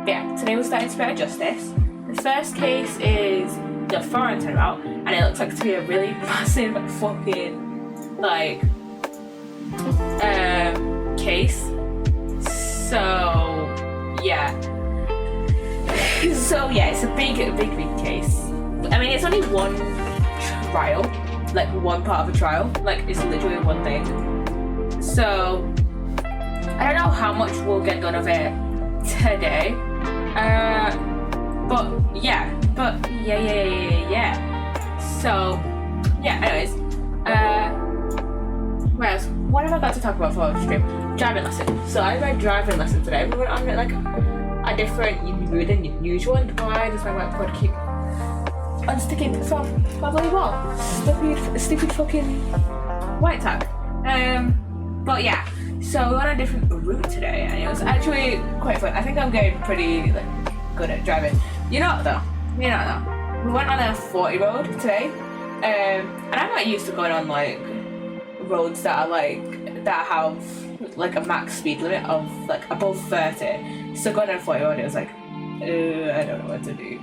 Yeah, today we're starting Spirit of Justice. The first case is the Foreign Turnabout, and it looks like to be a really massive fucking, like, case. So, yeah. So, yeah, it's a big case. I mean, it's only one trial, like, one part of a trial. Like, it's literally one thing. So, I don't know how much we'll get done of it today. But yeah. So, yeah, anyways. What else? What have I got to talk about for the stream? Driving lesson. So, I read driving lesson today. We went on like a different mood than usual. And why does my whiteboard keep unsticking from my wall? Stupid fucking white tag. But yeah. So we went on a different route today, and it was actually quite fun. I think I'm getting pretty good at driving. You know what though? We went on a 40 road today, and I'm not used to going on like roads that have like a max speed limit of like above 30. So going on a 40 road, it was like, I don't know what to do.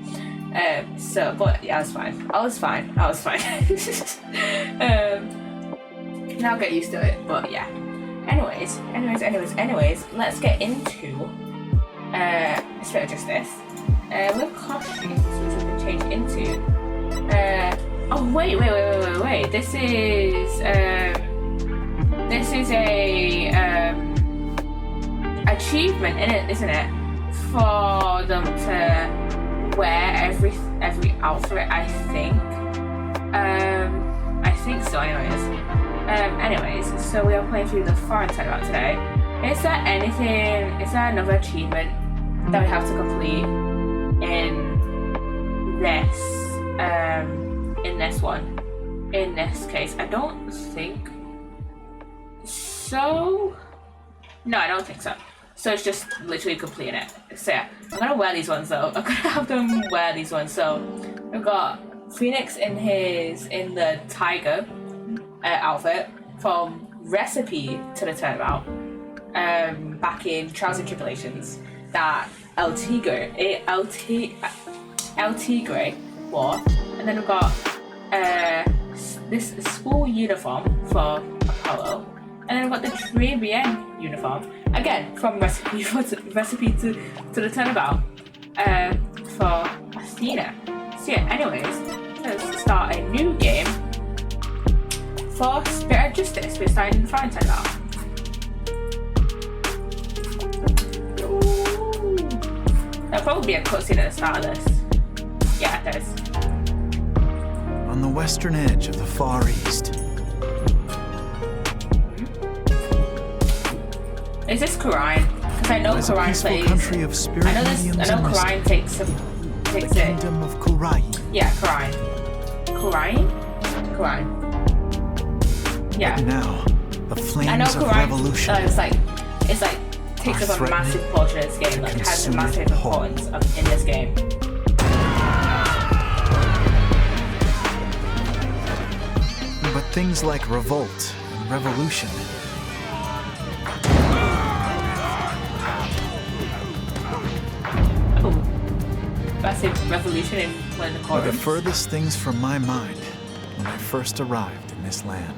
But yeah, I was fine. Now I'll get used to it, but yeah. Anyways, let's get into Spirit of Justice. With costumes, which we can change into. Oh wait. This is a achievement in it, isn't it? For them to wear every outfit, I think. I think so. Anyways, so we are playing through the Foreign Turnabout today. Is there another achievement that we have to complete in this case? I don't think so. No, I don't think so. So it's just literally completing it. So yeah, I'm gonna wear these ones though. I'm gonna have them wear these ones. So we've got Phoenix in the tiger outfit from Recipe to the Turnabout, back in Trials and Tribulations, that El Tigre wore. And then we've got this school uniform for Apollo, and then we've got the Tribune uniform, again from Recipe to the Turnabout, for Athena. So yeah, anyways, let's start a new game for Spirit of Justice. We're starting Foreign Turnabout. There'll probably be a cutscene at the start of this. Yeah, there is. On the western edge of the Far East. Is this Quran? Because I know Quran plays. Country of spirit I know Quran takes it. Kingdom of Quran. Yeah, Quran. Yeah. But now, the flames I know of Quran, revolution. it's like takes up a massive portion of this game. Like has a massive importance in this game. But things like revolt and revolution. Oh, massive revolution in one of the Were corners. the furthest things from my mind when I first arrived in this land.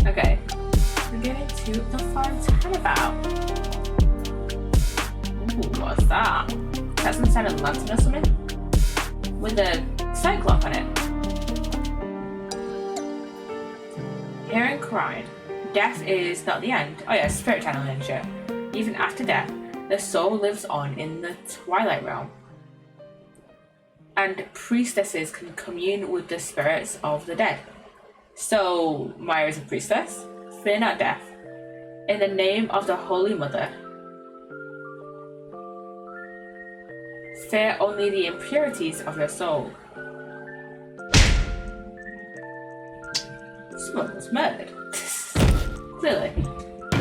Okay, we're getting to the Foreign Turnabout. Ooh, what's that? That's some kind of lantern or something? With a cyclops on it. Hearing crying. Death is not the end. Oh yeah, spirit channeling and shit. Even after death, the soul lives on in the Twilight Realm. And priestesses can commune with the spirits of the dead. So, Maya is a priestess. Fear not death. In the name of the Holy Mother. Fear only the impurities of your soul. Someone was murdered. Really?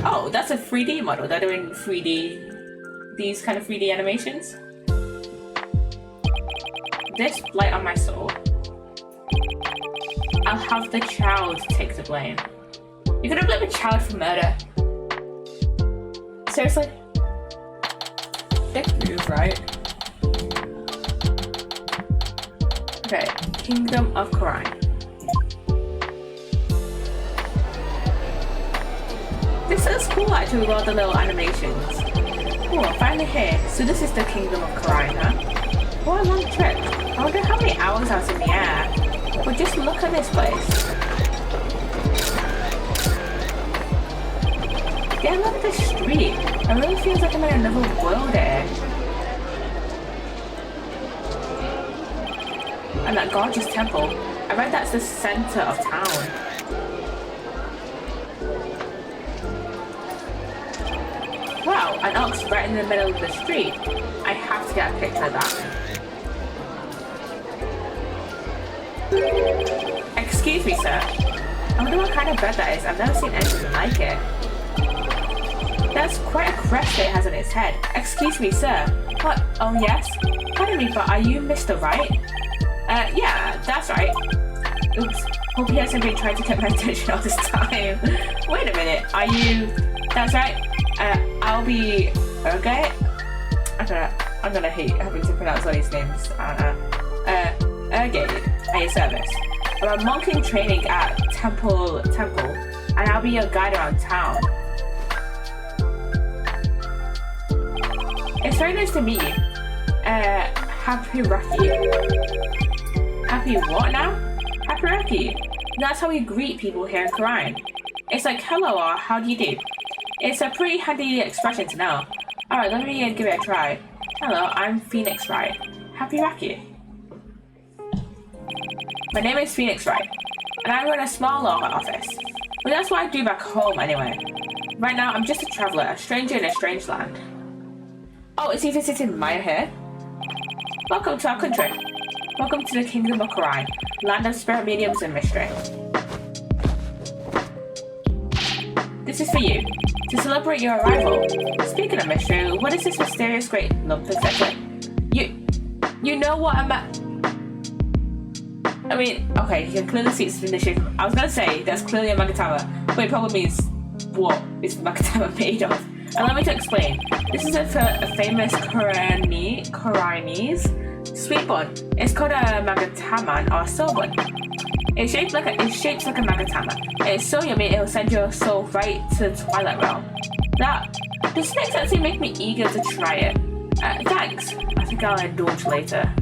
Oh, that's a 3D model. They're doing 3D, these kind of 3D animations. This blight on my soul. I'll have the child take the blame. You could have blamed a child for murder. Seriously? Dick move, right? Okay, Kingdom of Khura'in. This is cool actually with all the little animations. Oh, I'm finally here. So this is the Kingdom of Khura'in, huh? What a long trip. I wonder how many hours I was in the air. But just look at this place. Yeah, look at this street. It really feels like I'm in another world here. And that gorgeous temple. I read that's the center of town. Wow, an ox right in the middle of the street. I have to get a picture of that. Excuse me, sir. I wonder what kind of bed that is. I've never seen anything like it. That's quite a crest it has on its head. Excuse me, sir. What? Oh, yes? Pardon me, but are you Mr. Right? Yeah, that's right. Oops. Hope he hasn't been trying to get my attention all this time. Wait a minute. Are you... That's right. I'll be... Okay? I'm gonna hate having to pronounce all these names. Ergate, at your service. I'm a monk in training at Temple, and I'll be your guide around town. It's very nice to meet you. Happy Rocky. Happy what now? Happy Rocky. That's how we greet people here in Khura'in. It's like hello or how do you do? It's a pretty handy expression to know. Alright, let me give it a try. Hello, I'm Phoenix Wright. Happy Rocky. My name is Phoenix Wright, and I run a small law office. But that's what I do back home anyway. Right now, I'm just a traveller, a stranger in a strange land. Oh, is he visiting Maya here? Welcome to our country. Welcome to the Kingdom of Khura'in, land of spirit mediums and mystery. This is for you, to celebrate your arrival. Speaking of mystery, what is this mysterious great lump exactly? You know what I'm at? I mean, okay, you can clearly see it's in the shape. I was gonna say that's clearly a magatama, but it probably means what is magatama made of. Allow me to explain. This is a famous Khura'inese sweet bun. It's called a magataman or soul bun. It's shaped like a magatama. It's so yummy it'll send your soul right to the Twilight Realm. The snacks actually make me eager to try it. Thanks. I think I'll indulge later.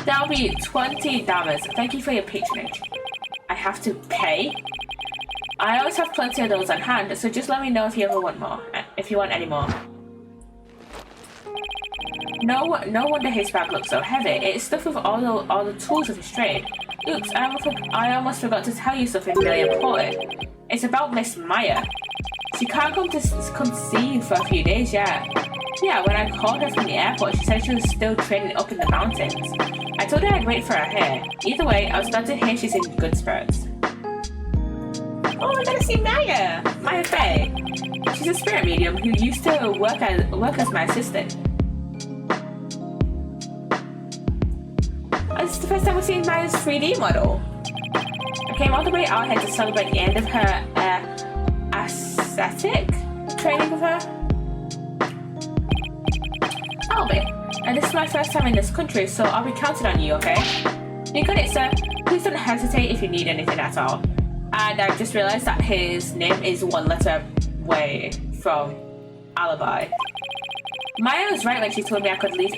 That'll be 20 damas. Thank you for your patronage. I have to pay? I always have plenty of those on hand, so just let me know if you ever want more. If you want any more. No wonder his bag looks so heavy. It's stuffed with all the tools of his trade. Oops, I almost forgot to tell you something really important. It's about Miss Maya. She can't come to see you for a few days yet. Yeah, when I called her from the airport, she said she was still training up in the mountains. I told her I'd wait for her here. Either way, I was glad to hear she's in good spirits. Oh, we're gonna see Maya! Maya Faye. She's a spirit medium who used to work as my assistant. This is the first time we're seeing Maya's 3D model. I came all the way out here to celebrate the end of her aesthetic training with her. I'll be. And this is my first time in this country, so I'll be counting on you, okay? You got it, sir. Please don't hesitate if you need anything at all. And I've just realised that his name is one letter away from Alibi. Maya was right when she told me I could leave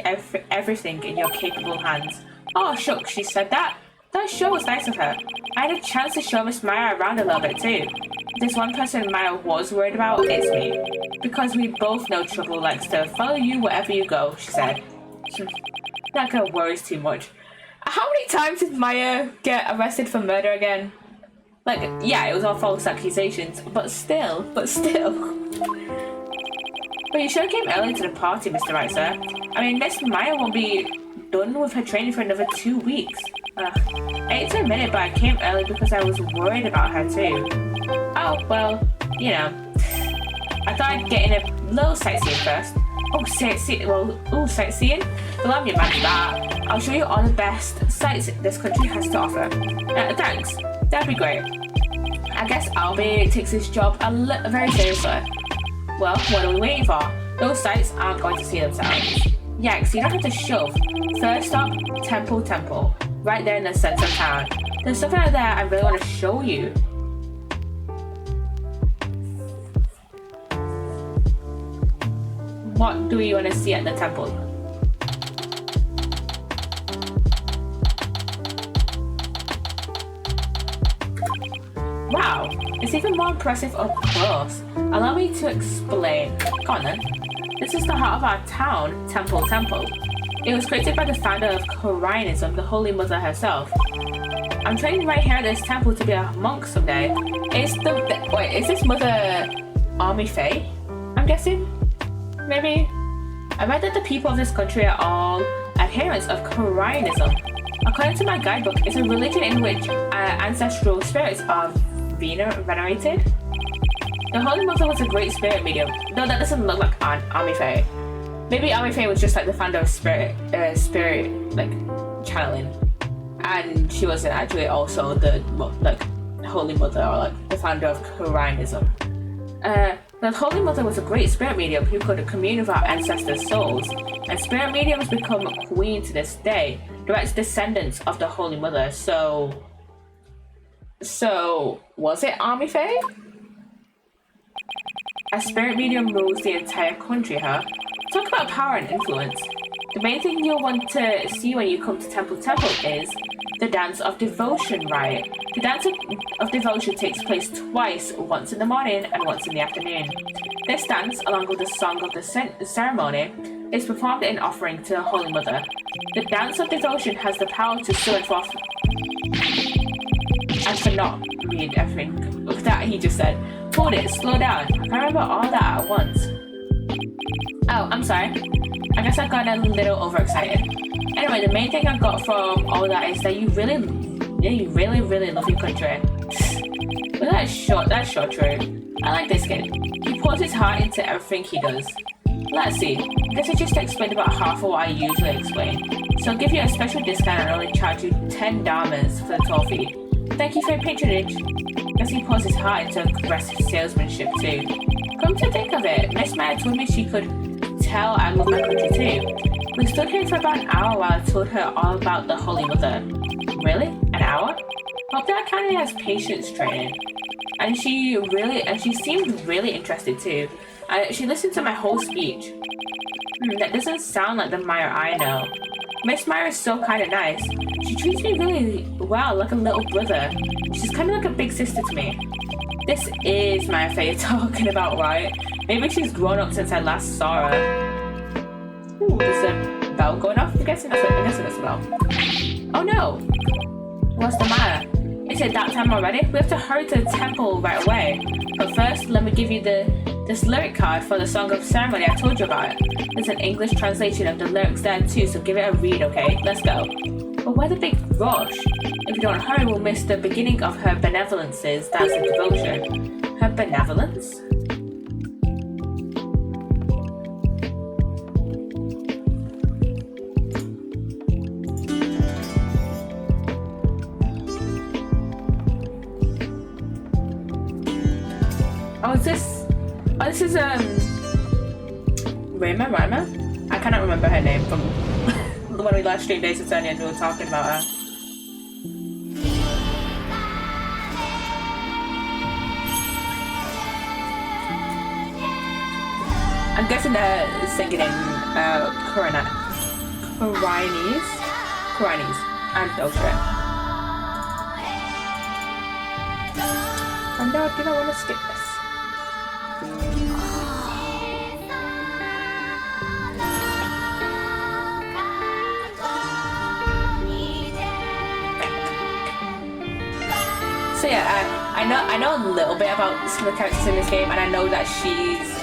everything in your capable hands. Oh, shucks, she said that. That sure was nice of her. I had a chance to show Miss Maya around a little bit too. If there's one person Maya was worried about, it's me. Because we both know trouble likes to follow you wherever you go, she said. That girl worries too much. How many times did Maya get arrested for murder again? Like, yeah, it was all false accusations, but still. But you sure came early to the party, Mr. Right, sir. I mean, Miss Maya won't be done with her training for another 2 weeks. I hate to admit it, but I came early because I was worried about her too. Oh, well, you know. I thought I'd get in a little sightseeing first. Oh, sightseeing? Love you, man, that. I'll show you all the best sights this country has to offer. Thanks. That'd be great. I guess Albie takes his job very seriously. Well, what are we waiting for? Those sights aren't going to see themselves. Yikes, you don't have to shove. First stop, Temple. Right there in the center of town. There's something out there I really want to show you. What do we want to see at the temple? Wow, it's even more impressive up close. Allow me to explain. Go on then. This is the heart of our town, Temple. It was created by the founder of Koreanism, the Holy Mother herself. I'm training right here at this temple to be a monk someday. Is this Mother Army Faye? I'm guessing? Maybe? I read that the people of this country are all adherents of Koreanism. According to my guidebook, it's a religion in which ancestral spirits are venerated. The Holy Mother was a great spirit medium, though that doesn't look like Army Faye. Maybe Army Faye was just like the founder of spirit like channeling, and she wasn't actually also the Holy Mother or like the founder of Koreanism. The Holy Mother was a great spirit medium who could commune with our ancestors' souls, and spirit mediums become queen to this day, direct descendants of the Holy Mother. So was it Army Faye? A spirit medium rules the entire country, huh? Talk about power and influence. The main thing you'll want to see when you come to Temple is the Dance of Devotion, right? The Dance of Devotion takes place twice, once in the morning and once in the afternoon. This dance, along with the song of the ceremony, is performed in offering to the Holy Mother. The Dance of Devotion has the power to summon forth... I should not read everything that he just said. Hold it, slow down. I remember all that at once. Oh, I'm sorry. I guess I got a little overexcited. Anyway, the main thing I got from all that is that you really love your country. But that's short true. I like this kid. He pours his heart into everything he does. Let's see. I guess I just explained about half of what I usually explain. So I'll give you a special discount and only charge you 10 dharmas for the tour fee. Thank you for your patronage. I guess he pours his heart into aggressive salesmanship too. Come to think of it, Miss Maya told me she could tell I love my country too. We stood here for about an hour while I told her all about the Holy Mother. Really? An hour? Hope that County has patience training. And she seemed really interested too. She listened to my whole speech. That doesn't sound like the Maya I know. Miss Maya is so kind of nice. She treats me really well, like a little brother. She's kind of like a big sister to me. This is Maya Faye talking about, right? Maybe she's grown up since I last saw her. Ooh, there's a bell going off. I'm guessing that's a bell. Oh no! What's the matter? Is it that time already? We have to hurry to the temple right away. But first, let me give you this lyric card for the song of ceremony I told you about. There's an English translation of the lyrics there too, so give it a read, okay? Let's go. But why the big rush? If we don't hurry, we'll miss the beginning of her benevolence's dance of devotion. Her benevolence? This is Rima? I cannot remember her name from when we last streamed Days of Sonia and we were talking about her. I'm guessing they're singing in Koreanese. I'm no sure. And no, I do not want to skip this. So yeah, I know a little bit about some of the characters in this game, and I know that she's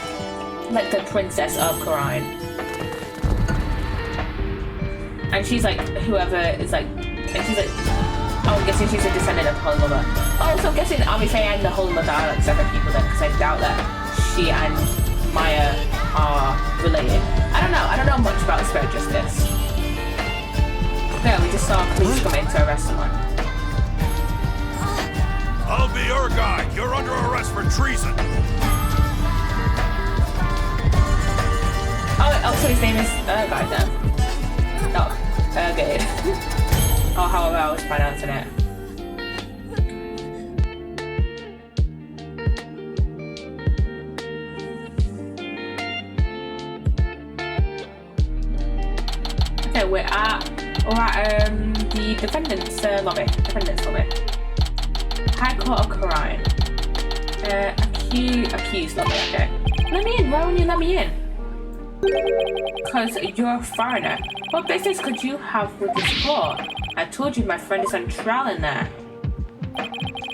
like the princess of Korean, and she's like whoever is like And she's like, oh, I'm guessing she's a descendant of Holy Mother. Oh, so I'm guessing Army Faye and the Holy Mother are like separate people then, because I doubt that she and Maya are related. I don't know much about Spirit Justice. Yeah, we just saw police come in to arrest someone. I'll be your guy. You're under arrest for treason. Oh, so his name is Erguide then. No, Erguide. Or however I was pronouncing it. Okay, we're at the defendant's lobby. High Court of Crime. Accused lobby, okay. Let me in, why won't you let me in? Because you're a foreigner. What business could you have with this court? I told you my friend is on trial in there.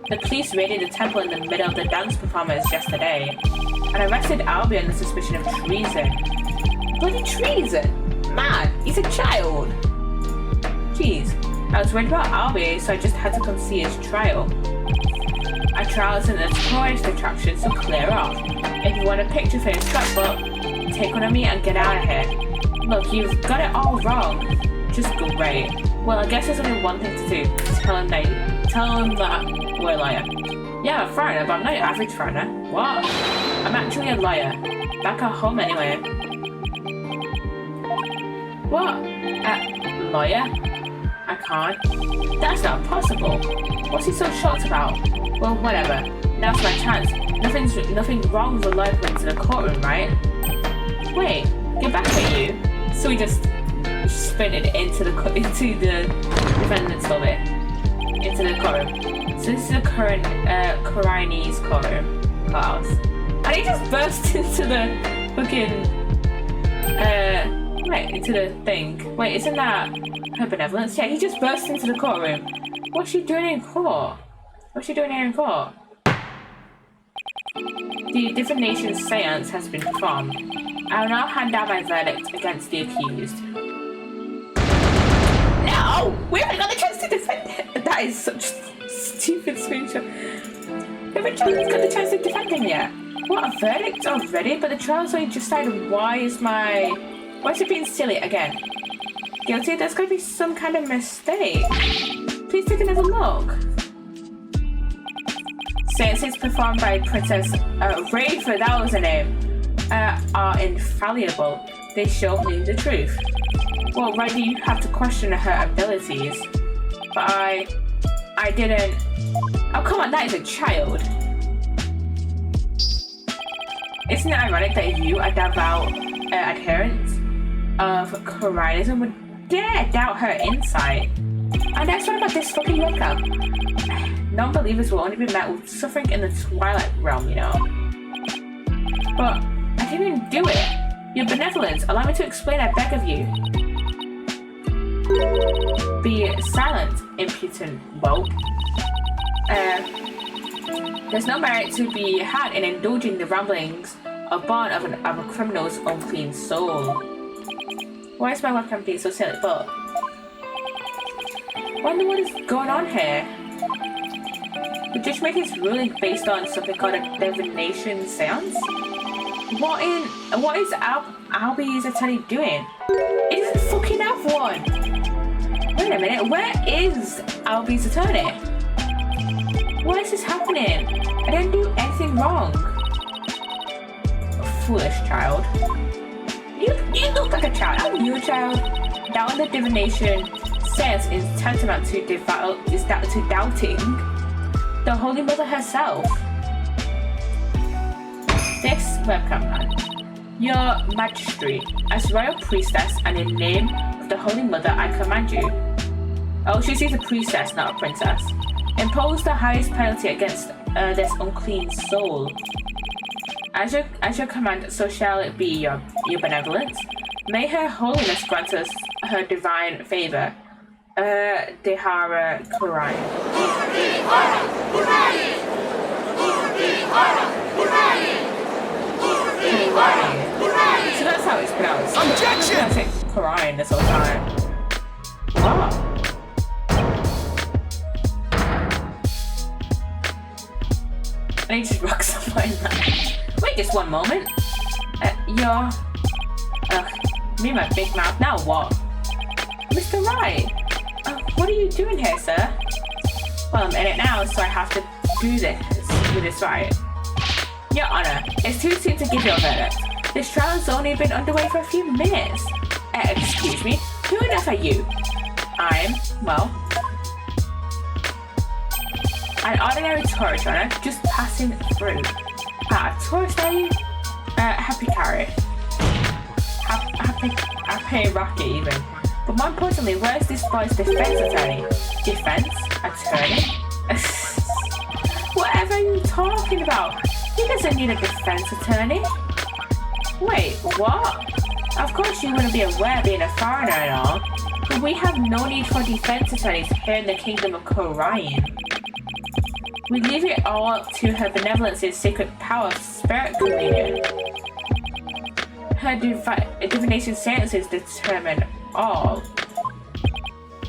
The police raided the temple in the middle of the dance performance yesterday and arrested Albie on the suspicion of treason. Bloody treason? Man, he's a child. Jeez, I was worried about Albie, so I just had to come see his trial. Our trial isn't a tourist attraction, so clear off. If you want a picture for your scrapbook, take one of me and get out of here. Look, you've got it all wrong. Just great. Well, I guess there's only one thing to do. Tell him that we're a liar. Yeah, I'm a foreigner, but I'm not your average foreigner. What? I'm actually a liar. Back at home anyway. What? Lawyer? I can't. That's not possible. What's he so shocked about? Well, whatever. Now's my chance. Nothing wrong with a lawyer going to the courtroom, right? Wait, get back at you. So we just sprinted into the defendant's lobby. Into the courtroom. So this is the current Coroner's courthouse. And he just burst into the fucking into the thing. Wait, isn't that her benevolence? Yeah, he just burst into the courtroom. What's she doing in court? What's she doing here in court? The divination seance has been performed. I will now hand down my verdict against the accused. No! We haven't got the chance to defend him! That is such stupid screenshot. We haven't got the chance to defend him yet. What, a verdict already? But the trial's only just started. Why is it being silly again? Guilty? There's gotta be some kind of mistake. Please take another look. Seances performed by Princess Rafer, that was her name, are infallible. They show me the truth. Well, why do you have to question her abilities? But I didn't. Oh, come on, that is a child. Isn't it ironic that you, a devout adherent of Koreanism, would dare doubt her insight? And that's what about this fucking webcam. Non-believers will only be met with suffering in the Twilight Realm, you know. But I didn't do it. Your benevolence, allow me to explain, I beg of you. Be silent, impudent woke. There's no merit to be had in indulging the ramblings of a criminal's unclean soul. Why is my webcam being so silly? But I wonder what is going on here. The judge made his ruling based on something called a divination seance? What is Albie's attorney doing? He doesn't fucking have one! Wait a minute, where is Albie's attorney? Why is this happening? I didn't do anything wrong. Foolish child. You look like a child. Are you a child? Doubting the divination seance is tantamount to doubting the Holy Mother herself. This webcam man, your magistrate, as royal priestess and in name of the Holy Mother, I command you. Oh, she's a priestess, not a princess. Impose the highest penalty against this unclean soul. As your command, so shall it be your benevolence. May her holiness grant us her divine favor. Dehara Kurai. So that's how it's pronounced. Objection! I'm going to say Quran this whole time. What? And he just rocks up like that. Wait just one moment. Me and my big mouth, now what? Mr. Wright! What are you doing here, sir? Well, I'm in it now, so I have to do this right. Your Honor, it's too soon to give your verdict. This trial has only been underway for a few minutes. Excuse me, who on earth are you? I'm, well, an ordinary tourist, Your Honor, just passing through. Tourist, are you? Happy carrot. Happy rocket, even. But more importantly, where's this boy's defense attorney? Defense attorney? Whatever are you talking about? He doesn't need a defense attorney. Wait, what? Of course you wouldn't be aware being a foreigner and all, but we have no need for defense attorneys here in the Kingdom of Orion. We leave it all up to her benevolence's sacred power of spirit communion. Her divination sentences determine all.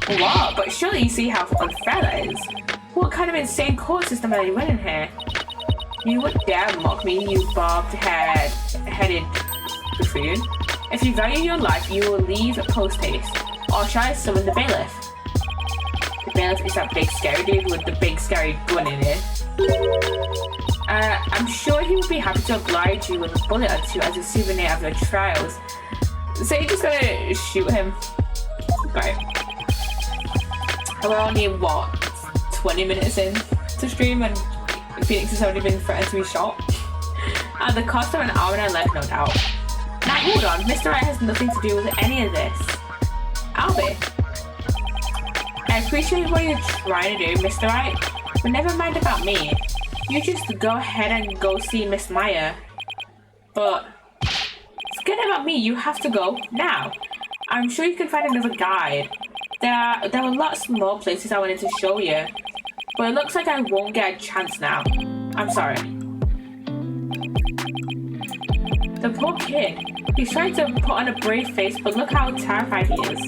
What? But surely you see how unfair that is. What kind of insane court system are you running here? You would dare mock me, you bobbed-headed buffoon. If you value your life, you will leave post-haste. Or shall I summon the bailiff? The bailiff is that big scary dude with the big scary gun in it. I'm sure he would be happy to oblige you with a bullet or two as a souvenir of your trials. So you're just gonna shoot him? Right. We're only, what, 20 minutes in to stream and Phoenix has already been threatened to be shot? At the cost of an arm and a leg, no doubt. Now hold on, Mr. Wright has nothing to do with any of this. Albie. I appreciate what you're trying to do, Mr. Wright, but never mind about me. You just go ahead and go see Miss Meyer. But forget about me, you have to go now. I'm sure you can find another guide. There were lots more places I wanted to show you, but it looks like I won't get a chance now. I'm sorry. The poor kid. He's trying to put on a brave face, but look how terrified he is.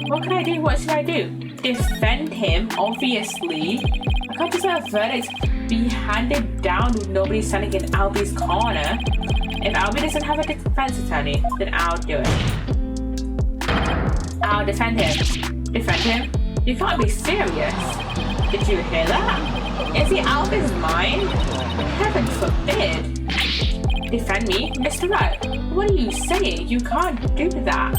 What can I do? What should I do? Defend him, obviously. I can't just let a verdict be handed down with nobody standing in Albie's corner. If Albie doesn't have a defense attorney, then I'll do it. I'll defend him. Defend him? You can't be serious. Did you hear that? Is he out of his mind? Heaven forbid. Defend me? Mr. Wright, what are you saying? You can't do that.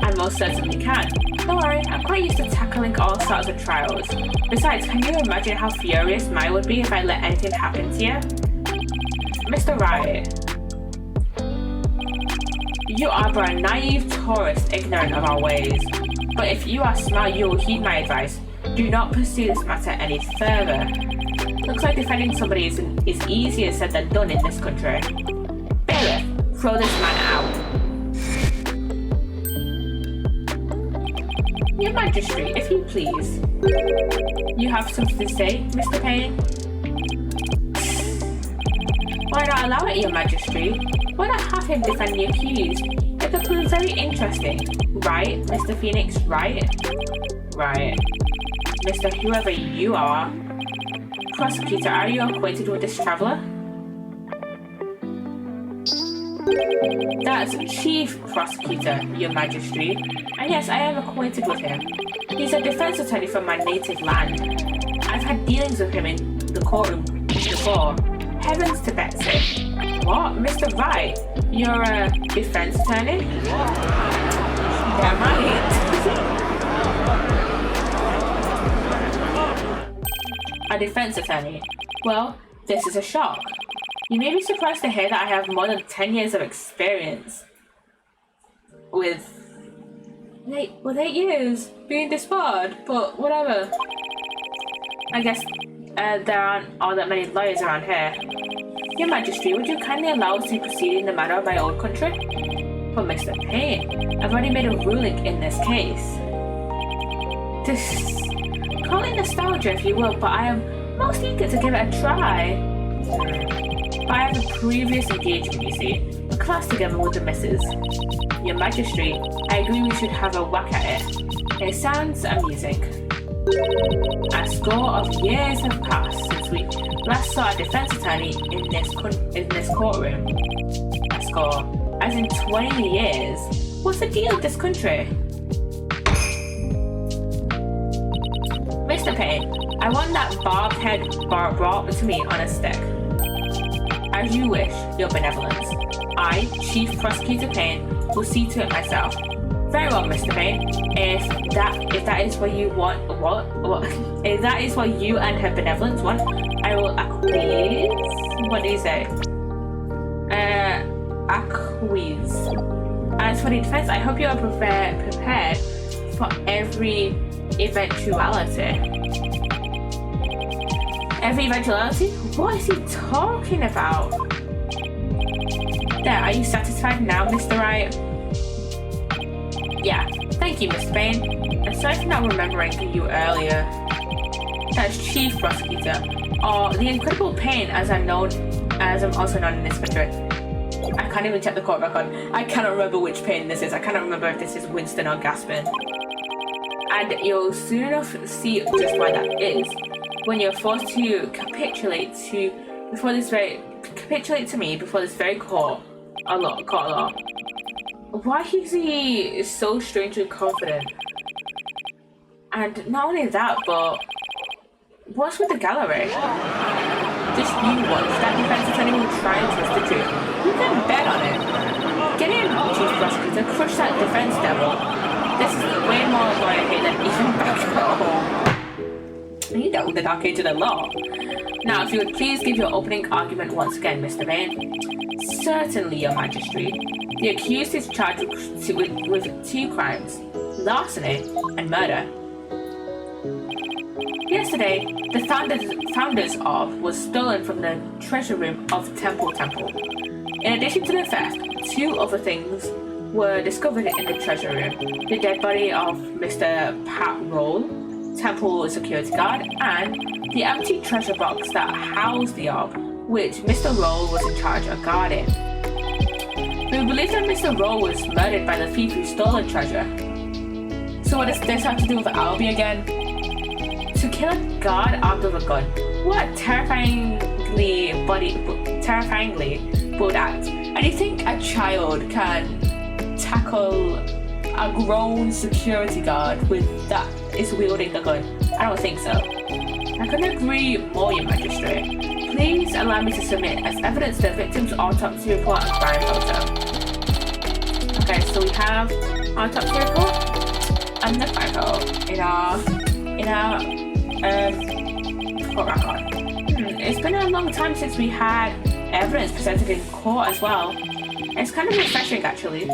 I most certainly can. Don't worry, I'm quite used to tackling all sorts of trials. Besides, can you imagine how furious Maya would be if I let anything happen to you? Mr. Wright, you are but a naive tourist ignorant of our ways. But if you are smart, you will heed my advice. Do not pursue this matter any further. Looks like defending somebody is easier said than done in this country. Bailiff, throw this man out. Your Majesty, if you please. You have something to say, Mr. Payne? Why not allow it, Your Majesty? Why not have him defend the accused? It could prove very interesting. Right, Mr. Phoenix, right? Right. Mr. Whoever you are. Prosecutor, are you acquainted with this traveller? That's Chief Prosecutor, Your Majesty. And yes, I am acquainted with him. He's a defense attorney from my native land. I've had dealings with him in the courtroom before. Heavens to Betsy. What? Mr. Wright? You're a defense attorney? Damn right. A defense attorney? Well, this is a shock. You may be surprised to hear that I have more than 10 years of experience with 8 years being disbarred, but whatever. I guess there aren't all that many lawyers around here. Your Majesty, would you kindly allow us to proceed in the matter of my own country? But Mr. Payne, I've already made a ruling in this case. Call it nostalgia if you will, but I am most eager to give it a try. I have a previous engagement, you see. A class together with the missus. Your Majesty, I agree we should have a whack at it. It sounds amusing. A score of years have passed since we last saw a defense attorney in this courtroom. A score, as in 20 years. What's the deal with this country? Mr. Payne, I want that barbed head brought to me on a stick. As you wish, your benevolence. I, Chief Prosecutor Payne, will see to it myself. Very well, Mr. Payne. If that is what you want, if that is what you and her benevolence want, I will acquiesce. What do you say? Acquiesce. As for the defense, I hope you are prepared for every eventuality. Every eventuality? What is he talking about? There, are you satisfied now, Mr. Wright? Yeah, thank you, Mr. Payne. I'm sorry for not remembering you earlier. As Chief Prosecutor, or the Incredible Payne, as I'm also known in this country. I can't even check the court record. I cannot remember which Payne this is. I cannot remember if this is Winston or Gaspin. And you'll soon enough see just why that is when you're forced to capitulate to me before this very court of law. Why is he so strangely confident? And not only that, but what's with the gallery? Just you watch that defense attorney will try and twist the truth. You can bet on it. Get in, Chief Prosecutor, crush that defense devil. This is way more lawyer hate than even back at home. You dealt with the dark age of the law. Now, if you would please give your opening argument once again, Mr. Payne. Certainly, Your Majesty. The accused is charged with 2 crimes, larceny and murder. Yesterday, the founders of was stolen from the treasure room of Temple. In addition to the theft, 2 other things were discovered in the treasure room. The dead body of Mr. Pat Roll, Temple security guard, and the empty treasure box that housed the orb, which Mr. Roll was in charge of guarding. We believe that Mr. Roll was murdered by the thief who stole the treasure. So what does this have to do with Albie again? To kill a guard armed with a gun. What a terrifyingly bold act. And you think a child can tackle a grown security guard that is wielding a gun? I don't think so. I couldn't agree more, Your Majesty. Please allow me to submit as evidence the victim's autopsy report and crime photo. Okay, so we have autopsy report and the crime photo in our court record. It's been a long time since we had evidence presented in court as well. It's kind of refreshing, actually.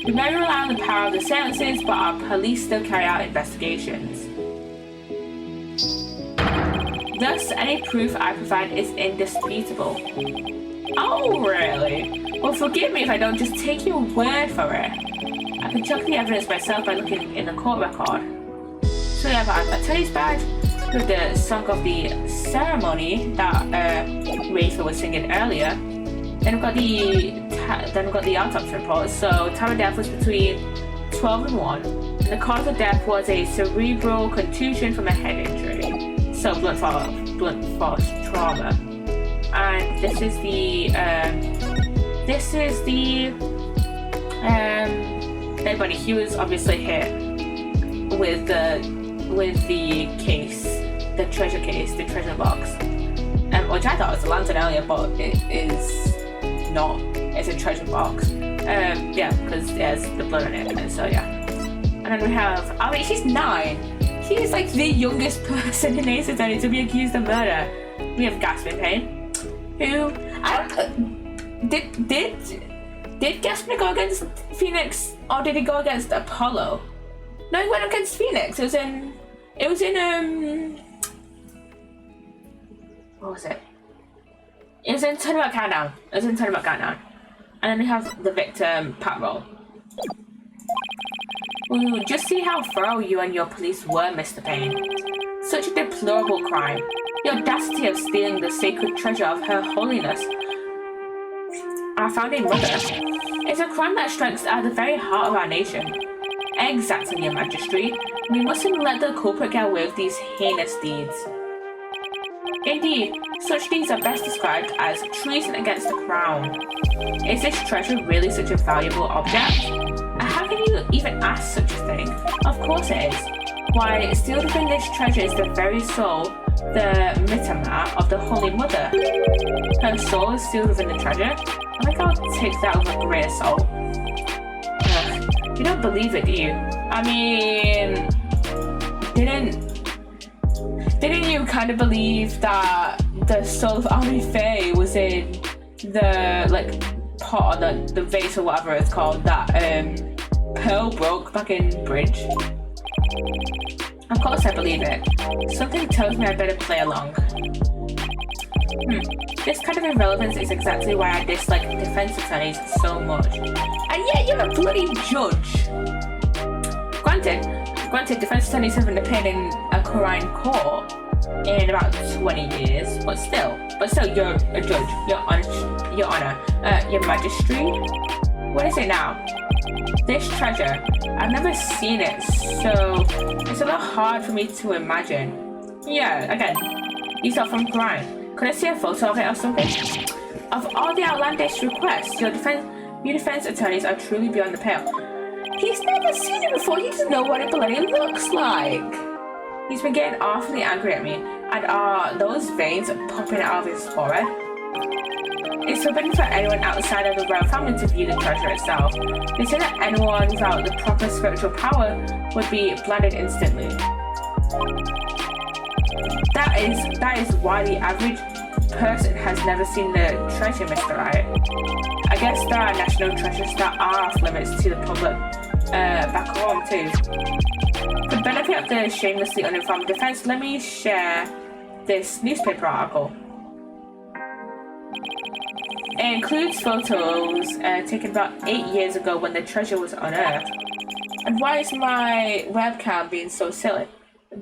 We may rely on the power of the seances, but our police still carry out investigations. Thus, any proof I provide is indisputable. Oh, really? Well, forgive me if I don't just take your word for it. I can check the evidence myself by looking in the court record. So we have our attorney's badge with the song of the ceremony that Rachel was singing earlier. Then we've got the autopsy report. So time of death was between 12 and 1. The cause of death was a cerebral contusion from a head injury. So blunt force trauma. And this is the dead body. He was obviously hit with the case, the treasure box. Which I thought was a lantern earlier, but it is not. It's a treasure box. Yeah, because there's the blood on it, and so yeah. And then we have, she's 9. She's like the youngest person in Ace Attorney to be accused of murder. We have Gaspin Payne, who did Gaspin go against Phoenix, or did he go against Apollo? No, he went against Phoenix. It was in what was it? It was in Turnabout Countdown. And then we have the victim, Pat Roll. Ooh, just see how thorough you and your police were, Mr. Payne. Such a deplorable crime. The audacity of stealing the sacred treasure of Her Holiness, our founding mother, is a crime that strikes at the very heart of our nation. Exactly, Your Majesty. We mustn't let the culprit get away with these heinous deeds. Indeed, such deeds are best described as treason against the crown. Is this treasure really such a valuable object? How can you even ask such a thing? Of course it is. Why, sealed within this treasure is the very soul, the mitama of the Holy Mother. Her soul is sealed within the treasure? I think I'll take that with a grain of salt. You don't believe it, do you? I mean, didn't you kind of believe that the soul of Ami Faye was in the pot or the vase or whatever it's called that Pearl broke back in Bridge? Of course I believe it. Something tells me I better play along. This kind of irrelevance is exactly why I dislike defense attorneys so much. And yet you're a bloody judge! Granted, defense attorneys haven't appeared in a Korean court in about 20 years, but still, you're a judge, your honor, your majesty. What is it now? This treasure, I've never seen it, so it's a little hard for me to imagine. Yeah, again, these are from Korean. Could I see a photo of it or something? Of all the outlandish requests, your defense attorneys are truly beyond the pale. He's never seen it before, he doesn't know what it bloody looks like. He's been getting awfully angry at me, and are those veins popping out of his forehead? It's forbidden for anyone outside of the royal family to view the treasure itself. They say that anyone without the proper spiritual power would be blinded instantly. That is why the average person has never seen the treasure, Mr. Riot. I guess there are national treasures that are off limits to the public back home too. For the benefit of the shamelessly uninformed defense, let me share this newspaper article. It includes photos taken about 8 years ago when the treasure was unearthed. And why is my webcam being so silly?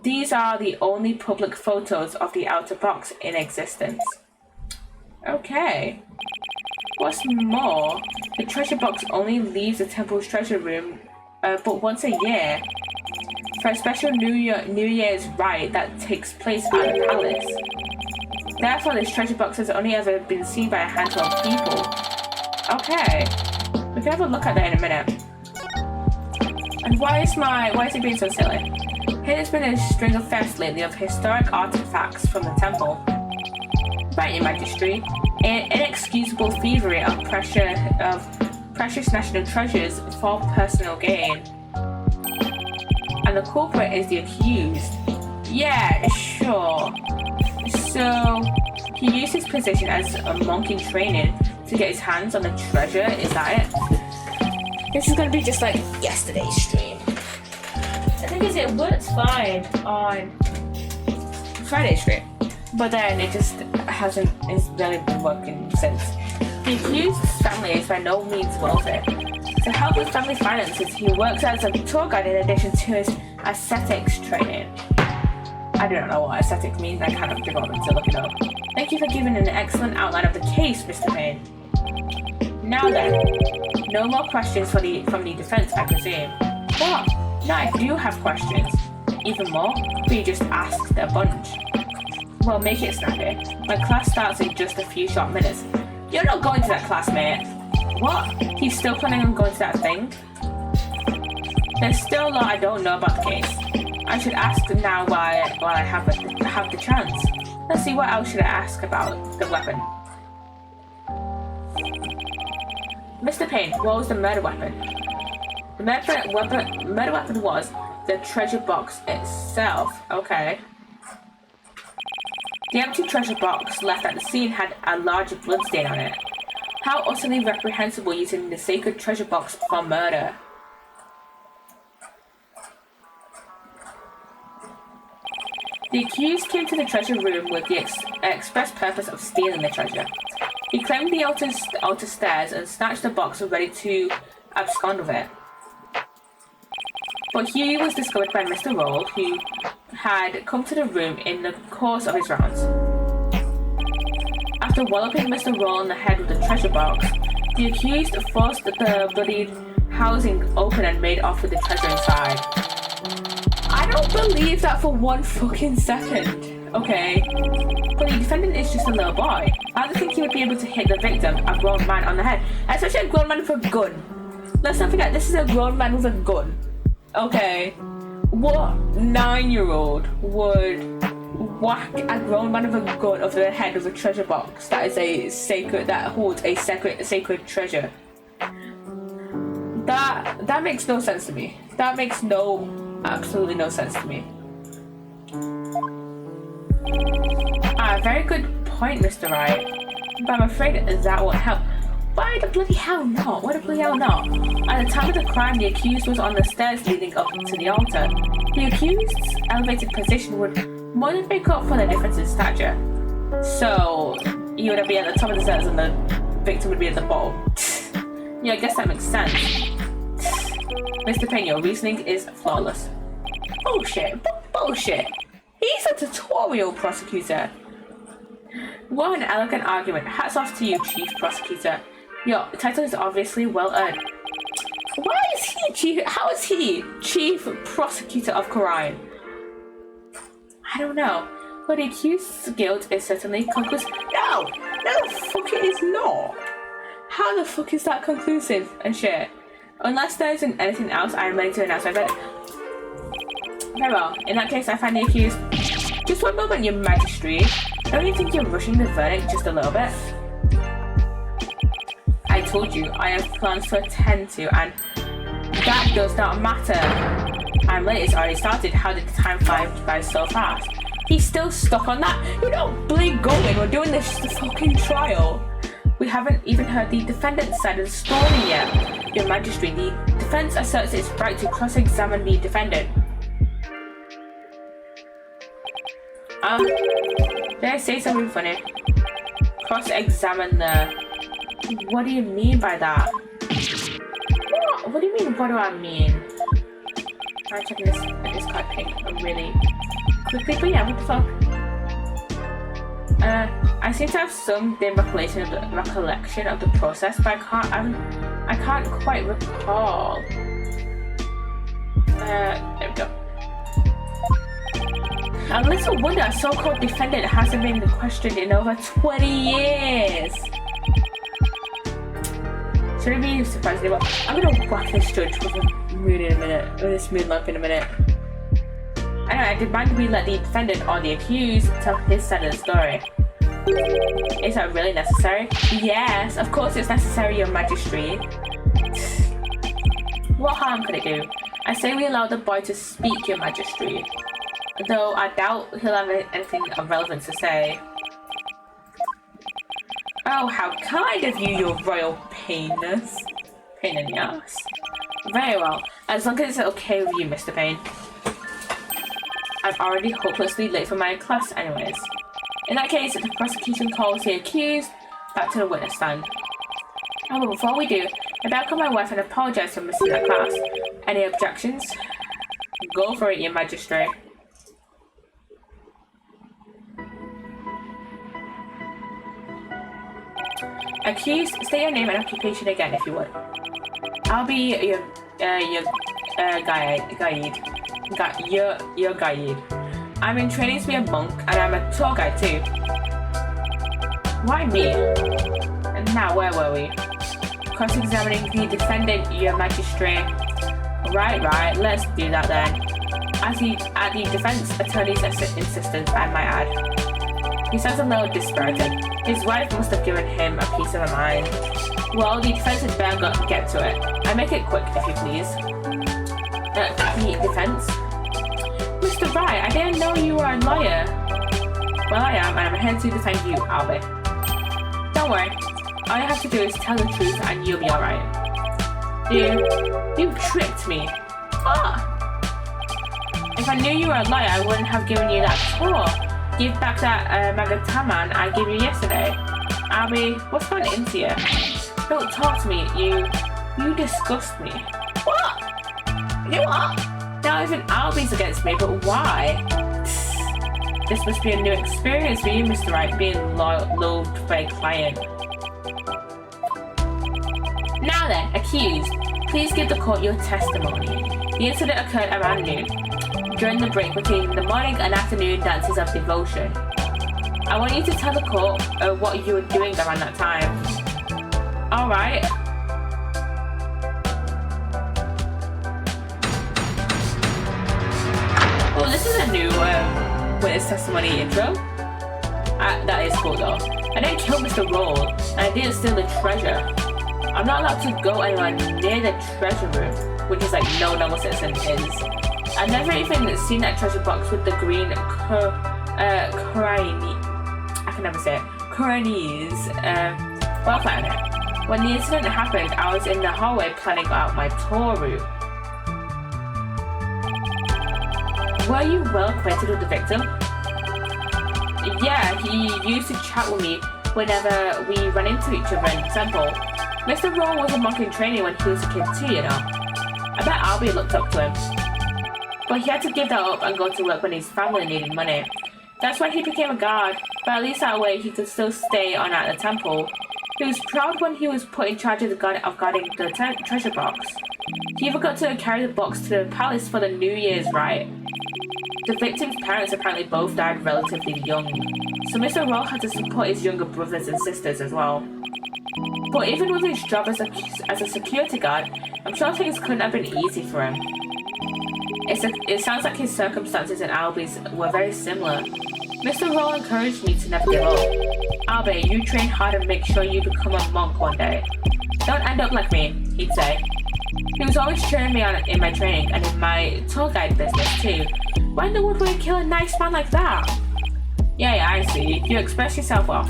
These are the only public photos of the outer box in existence. Okay. What's more, the treasure box only leaves the temple's treasure room but once a year, for a special New Year's rite that takes place at the palace. Therefore, this treasure box has only ever been seen by a handful of people. Okay, we can have a look at that in a minute. And why is it being so silly? Here has been a string of thefts lately of historic artifacts from the temple. Right, Your Majesty, an inexcusable thievery of precious national treasures for personal gain. And the culprit is the accused. Yeah, sure. So, he used his position as a monk in training to get his hands on the treasure, is that it? This is gonna be just like yesterday's stream. The thing is, it works fine on Friday's stream, but then it just it's really been working since. The accused's family is by no means wealthy. To help with family finances, he works as a tour guide in addition to his aesthetics training. I don't know what aesthetic means, I kind of forgot to look it up. Thank you for giving an excellent outline of the case, Mr. Payne. Now then, no more questions from the defense, I presume. What? No, I do have questions. Even more? But you just asked a bunch. Well, make it snappy. My class starts in just a few short minutes. You're not going to that class, mate. What? He's still planning on going to that thing? There's still a lot I don't know about the case. I should ask now while I have the chance. Let's see, what else should I ask about the weapon? Mr. Payne, what was the murder weapon? The murder weapon was the treasure box itself. Okay. The empty treasure box left at the scene had a large bloodstain on it. How utterly reprehensible using the sacred treasure box for murder. The accused came to the treasure room with the express purpose of stealing the treasure. He climbed the outer stairs and snatched the box ready to abscond with it. But he was discovered by Mr. Roll, who had come to the room in the course of his rounds. After walloping Mr. Roll on the head with the treasure box, the accused forced the bloodied housing open and made off with the treasure inside. I don't believe that for one fucking second, okay? But the defendant is just a little boy. I don't think he would be able to hit the victim, a grown man, on the head. Especially a grown man with a gun. Let's not forget, this is a grown man with a gun. Okay? What 9-year-old would whack a grown man with a gun over the head of a treasure box that holds a sacred treasure? That makes no sense to me. That makes absolutely no sense to me. Very good point, Mr. Wright. But I'm afraid that won't help. Why the bloody hell not? Why the bloody hell not? At the time of the crime, the accused was on the stairs leading up to the altar. The accused's elevated position would more than make up for the difference in stature. So, he would be at the top of the stairs and the victim would be at the bottom. Yeah, I guess that makes sense. Mr. Payne, your reasoning is flawless. Bullshit. Bullshit. He's a tutorial prosecutor. What an elegant argument. Hats off to you, Chief Prosecutor. Your title is obviously well earned. Why is he Chief? How is he Chief Prosecutor of crime? I don't know. But the accused's guilt is certainly conclusive. No, the fuck it is not. How the fuck is that conclusive and shit? Unless there isn't anything else, I am ready to announce my verdict. Very well. In that case, I find the accused. Just one moment, Your Majesty. Don't you think you're rushing the verdict just a little bit? I told you, I have plans to attend to, and that does not matter. I'm late, it's already started. How did the time fly by so fast? He's still stuck on that. You don't bleed going, we're doing this fucking trial. We haven't even heard the defendant's side of the story yet. Your Majesty, the defense asserts its right to cross-examine the defendant. Did I say something funny? Cross-examine the... What do you mean by that? What do you mean, what do I mean? I'm checking this card pick really quickly, but yeah, what the fuck? I seem to have some dim recollection of the process, but I can't quite recall. There we go. A little wonder a so-called defendant hasn't been questioned in over 20 years. Should I be surprised anymore? I'm gonna whack this judge with a moon in a minute, with this moon lamp in a minute. Anyway, I demand we let the defendant or the accused tell his side of the story. Is that really necessary? Yes, of course it's necessary, Your Majesty. What harm could it do? I say we allow the boy to speak, Your Majesty. Though I doubt he'll have anything of relevance to say. Oh, how kind of you, Your Royal Painness. Pain in the ass. Very well, as long as it's okay with you, Mr. Payne. I'm already hopelessly late for my class anyways. In that case, the prosecution calls the accused back to the witness stand. Oh, but before we do, I better call my wife and apologize for missing that class. Any objections? Go for it, Your Majesty. Accused, state your name and occupation again if you would. I'll be your guide. I'm in training to be a monk and I'm a tour guide too. Why me? Now, where were we? Cross-examining the defendant, Your Majesty. Right, let's do that then. At the defense attorney's insistence, I might add. He sounds a little dispirited. His wife must have given him a piece of her mind. Well, the defense had better get to it. I make it quick, if you please. The defense? Mr. Wright, I didn't know you were a lawyer. Well, I am, and I'm here to defend you, Albert. Don't worry. All you have to do is tell the truth, and you'll be alright. You tricked me. Ah! If I knew you were a lawyer, I wouldn't have given you that tour. Give back that Magataman I gave you yesterday. Albie, what's gone into you? Don't talk to me, you disgust me. What? You what? Now even Albie's against me, but why? This must be a new experience for you, Mr. Wright, being loathed by a client. Now then, accused, Please give the court your testimony. The incident occurred around noon, during the break between the morning and afternoon dances of devotion. I want you to tell the court what you were doing around that time. Alright. Well, this is a new witness testimony intro. That is cool though. I didn't kill Mr. Roll, and I didn't steal the treasure. I'm not allowed to go anywhere near the treasure room, which is like no normal citizen is. I've never even seen that treasure box with the green Coronis butterfly on it. When the incident happened, I was in the hallway planning out my tour route. Were you well acquainted with the victim? Yeah, he used to chat with me whenever we ran into each other in the temple. Mr. Roll was a monk in training when he was a kid too, you know. I bet Albie looked up to him. But he had to give that up and go to work when his family needed money. That's why he became a guard, but at least that way he could still stay on at the temple. He was proud when he was put in charge of guarding the treasure box. He even got to carry the box to the palace for the New Year's rite. The victim's parents apparently both died relatively young, so Mr. Roll had to support his younger brothers and sisters as well. But even with his job as a security guard, I'm sure things couldn't have been easy for him. It sounds like his circumstances and Albie's were very similar. Mr. Roll encouraged me to never give up. Albie, you train hard and make sure you become a monk one day. Don't end up like me, he'd say. He was always cheering me on in my training and in my tour guide business too. Why in the world would I kill a nice man like that? Yeah, I see. You express yourself well.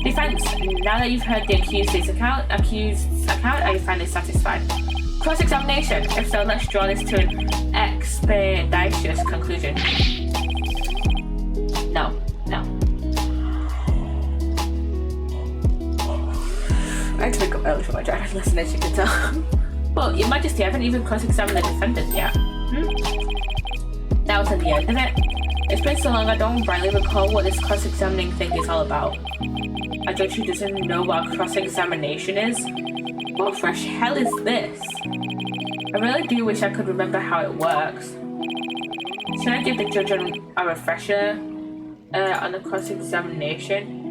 Defense, now that you've heard the accused's account, are you finally satisfied? Cross-examination. If so, let's draw this to an expeditious conclusion. No. I had to wake up early for my driving lesson, as you can tell. Well, Your Majesty, I haven't even cross-examined the defendant yet. That was at the end of it. It's been so long I don't rightly recall what this cross-examining thing is all about. A judge who doesn't know what a cross-examination is? What fresh hell is this? I really do wish I could remember how it works. Should I give the judge a refresher on the cross-examination?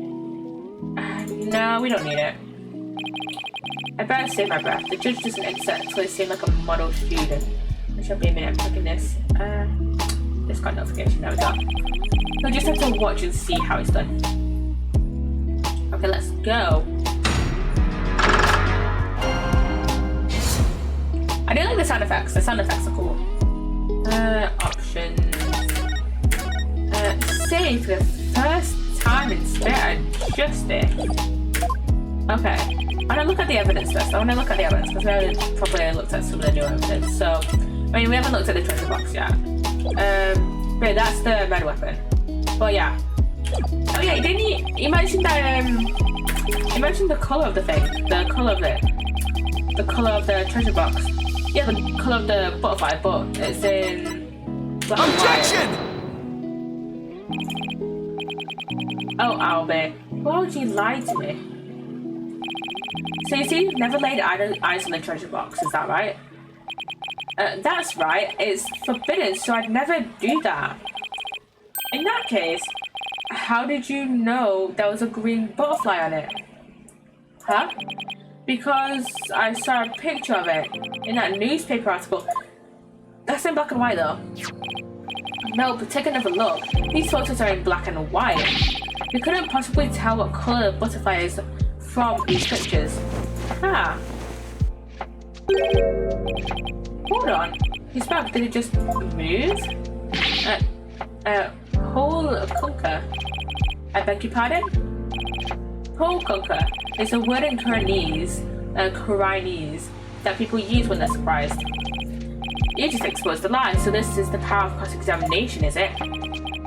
No, we don't need it. I better save my breath. The judge doesn't exactly seem like a model student. I shall be a minute, I'm clicking this. This got notification, there we go. We'll just have to watch and see how it's done. Okay, let's go. I do like the sound effects. The sound effects are cool. Options. Save for the first time in Spirit and Justice. Okay. I want to look at the evidence first. Because we haven't probably looked at some of the new evidence. So, I mean, we haven't looked at the treasure box yet. But that's the red weapon. But yeah. Oh yeah, didn't he mentioned that, he mentioned the colour of the thing. The colour of it. The colour of the treasure box. Yeah, the colour of the butterfly, but it's in black and Objection! white. Oh, Albie. Why would you lie to me? So you see, you've never laid eyes on the treasure box, is that right? That's right. It's forbidden, so I'd never do that. In that case, how did you know there was a green butterfly on it? Huh? Because I saw a picture of it in that newspaper article. That's in black and white though. No, but take another look. These photos are in black and white. We couldn't possibly tell what colour the butterfly is from these pictures. Ah. Hold on. His back, did it just move? Whole kunka. I beg your pardon? Whole kunka is a word in Coronis that people use when they're surprised. You just exposed a lie, so this is the power of cross-examination, is it?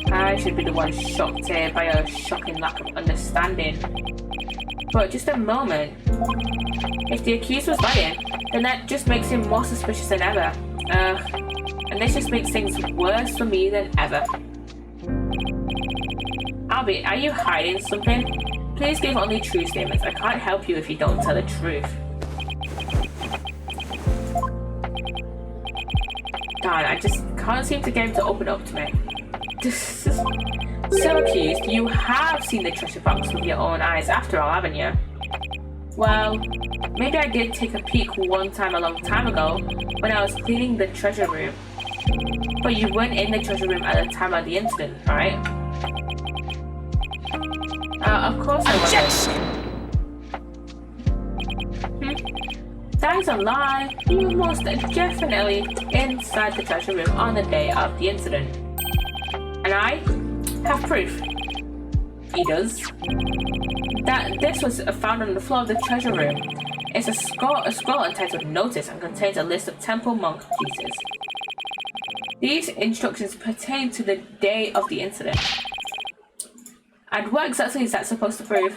I should be the one shocked here by a shocking lack of understanding. But just a moment. If the accused was lying, then that just makes him more suspicious than ever. And this just makes things worse for me than ever. Albie, are you hiding something? Please give only true statements. I can't help you if you don't tell the truth. Darn, I just can't seem to get him to open up to me. So accused, you have seen the treasure box with your own eyes after all, haven't you? Well, maybe I did take a peek one time a long time ago when I was cleaning the treasure room. But you weren't in the treasure room at the time of the incident, right? Of course I wasn't. That is a lie. You were most definitely inside the treasure room on the day of the incident. And I have proof. He does. That this was found on the floor of the treasure room. It's a scroll entitled Notice and contains a list of temple monk duties. These instructions pertain to the day of the incident. And what exactly is that supposed to prove?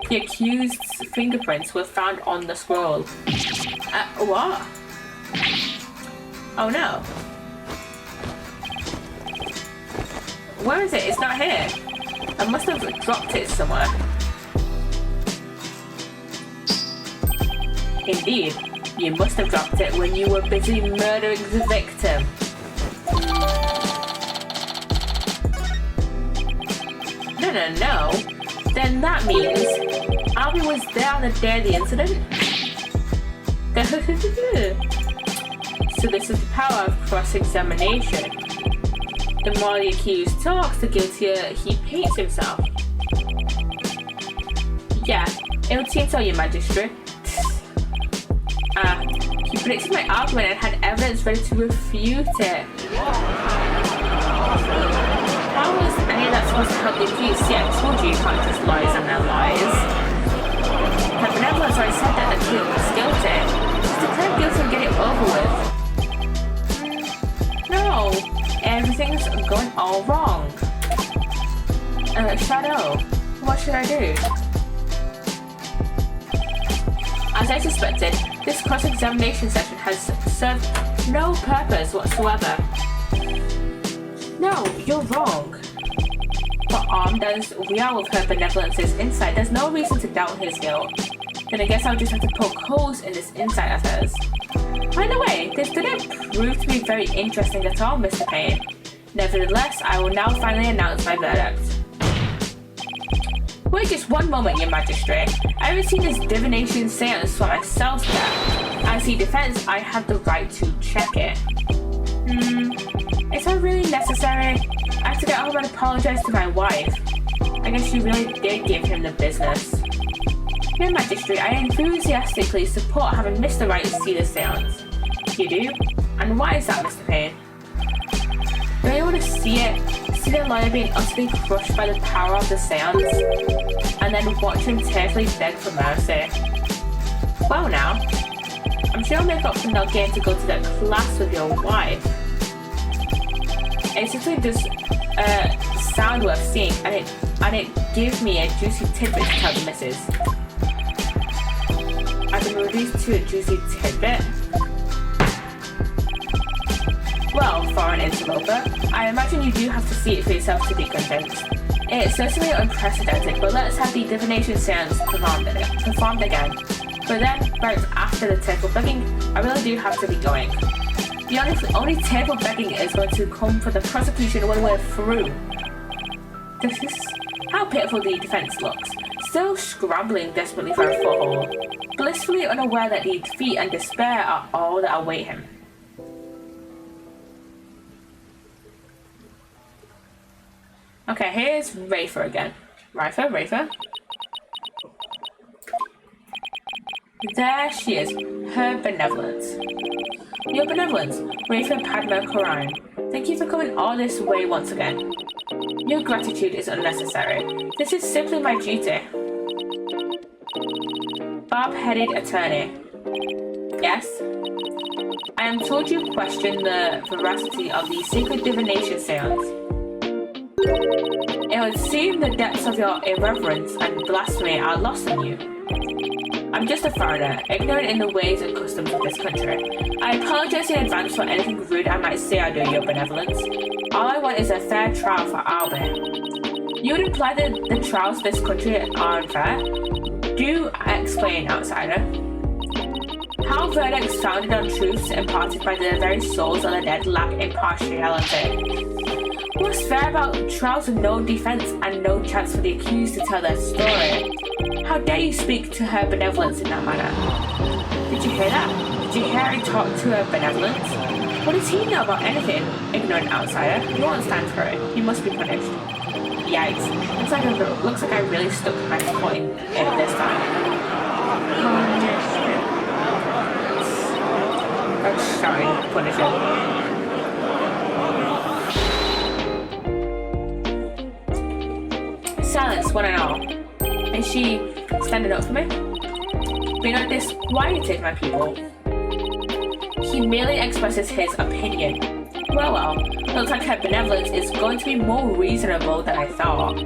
The accused's fingerprints were found on the scroll. What? Oh no. Where is it? It's not here. I must have dropped it somewhere. Indeed, you must have dropped it when you were busy murdering the victim. No. Then that means Albie was there on the day of the incident? So this is the power of cross-examination. The more the accused talks, the guiltier he paints himself. Yeah, it would seem so, your majesty. He predicted my argument and had evidence ready to refute it. How was any of that supposed to help the accused? See, I told you can't trust lies and their lies. Her benevolence already said that the accused was guilty. Just declare guilty and get it over with. No, everything's going all wrong. Shadow, what should I do? As I suspected, this cross-examination session has served no purpose whatsoever. No, you're wrong. But armed as we are with her benevolence's insight, there's no reason to doubt his guilt. Then I guess I'll just have to poke holes in this insight of hers. By the way, this didn't prove to be very interesting at all, Mr. Payne. Nevertheless, I will now finally announce my verdict. Wait just one moment, your majesty. I haven't seen this divination seance for myself yet. As the defense, I have the right to check it. Is that really necessary? I have to get home and apologize to my wife. I guess you really did give him the business. Your majesty, I enthusiastically support having Mr. Right to see the seance. You do? And why is that, Mr. Payne? Don't you want to see it? See the lawyer being utterly crushed by the power of the seance? And then watch him tearfully beg for mercy? Well now, I'm sure you'll make up for not getting to go to that class with your wife. It simply does sound worth seeing, and it gives me a juicy tidbit to tell the missus. I've been reduced to a juicy tidbit. Well, foreign interloper, I imagine you do have to see it for yourself to be convinced. It's certainly unprecedented, but let's have the divination seance performed again. But then, right after the temple begging, I really do have to be going. The only temple begging is going to come for the prosecution when we're through. This is how pitiful the defense looks, still scrambling desperately for a foothold, blissfully unaware that the defeat and despair are all that await him. Okay, here's Rafer again. Rafer? There she is, her benevolence. Your benevolence, Rafer Padma Koran. Thank you for coming all this way once again. Your gratitude is unnecessary. This is simply my duty. Barb-headed attorney. Yes? I am told you question the veracity of the sacred divination seance. It would seem the depths of your irreverence and blasphemy are lost on you. I'm just a foreigner, ignorant in the ways and customs of this country. I apologize in advance for anything rude I might say under your benevolence. All I want is a fair trial for Albert. You would imply that the trials of this country are unfair? Do explain, outsider. How verdicts founded on truths imparted by the very souls of the dead lack impartiality. What's fair about trials with no defense and no chance for the accused to tell their story? How dare you speak to her benevolence in that manner? Did you hear that? Did you hear Harry talk to her benevolence? What does he know about anything? Ignorant outsider. You won't stand for it. You must be punished. Yikes. Looks like I really stuck my foot in it this time. I'm sorry, punish him. Silence, one and all. Is she standing up for me? Be not disquieted, my people. He merely expresses his opinion. Well, looks like her benevolence is going to be more reasonable than I thought.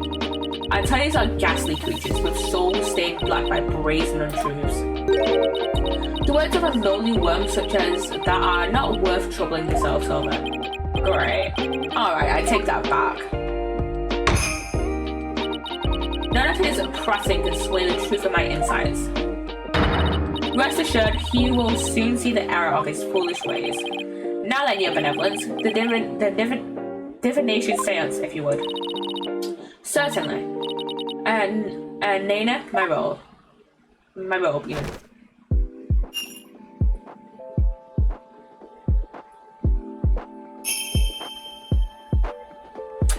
Antonians are ghastly creatures with souls stained black by brazen untruths. The words of a lowly worm such as that are not worth troubling yourselves over. Great. Alright, I take that back. None of his prating can sway the truth of my insights. Rest assured, he will soon see the error of his foolish ways. Now then, your benevolence, the divination seance, if you would. Certainly. And Nana, my robe, you know.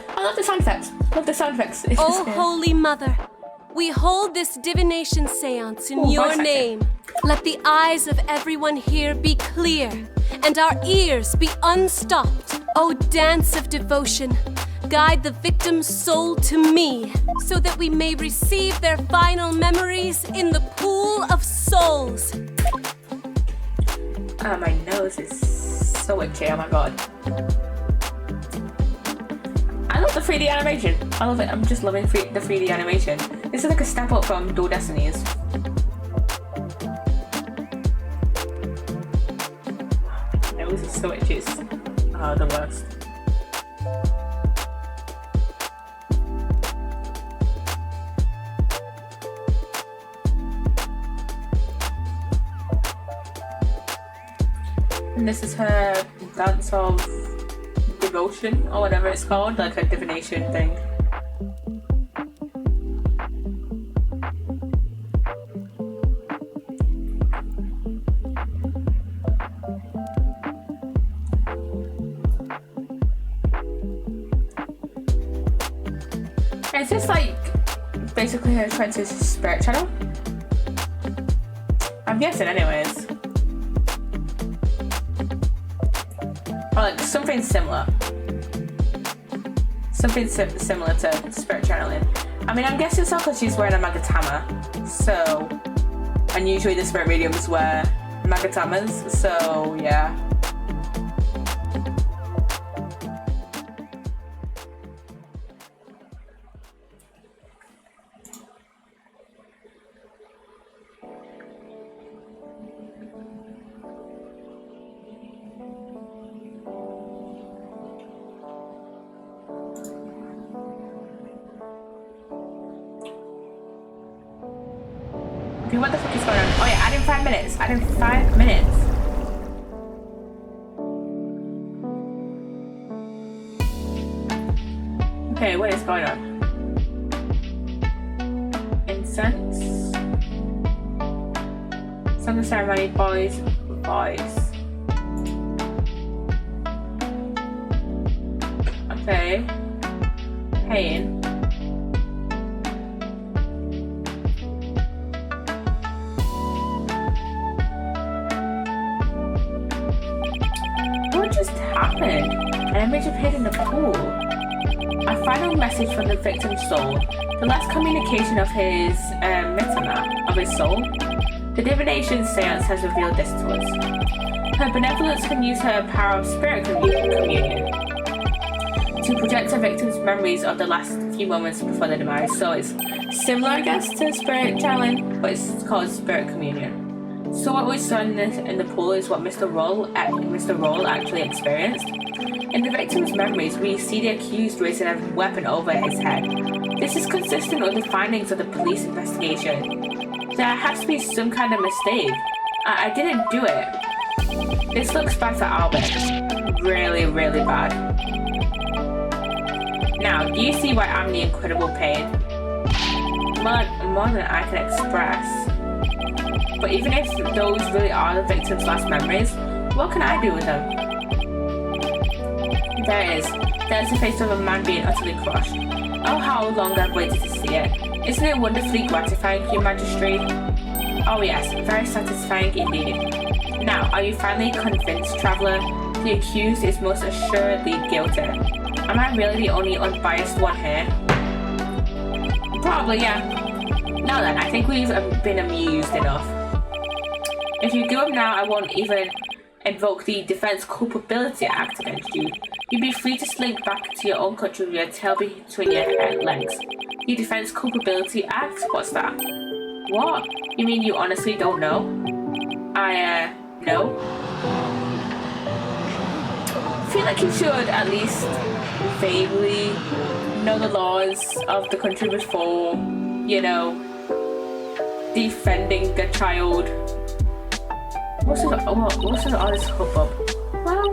I love the sound effects. Oh, Holy Mother, we hold this divination seance in your name. Let the eyes of everyone here be clear, and our ears be unstopped. O dance of devotion, guide the victim's soul to me, so that we may receive their final memories in the pool of souls. My nose is so itchy, oh my god. I love the 3D animation. I love it. I'm just loving the 3D animation. This is like a step up from Dual Destinies. My nose is so itchy. Oh, the worst. And this is her dance of devotion or whatever it's called, like a divination thing. Is this like basically her trying to spirit channel? I'm guessing anyways. Or like something similar. Something similar to spirit channeling. I mean, I'm guessing so because she's wearing a magatama. So, and usually the spirit mediums wear magatamas. So, yeah. Okay, what the fuck is going on? Oh yeah, add in 5 minutes. Add in 5 minutes. Okay, what is going on? Incense. Song of ceremony, boys, voice. Okay. Pain. An image appeared in the pool. A final message from the victim's soul. The last communication of his metama, of his soul. The divination seance has revealed this to us. Her benevolence can use her power of spirit communion to project her victim's memories of the last few moments before their demise. So it's similar, I guess, to spirit channeling, but it's called spirit communion. So what we saw in the pool is what Mr. Roll actually experienced. In the victim's memories, we see the accused raising a weapon over his head. This is consistent with the findings of the police investigation. There has to be some kind of mistake. I didn't do it. This looks bad for Albert. Really, really bad. Now, do you see why I'm in the incredible pain? More than I can express. But even if those really are the victim's last memories, what can I do with them? There it is. There's the face of a man being utterly crushed. Oh, how long I've waited to see it. Isn't it wonderfully gratifying, Your Majesty? Oh yes, very satisfying indeed. Now, are you finally convinced, traveller? The accused is most assuredly guilty. Am I really the only unbiased one here? Probably, yeah. Now then, I think we've been amused enough. If you give up now, I won't even invoke the Defense Culpability Act against you. You'll be free to slink back to your own country with your tail between your legs. The Defense Culpability Act? What's that? What? You mean you honestly don't know? No. I feel like you should at least vaguely know the laws of the country before, you know, defending a child. What's with all this hubbub? Well,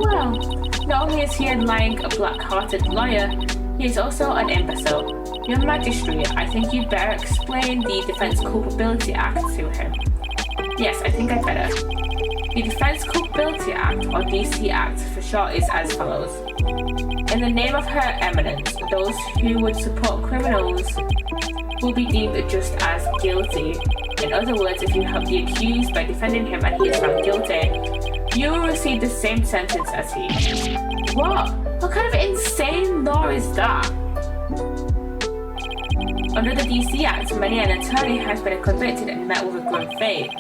not only is he a lying, black-hearted liar, he is also an imbecile. Your Majesty, I think you'd better explain the Defense Culpability Act to him. Yes, I think I'd better. The Defense Culpability Act, or DC Act for short, is as follows. In the name of Her Eminence, those who would support criminals will be deemed just as guilty. In other words, if you help the accused by defending him and he is found guilty, you will receive the same sentence as he. What? What kind of insane law is that? Under the DC Act, many an attorney has been convicted and met with a grim fate.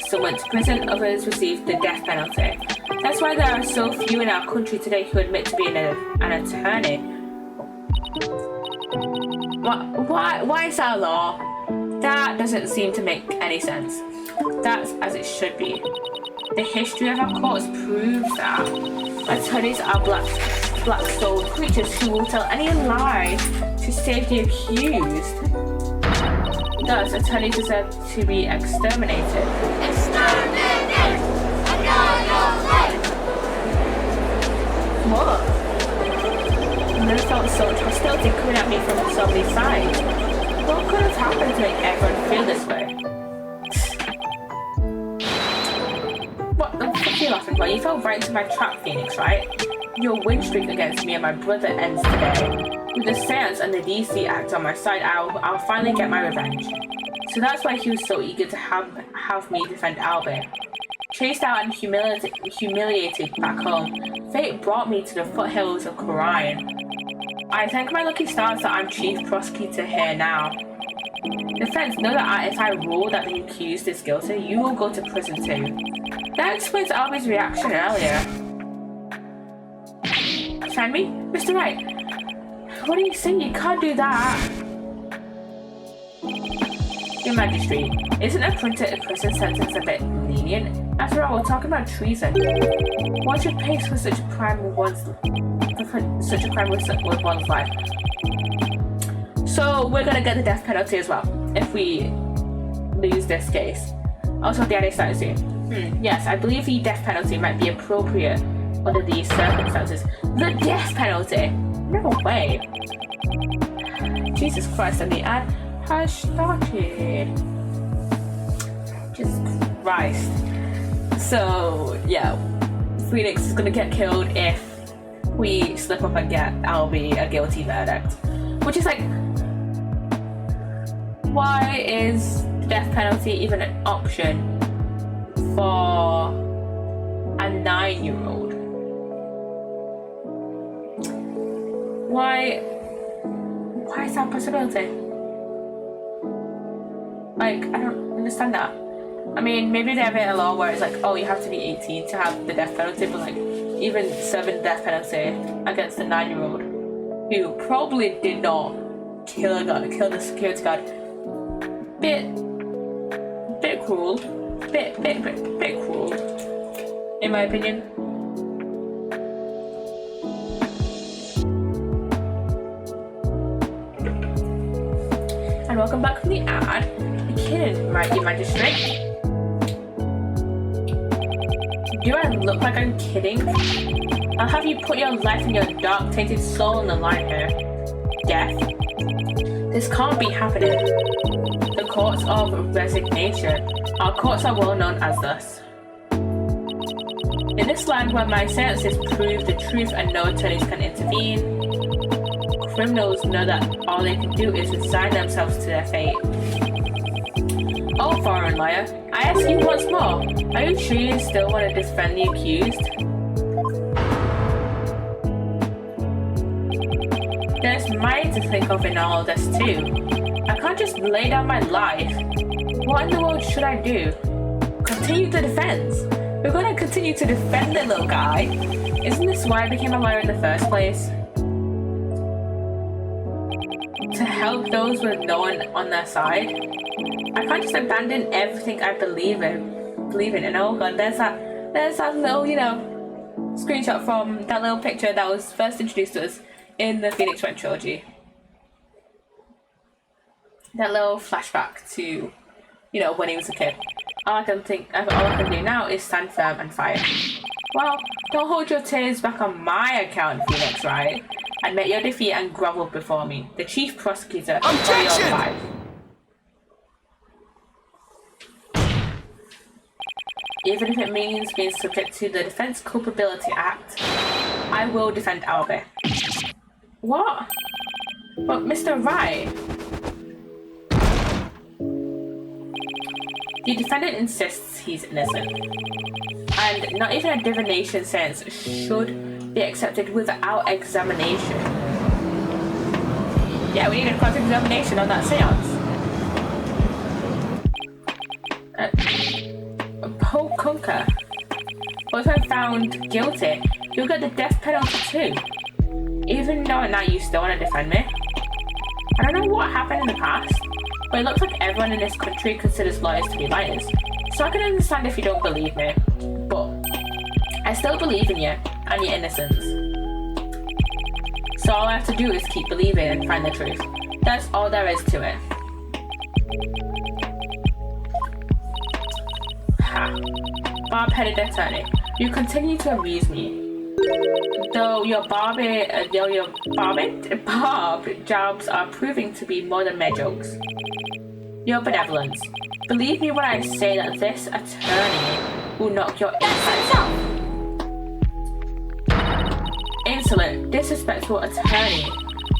Some went to prison, others received the death penalty. That's why there are so few in our country today who admit to being an attorney. Why is that a law? That doesn't seem to make any sense. That's as it should be. The history of our courts proves that attorneys are black-souled creatures who will tell any lie to save the accused. Thus, attorneys deserve to be exterminated. Exterminate! Annihilate! What? I never felt so much hostility coming at me from so many sides. What could have happened to make everyone feel this way? What the fuck are you laughing for? You fell right into my trap, Phoenix, right? Your win streak against me and my brother ends today. With the Seance and the DC Act on my side, I'll finally get my revenge. So that's why he was so eager to have me defend Albert. Chased out and humiliated back home, fate brought me to the foothills of Orion. I thank my lucky stars that I'm chief prosecutor here now. Defense, know that if I rule that the accused is guilty, you will go to prison too. That explains Albert's reaction earlier. Find me? Mr. Wright, what are you saying? You can't do that. Your Majesty, isn't a prison sentence a bit lenient? After all, we're talking about treason. One should pay for such a crime with one's life. So we're gonna get the death penalty as well if we lose this case. Also, Daddy started saying, yes, I believe the death penalty might be appropriate under these circumstances. The death penalty? No way. Jesus Christ, and the ad has started. Jesus Christ. So, yeah, Phoenix is gonna get killed if we slip up and get Albie a guilty verdict. Which is like, why is the death penalty even an option for a 9-year-old? Why is that a possibility? Like, I don't understand that. I mean, maybe they have it in a law where it's like, oh, you have to be 18 to have the death penalty, but like, even serving the death penalty against a 9-year-old who probably did not kill the security guard. Bit cruel. Bit cruel, in my opinion. And welcome back from the ad. You're kidding, right, Your Majesty? Do I look like I'm kidding? I'll have you put your life and your dark, tainted soul on the line here. Death? This can't be happening. The courts of resignation. Our courts are well known as thus. In this land where my sentences prove the truth and no attorneys can intervene, criminals know that all they can do is resign themselves to their fate. Oh, foreign lawyer, I ask you once more, are you sure you still want to defend the accused? There's mine to think of in all this too. I can't just lay down my life. What in the world should I do? Continue the defense. We're going to continue to defend the little guy. Isn't this why I became a lawyer in the first place? To help those with no one on their side. I can't just abandon everything I believe in. And oh god, there's that little, you know, screenshot from that little picture that was first introduced to us in the Phoenix Wright trilogy. That little flashback to, you know, when he was a kid. All I can do now is stand firm and fight. Well, don't hold your tears back on my account, Phoenix Wright. Admit your defeat and grovel before me, the chief prosecutor for your life. Even if it means being subject to the Defense Culpability Act, I will defend Albie. What? But Mr. Wright? The defendant insists he's innocent. And not even a divination sentence should be accepted without examination. Yeah, we need a cross-examination on that seance. Paul Kunker was found guilty. You'll get the death penalty too. Even knowing that, you still want to defend me? I don't know what happened in the past, but it looks like everyone in this country considers lawyers to be liars. So I can understand if you don't believe me, but I still believe in you and your innocence. So all I have to do is keep believing and find the truth. That's all there is to it. Ha. Barb-headed attorney, you continue to amuse me. Though your barb jobs are proving to be more than mere jokes. Your benevolence. Believe me when I say that this attorney will knock your insides out. Insolent, disrespectful attorney.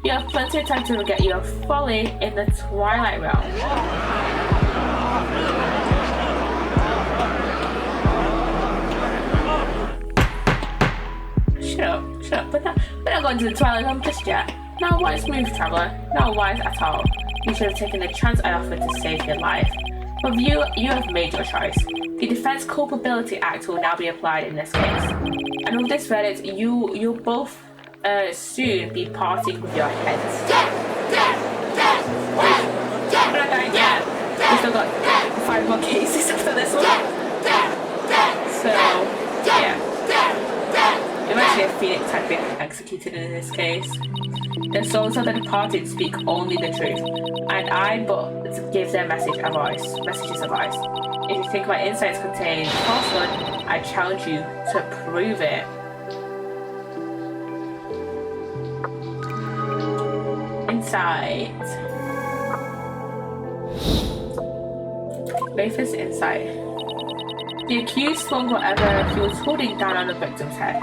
You have plenty of time to forget your folly in the Twilight Realm. Shut up. We're not going to the Twilight Realm just yet. Now wise move, traveller. Not wise at all. You should have taken the chance I offered to save your life. But you have made your choice. The Defense Culpability Act will now be applied in this case. And with this verdict, you'll both soon be parting with your heads. We're not dying yet. We've still got 5 more cases after this one. So, yeah. Eventually a phoenix had been executed in this case. The souls of the departed speak only the truth, and I but give their messages a voice. If you think my insights contain falsehood, I challenge you to prove it. Insight. Rafa's insight. The accused flung whatever he was holding down on the victim's head.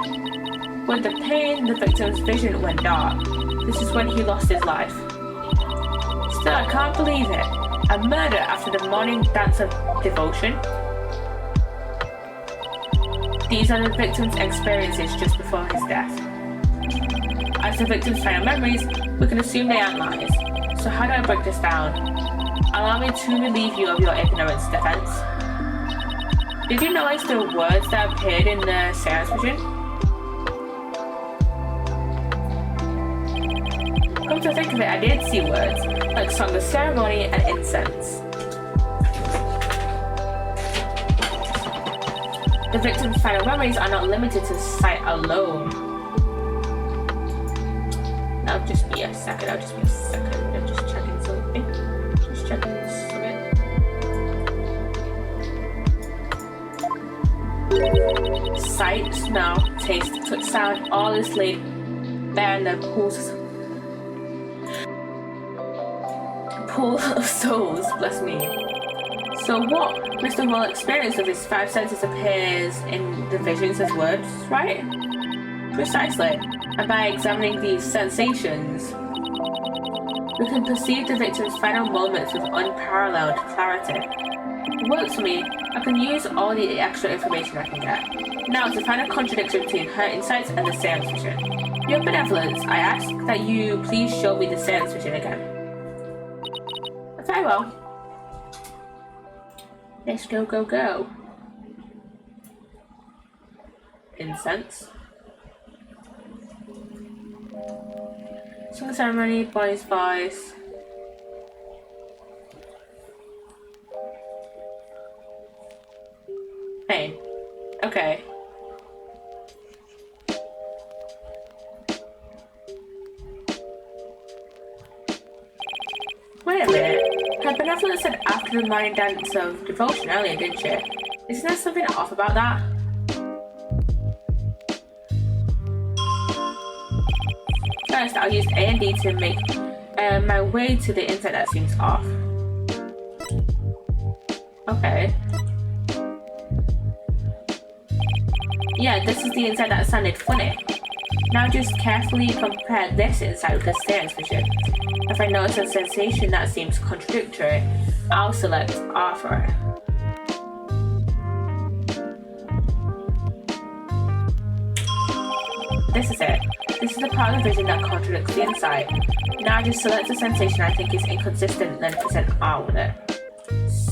With the pain, the victim's vision went dark. This is when he lost his life. Still, I can't believe it. A murder after the morning dance of devotion? These are the victim's experiences just before his death. As the victim's final memories, we can assume they aren't lies. So how do I break this down? Allow me to relieve you of your ignorance, defense. Did you notice the words that appeared in the seance vision? Come to think of it, I did see words, like Song of Ceremony and Incense. The victim's final memories are not limited to sight alone. That'll just be a second, I'm just checking something. sight, smell, taste, touch, sound, all is laid bare in the pool of souls, bless me. So what Mr. Wall experienced of his five senses appears in the visions as words, right? Precisely. And by examining these sensations, we can perceive the victim's final moments with unparalleled clarity. It works for me. I can use all the extra information I can get. Now, to find a contradiction between her insights and the seance vision. Your benevolence, I ask that you please show me the seance vision again. Very well. Let's go, go, go. Incense. Song ceremony, boy's voice. Pain. Okay. Wait a minute. Her benevolence said after the morning dance of devotion earlier, didn't she? Isn't there something off about that? First, I'll use A and D to make my way to the insight that seems off. Okay. Yeah, this is the insight that sounded funny. Now just carefully compare this insight with the seance vision. If I notice a sensation that seems contradictory, I'll select R for it. This is it. This is the part of the vision that contradicts the insight. Now I just select a sensation I think is inconsistent, then present R with it.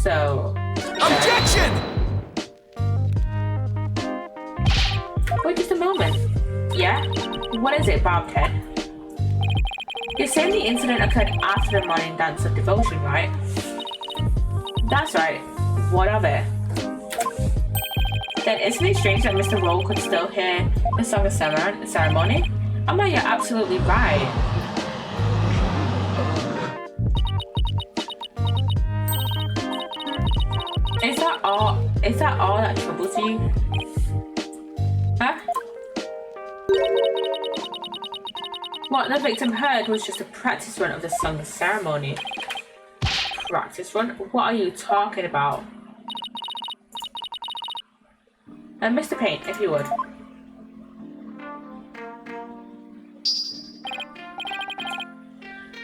So... Objection! Wait just a moment. Yeah? What is it, Bob Ted? You're saying the incident occurred after the morning dance of devotion, right? That's right. What of it? Then isn't it strange that Mr. Roll could still hear the song of ceremony? Amma, you're absolutely right. Is that all that troubles you? Huh? What the victim heard was just a practice run of the song ceremony. Practice run? What are you talking about? Mr. Payne, if you would.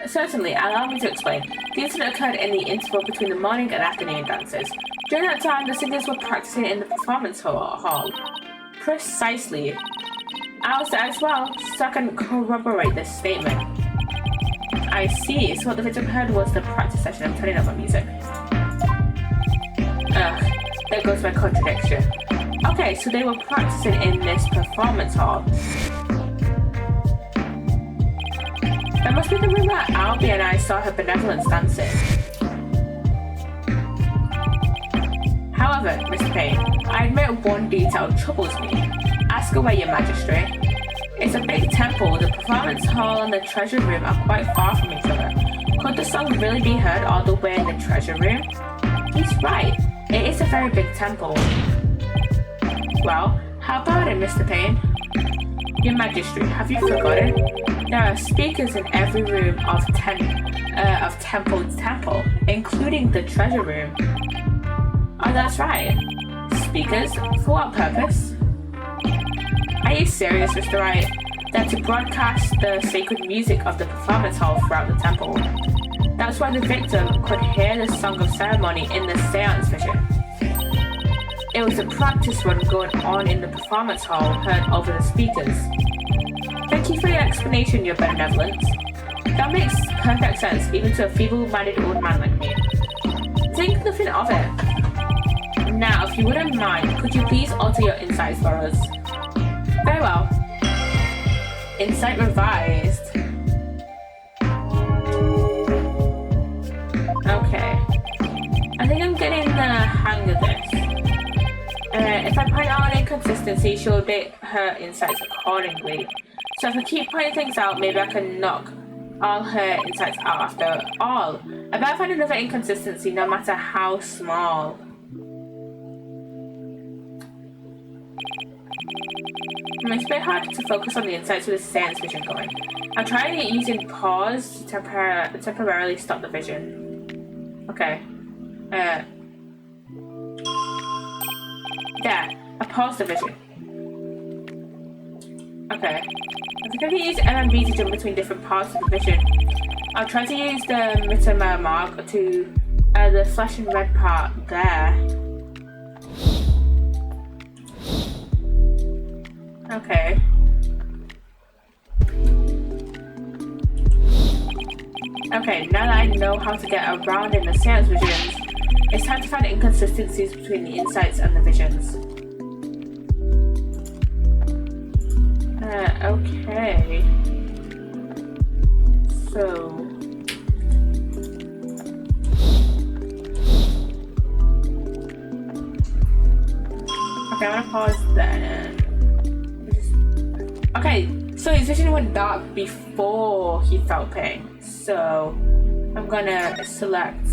Certainly, allow me to explain. The incident occurred in the interval between the morning and afternoon dances. During that time, the singers were practicing in the performance hall. Precisely. I was there as well, so I can corroborate this statement. I see, so what the victim heard was the practice session. I'm turning up my music. Ugh, there goes my contradiction. Okay, so they were practicing in this performance hall. That must be the room where Albie and I saw her benevolence dancing. However, Mr. Payne, I admit one detail troubles me. Ask away, your majesty. It's a big temple. The performance hall and the treasure room are quite far from each other. Could the song really be heard all the way in the treasure room? He's right. It is a very big temple. Well, how about it, Mr. Payne? Your Majesty, have you forgotten? There are speakers in every room of Temple's temple, including the treasure room. Oh, that's right. Speakers? For what purpose? Are you serious, Mr. Wright? They're to broadcast the sacred music of the performance hall throughout the temple. That's why the victim could hear the song of ceremony in the seance vision. It was a practice run going on in the performance hall heard over the speakers. Thank you for your explanation, your benevolence. That makes perfect sense, even to a feeble-minded old man like me. Think nothing of it. Now, if you wouldn't mind, could you please alter your insights for us? Very well. Insight revised. Okay. I think I'm getting the hang of this. If I point out an inconsistency, she'll update her insights accordingly. So if I keep pointing things out, maybe I can knock all her insights out after all. I better find another inconsistency, no matter how small. It's a bit hard to focus on the insights with the seance vision going. I'll try using pause to temporarily stop the vision. Okay. There. I paused the vision. Okay. I think I can use MMB to jump between different parts of the vision. I'll try to use the Mittermeier mark to the flashing red part there. Okay. Okay, now that I know how to get around in the seance visions, it's time to find inconsistencies between the insights and the visions. Okay. So... Okay, I'm gonna pause then. Okay, so his vision went dark before he felt pain. So I'm gonna select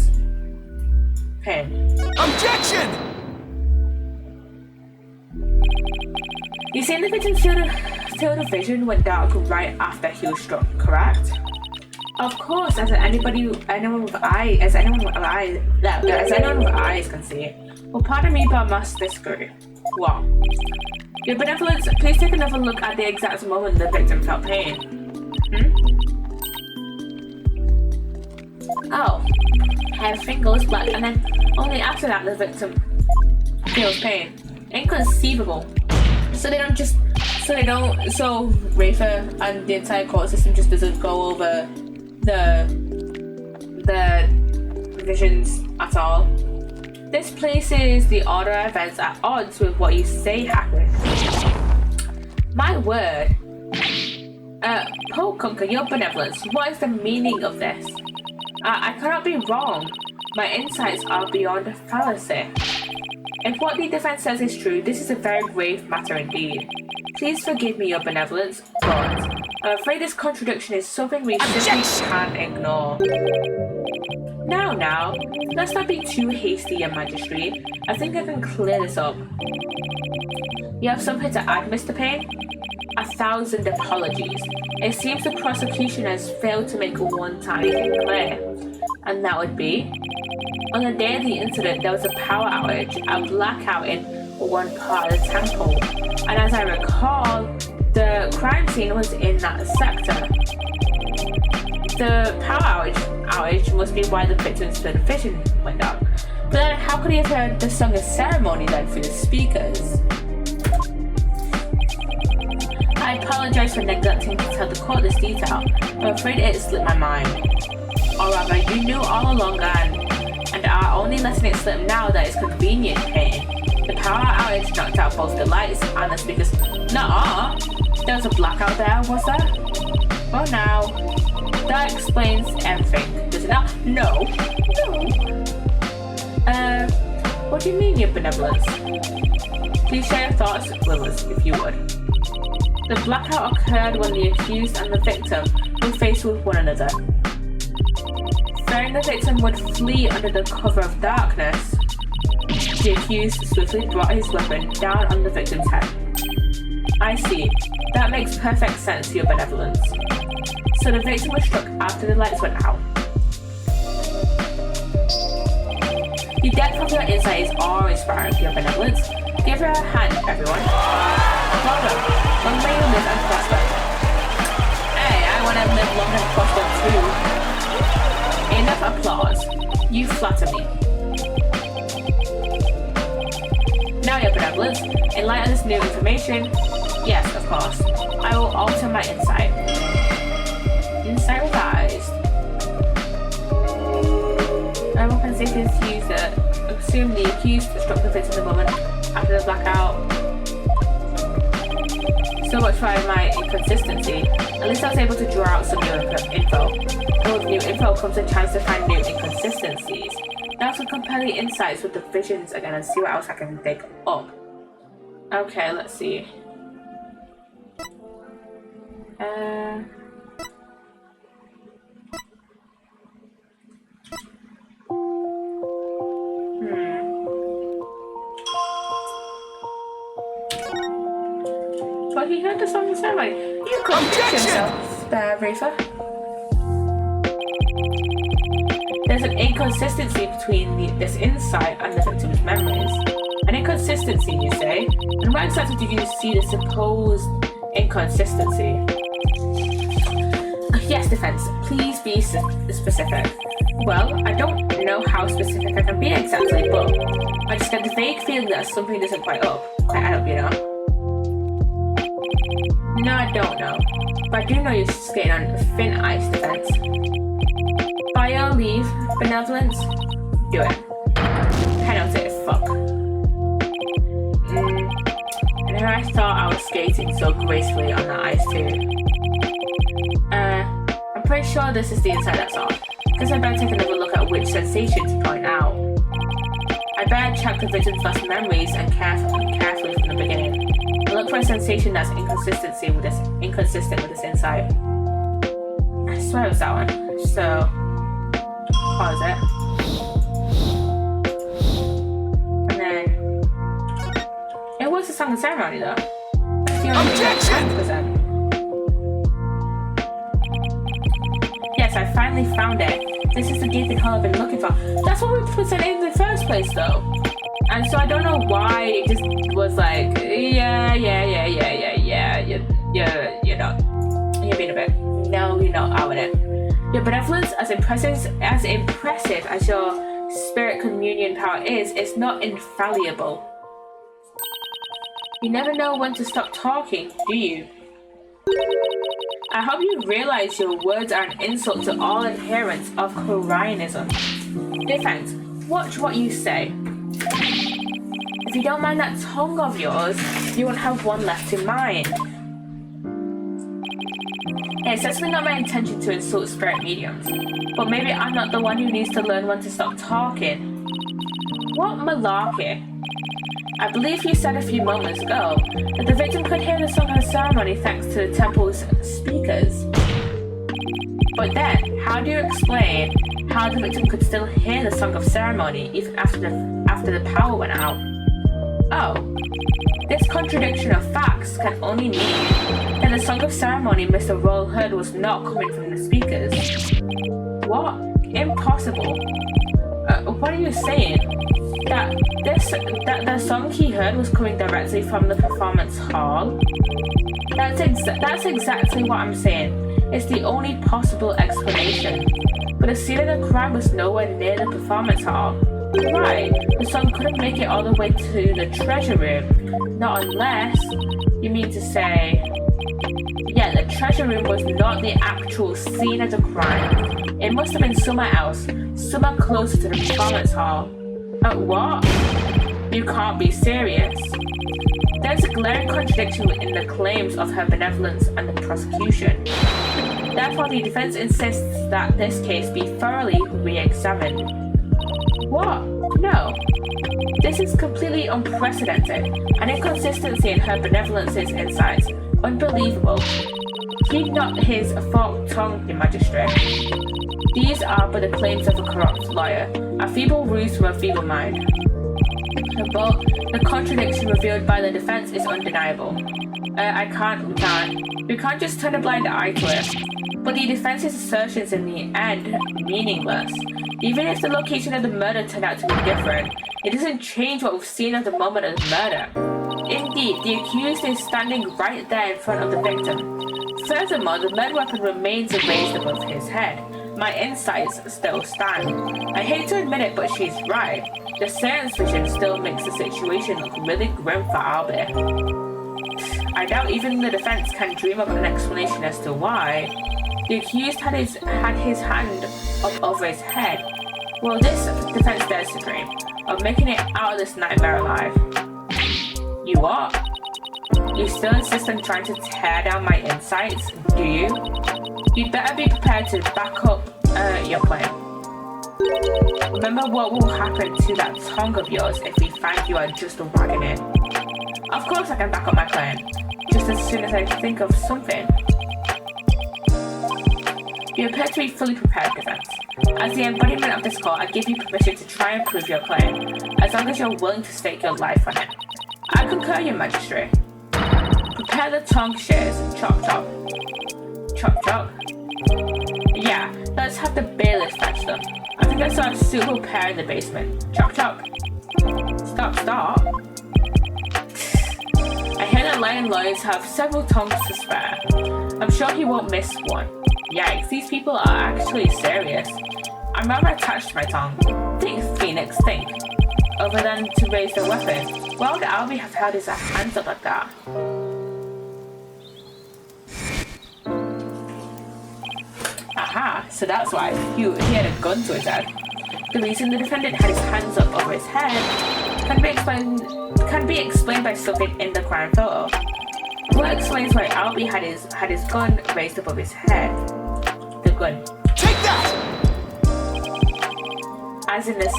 pain. Objection! You see, the victim's field of vision went dark right after he was struck, correct? Of course, as anyone with eyes can see it. Well, pardon me, but I must disagree. What? Your benevolence, please take another look at the exact moment the victim felt pain. Oh, everything goes black, and then only after that the victim feels pain. Inconceivable. So Rafer and the entire court system just doesn't go over the visions at all. This places the order of events at odds with what you say happened. My word. Paul Kunker, your benevolence, what is the meaning of this? I cannot be wrong. My insights are beyond fallacy. If what the defense says is true, this is a very grave matter indeed. Please forgive me, your benevolence, but I'm afraid this contradiction is something we simply can't ignore. Now, let's not be too hasty, your majesty. I think I can clear this up. You have something to add, Mr. Payne? 1,000 apologies. It seems the prosecution has failed to make one tiny thing clear, and that would be, on the day of the incident, there was a power outage, a blackout in one part of the temple, and as I recall, the crime scene was in that sector. The power outage must be why the victim's vision went down. But then how could he have heard the song of ceremony then through the speakers? I apologize for neglecting to tell the court this detail. I'm afraid it slipped my mind. Or rather, you knew all along and are only letting it slip now that it's convenient, Payne. The power outage knocked out both the lights and the speakers. Nuh-uh! There was a blackout there, was there? Well now, that explains everything, does it not? No. What do you mean, your benevolence? Please share your thoughts with us, if you would. The blackout occurred when the accused and the victim were faced with one another. Fearing the victim would flee under the cover of darkness, the accused swiftly brought his weapon down on the victim's head. I see. That makes perfect sense, your benevolence. So the victim was struck after the lights went out. The depth of your insight is awe-inspiring, your benevolence. Give her a hand, everyone. Well done. Long may you live and prosper. Hey, I want to live long and prosper too. Enough applause. You flatter me. Now, your benevolence, in light of this new information, yes, of course, I will alter my insight. Insight revised. I will consider the user. Assume the accused struck the victim the moment after the blackout. So much for my inconsistency. At least I was able to draw out some new info. And with new info comes a chance to find new inconsistencies. Now to compare the insights with the visions again and see what else I can dig up. Okay, let's see. but he heard the song of ceremony. You contradict yourself there, Reefer. There's an inconsistency between this insight and the victim's memories. An inconsistency, you say? And where exactly do you see the supposed inconsistency? Yes, defense. Please be specific. Well, I don't know how specific I can be exactly, but I just get the vague feeling that something doesn't quite add up, you know? No, I don't know. But I do know you're skating on thin ice, defense. By your leave, benevolence, do it. Penalty, fuck. And I thought I was skating so gracefully on that ice too. I'm pretty sure this is the inside that's off. Guess I better take another look at which sensation to point out. I better check the victim's last memories and carefully from the beginning. I look for a sensation that's inconsistent with this insight. I swear it was that one. So, what is it? And then it was the song of ceremony though. Objection! 100%. Yes, I finally found it. This is the gaping hole I've been looking for. That's what we presented in the first place, though. And so I don't know why it just was like, you're being a bit. No, you're not. I wouldn't. Your benevolence, as impressive as your spirit communion power is, it's not infallible. You never know when to stop talking, do you? I hope you realize your words are an insult to all adherents of Koreanism. Defense, watch what you say. If you don't mind that tongue of yours, you won't have one left to mind. It's certainly not my intention to insult spirit mediums, but maybe I'm not the one who needs to learn when to stop talking. What malarkey? I believe you said a few moments ago that the victim could hear the song of the ceremony thanks to the temple's speakers. But then, how do you explain how the victim could still hear the song of ceremony even after the power went out? Oh, this contradiction of facts can only mean that the song of ceremony Mr. Royal heard was not coming from the speakers. What? Impossible. What are you saying? That the song he heard was coming directly from the performance hall? That's exactly what I'm saying. It's the only possible explanation. But the scene of the crime was nowhere near the performance hall. Right, the song couldn't make it all the way to the treasure room. Not unless you mean to say... Yeah, the treasure room was not the actual scene of the crime. It must have been somewhere else, somewhere closer to the performance hall. What? You can't be serious. There's a glaring contradiction in the claims of her benevolence and the prosecution. Therefore, the defense insists that this case be thoroughly re-examined. What? No. This is completely unprecedented. An inconsistency in her benevolence's insights. Unbelievable. Heed not his forked tongue, the magistrate. These are but the claims of a corrupt lawyer, a feeble ruse from a feeble mind. But the contradiction revealed by the defense is undeniable. We can't just turn a blind eye to it. But the defense's assertions in the end meaningless. Even if the location of the murder turned out to be different, it doesn't change what we've seen at the moment of the murder. Indeed, the accused is standing right there in front of the victim. Furthermore, the murder weapon remains raised above his head. My insights still stand. I hate to admit it, but she's right. The seance vision still makes the situation look really grim for Albert. I doubt even the defense can dream of an explanation as to why. The accused had his hand up over his head. Well, this defense dares to dream of making it out of this nightmare alive. You what? You still insist on trying to tear down my insights, do you? You'd better be prepared to back up your claim. Remember what will happen to that tongue of yours if we find you are just wagging it. Of course I can back up my claim, just as soon as I think of something. You appear to be fully prepared, defense. As the embodiment of this court, I give you permission to try and prove your claim, as long as you're willing to stake your life on it. I concur, your magistrate. Repair the tongue shears. Chop chop. Chop chop. Yeah, let's have the bailiff fetch them. I think I saw a suitable pair in the basement. Chop chop. Stop stop. I hear that lion lawyers have several tongues to spare. I'm sure he won't miss one. Yikes, these people are actually serious. I'm rather attached to my tongue. Think, Phoenix, think. Other than to raise their weapon, why would Albie have held his hands up like that? Aha, so that's why he had a gun to his head. The reason the defendant had his hands up over his head can be explained by something in the crime photo. What explains why Albie had his gun raised above his head? The gun. Take that! As in the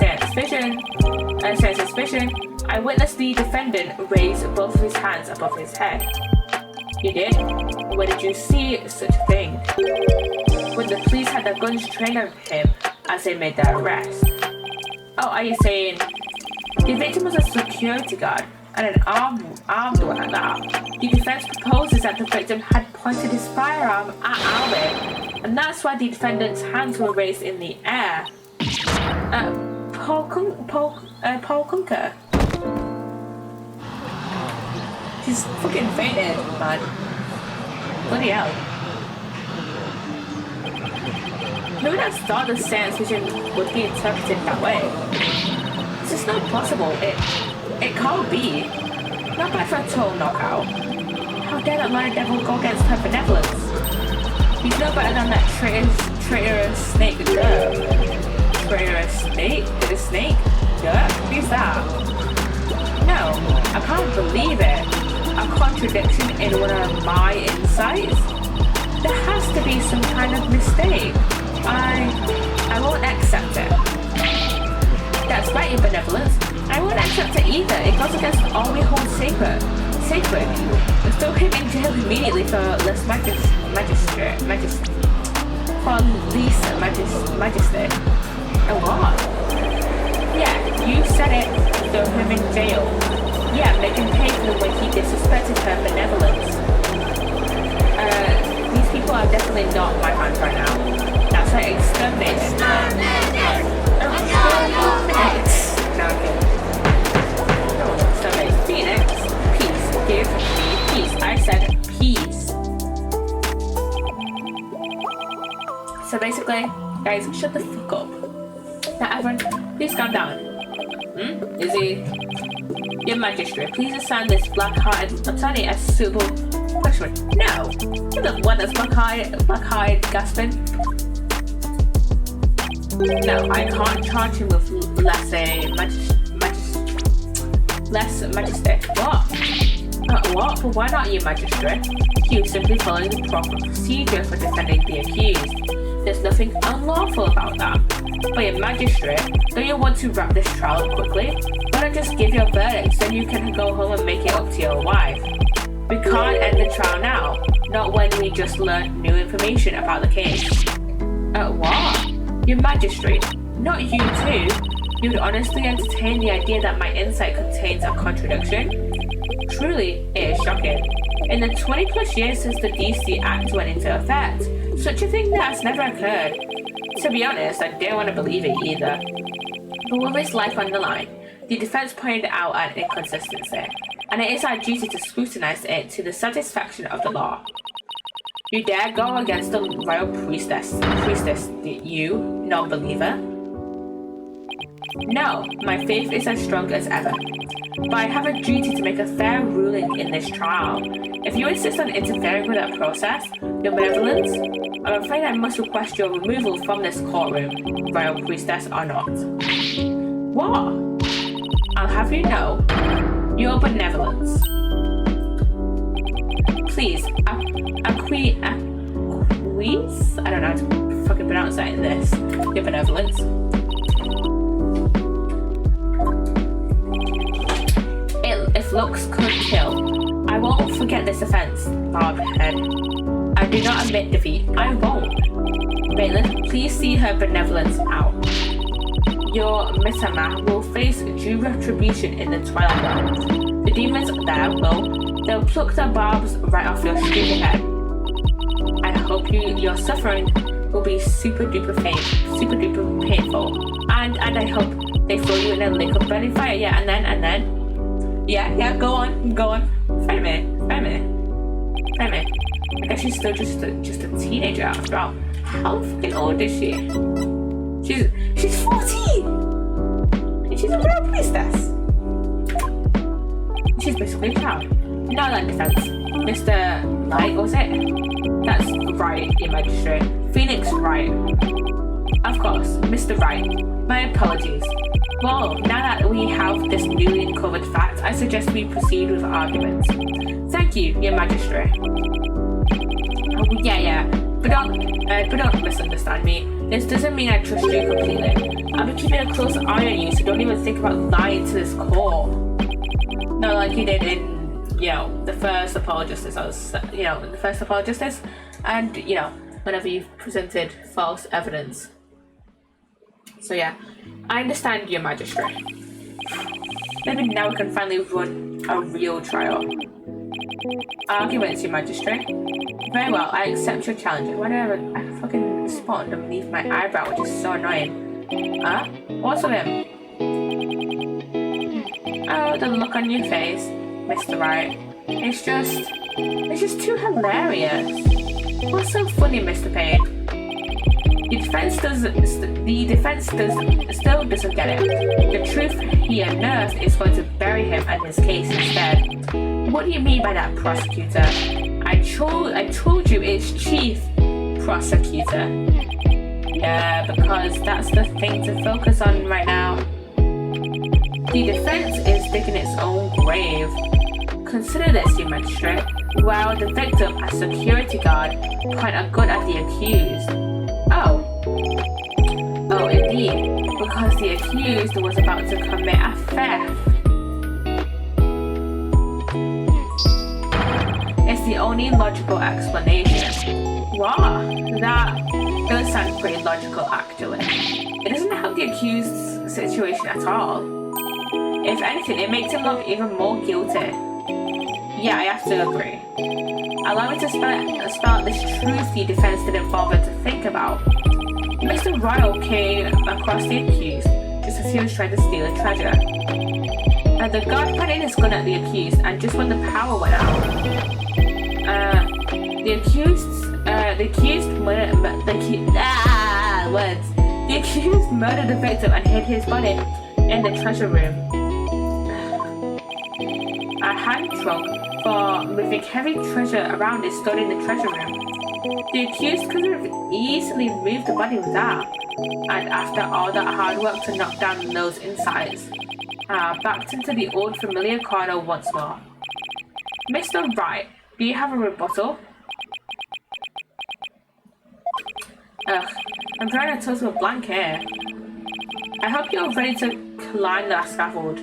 suspicion, I witnessed the defendant raise both of his hands above his head. You did? Where did you see such a thing? When the police had their guns trained on him as they made their arrest. Oh, are you saying the victim was a security guard and an armed one at that? The defense proposes that the victim had pointed his firearm at Albie, and that's why the defendant's hands were raised in the air. Paul Kunker. He's fucking fainted, man. Bloody hell. No one else thought the science fiction would be interpreted that way. It's just not possible. It can't be. Not by for a total knockout. How dare that lion devil go against her benevolence? He's no better than that traitorous snake girl. Traitorous snake? Did a snake? Yeah, who's that? No, I can't believe it. A contradiction in one of my insights? There has to be some kind of mistake. I won't accept it. That's right, your benevolence. I won't accept it either. It goes against all we hold sacred. Throw him in jail immediately for least magistrate. And what? Yeah, you said it. Throw him in jail. Yeah, make him pay for the way he disrespected her benevolence. These people are definitely not my fans right now. That's why exterminate. Exterminate! No, okay. No, exterminate. Phoenix, peace. Give me peace. I said peace. So basically, guys, shut the fuck up. Now everyone, please calm down. Is he? Your Majesty, please assign this black-hearted attorney as suitable punishment. No! You're the one that's black-hearted gasping. No, I can't charge him with less majesty. What? What? But why not, your Majesty? He was simply following the proper procedure for defending the accused. There's nothing unlawful about that. But your Majesty, don't you want to wrap this trial up quickly? Why not just give your verdict so you can go home and make it up to your wife? We can't end the trial now, not when we just learned new information about the case. What? Your Majesty, not you too. You'd honestly entertain the idea that my insight contains a contradiction? Truly, it is shocking. In the 20 plus years since the DC Act went into effect, such a thing has never occurred. To be honest, I don't want to believe it either. But with his life on the line, the defense pointed out an inconsistency, and it is our duty to scrutinize it to the satisfaction of the law. You dare go against the royal priestess, you non-believer? No, my faith is as strong as ever. But I have a duty to make a fair ruling in this trial. If you insist on interfering with that process, your benevolence, I'm afraid I must request your removal from this courtroom, royal priestess or not. What? I'll have you know, your benevolence. Please, acquiesce? I don't know how to fucking pronounce that in this. Your benevolence. If looks could kill, I won't forget this offense, Bobhead. I do not admit defeat. I won't. Maitland, please see her benevolence out. Your Mitama will face due retribution in the Twilight Realm. The demons there will They'll pluck the barbs right off your stupid head. I hope your suffering will be super duper painful. And I hope they throw you in a lake of burning fire. Yeah, and then. Yeah, go on. Friend me. I guess she's still just a teenager after all. How fucking old is she? She's 14! And she's a real priestess. She's basically a child. Now that defense. Mr. Light, was it? That's right, your magistrate. Phoenix Wright. Of course, Mr. Wright. My apologies. Well, now that we have this newly uncovered fact, I suggest we proceed with arguments. Thank you, your magistrate. Oh, yeah. But don't misunderstand me. This doesn't mean I trust you completely. I'll be keeping a close eye on you, so don't even think about lying to this court. No, like you did in, the first apologist, and, whenever you've presented false evidence. So yeah, I understand your magistrate. Maybe now we can finally run a real trial. Arguments, your magistrate. Very well, I accept your challenge. Why do I have a fucking spot underneath my eyebrow, which is so annoying? Huh? What's with him? Oh, the look on your face, Mr. Wright. It's just too hilarious. What's so funny, Mr. Payne? The defense still doesn't get it. The truth he unearthed is going to bury him and his case instead. What do you mean by that, prosecutor? I told you it's chief prosecutor. Yeah, because that's the thing to focus on right now. The defense is digging its own grave. Consider this, your magistrate. While the victim, a security guard, point a gun at the accused. Oh, indeed, because the accused was about to commit a theft. It's the only logical explanation. Wow, that does sound pretty logical, actually. It doesn't help the accused's situation at all. If anything, it makes him look even more guilty. Yeah, I have to agree. Allow me to spell this truth the defense didn't bother to think about. Mr. Royal came across the accused just as he was trying to steal a treasure. The guard pointed his gun at the accused, and just when the power went out, the accused murdered the victim and hid his body in the treasure room. A hand trunk for moving heavy treasure around is stored in the treasure room. The accused could have easily moved the body with that. And after all that hard work to knock down those insides, backed into the old familiar corner once more. Mr. Wright, do you have a rebuttal? Ugh, I'm trying to total a blank here. I hope you're ready to climb that scaffold.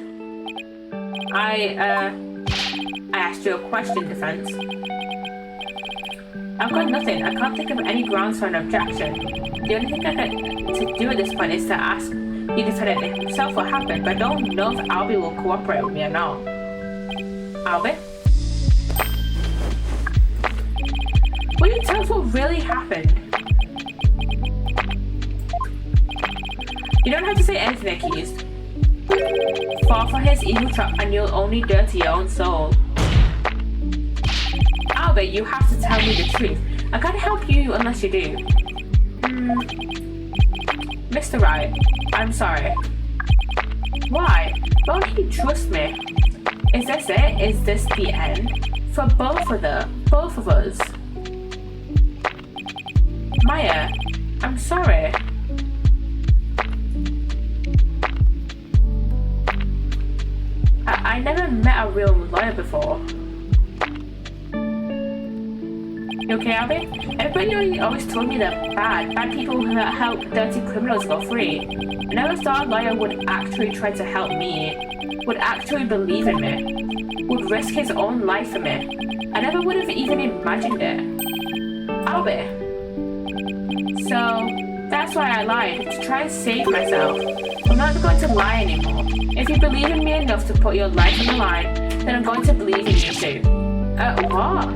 I asked you a question, defense. I've got nothing. I can't think of any grounds for an objection. The only thing I got to do at this point is to ask the defendant himself what happened, but I don't know if Albie will cooperate with me or not. Albie? Will you tell us what really happened? You don't have to say anything, accused. Fall for his evil trap and you'll only dirty your own soul. Albert, you have to tell me the truth. I can't help you unless you do. Mr. Wright, I'm sorry. Why? Won't you trust me? Is this it? Is this the end? For both of us? Maya, I'm sorry. I never met a real lawyer before. You okay, Albie? Everybody always told me that bad people who help dirty criminals go free. I never thought a lawyer would actually try to help me, would actually believe in me, would risk his own life for me. I never would have even imagined it. Albie. So, that's why I lied, to try and save myself. I'm not going to lie anymore. If you believe in me enough to put your life on the line, then I'm going to believe in you too. What?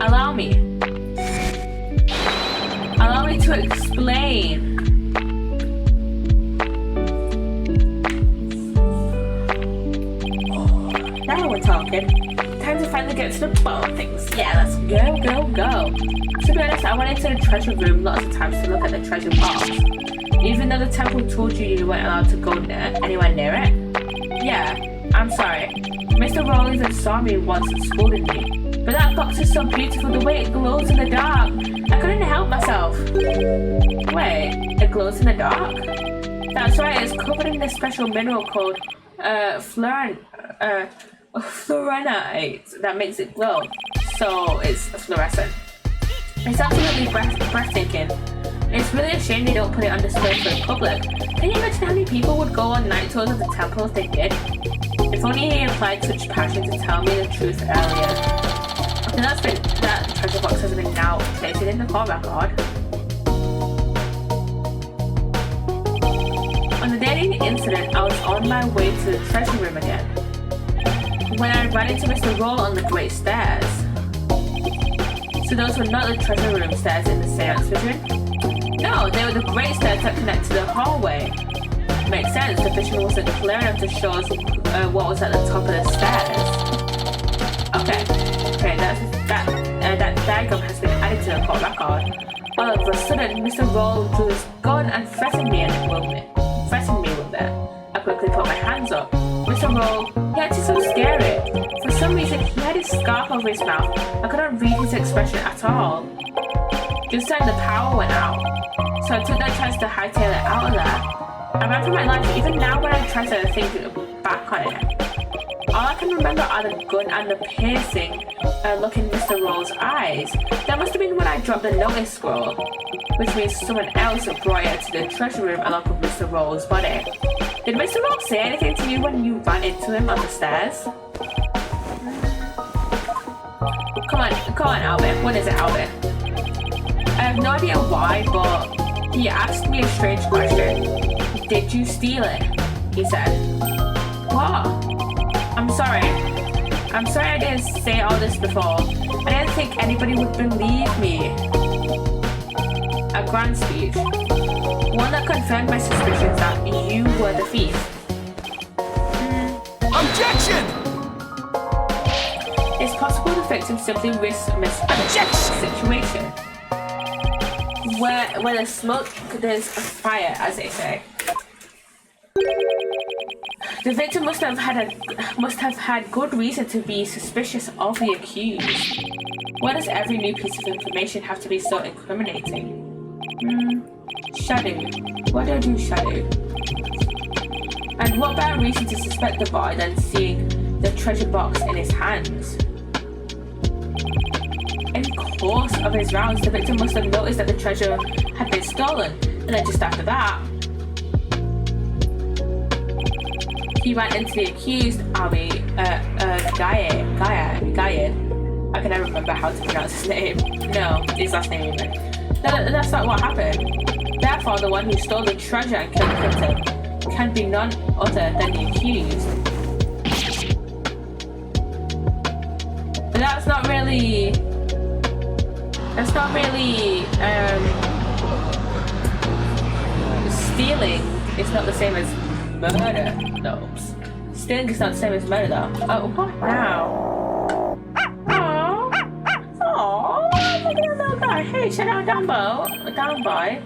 Allow me. Allow me to explain. Now we're talking. Time to finally get to the bottom of things. Yeah, let's go. To be honest, I went into the treasure room lots of times to look at the treasure box. Even though the temple told you weren't allowed to go anywhere near it. Yeah, I'm sorry. Mr. Roll even saw me once and scolded me. But that box is so beautiful, the way it glows in the dark. I couldn't help myself. Wait, it glows in the dark? That's right, it's covered in this special mineral called fluorinite that makes it glow. So it's fluorescent. It's absolutely breathtaking. It's really a shame they don't put it on display for the public. Can you imagine how many people would go on night tours of the temple if they did? If only he applied such passion to tell me the truth earlier. And that treasure box has been now placed in the court record. On the day of the incident, I was on my way to the treasure room again, when I ran into Mr. Roll on the great stairs. So those were not the treasure room stairs in the seance vision? No, they were the great stairs that connect to the hallway. Makes sense, the vision wasn't clear enough to show us what was at the top of the stairs. Okay, that diagram has been added to the court record. All of a sudden, Mr. Roll drew his gun and threatened me with it. I quickly put my hands up. Mr. Roll, he acted so scary. For some reason, he had his scarf over his mouth. I couldn't read his expression at all. Just then, the power went out. So I took that chance to hightail it out of there. I ran for my life. Even now, when I try to think back on it, all I can remember are the gun and the piercing look in Mr. Roll's eyes. That must have been when I dropped the notice scroll, which means someone else brought it to the treasure room along with Mr. Roll's body. Did Mr. Roll say anything to you when you ran into him on the stairs? Come on, Albert. What is it, Albert? I have no idea why, but he asked me a strange question. Did you steal it? He said. What? I'm sorry I didn't say all this before. I didn't think anybody would believe me. A grand speech. One that confirmed my suspicions that you were the thief. Objection! It's possible the victim simply misjudged the situation. Where there's smoke, there's a fire, as they say. The victim must have had good reason to be suspicious of the accused. Why does every new piece of information have to be so incriminating? Shadow. Why do I do shadow? And what better reason to suspect the boy than seeing the treasure box in his hands? In the course of his rounds, the victim must have noticed that the treasure had been stolen, and then just after that, he ran into the accused, Guyed. I can never remember how to pronounce his name. No, his last name even. That's not what happened. Therefore, the one who stole the treasure and killed the victim can be none other than the accused. But that's not really stealing. It's not the same as murder. No. Stealing is not the same as murder though. Oh, what now? Oh, look at that little guy. Hey, shout out down boy.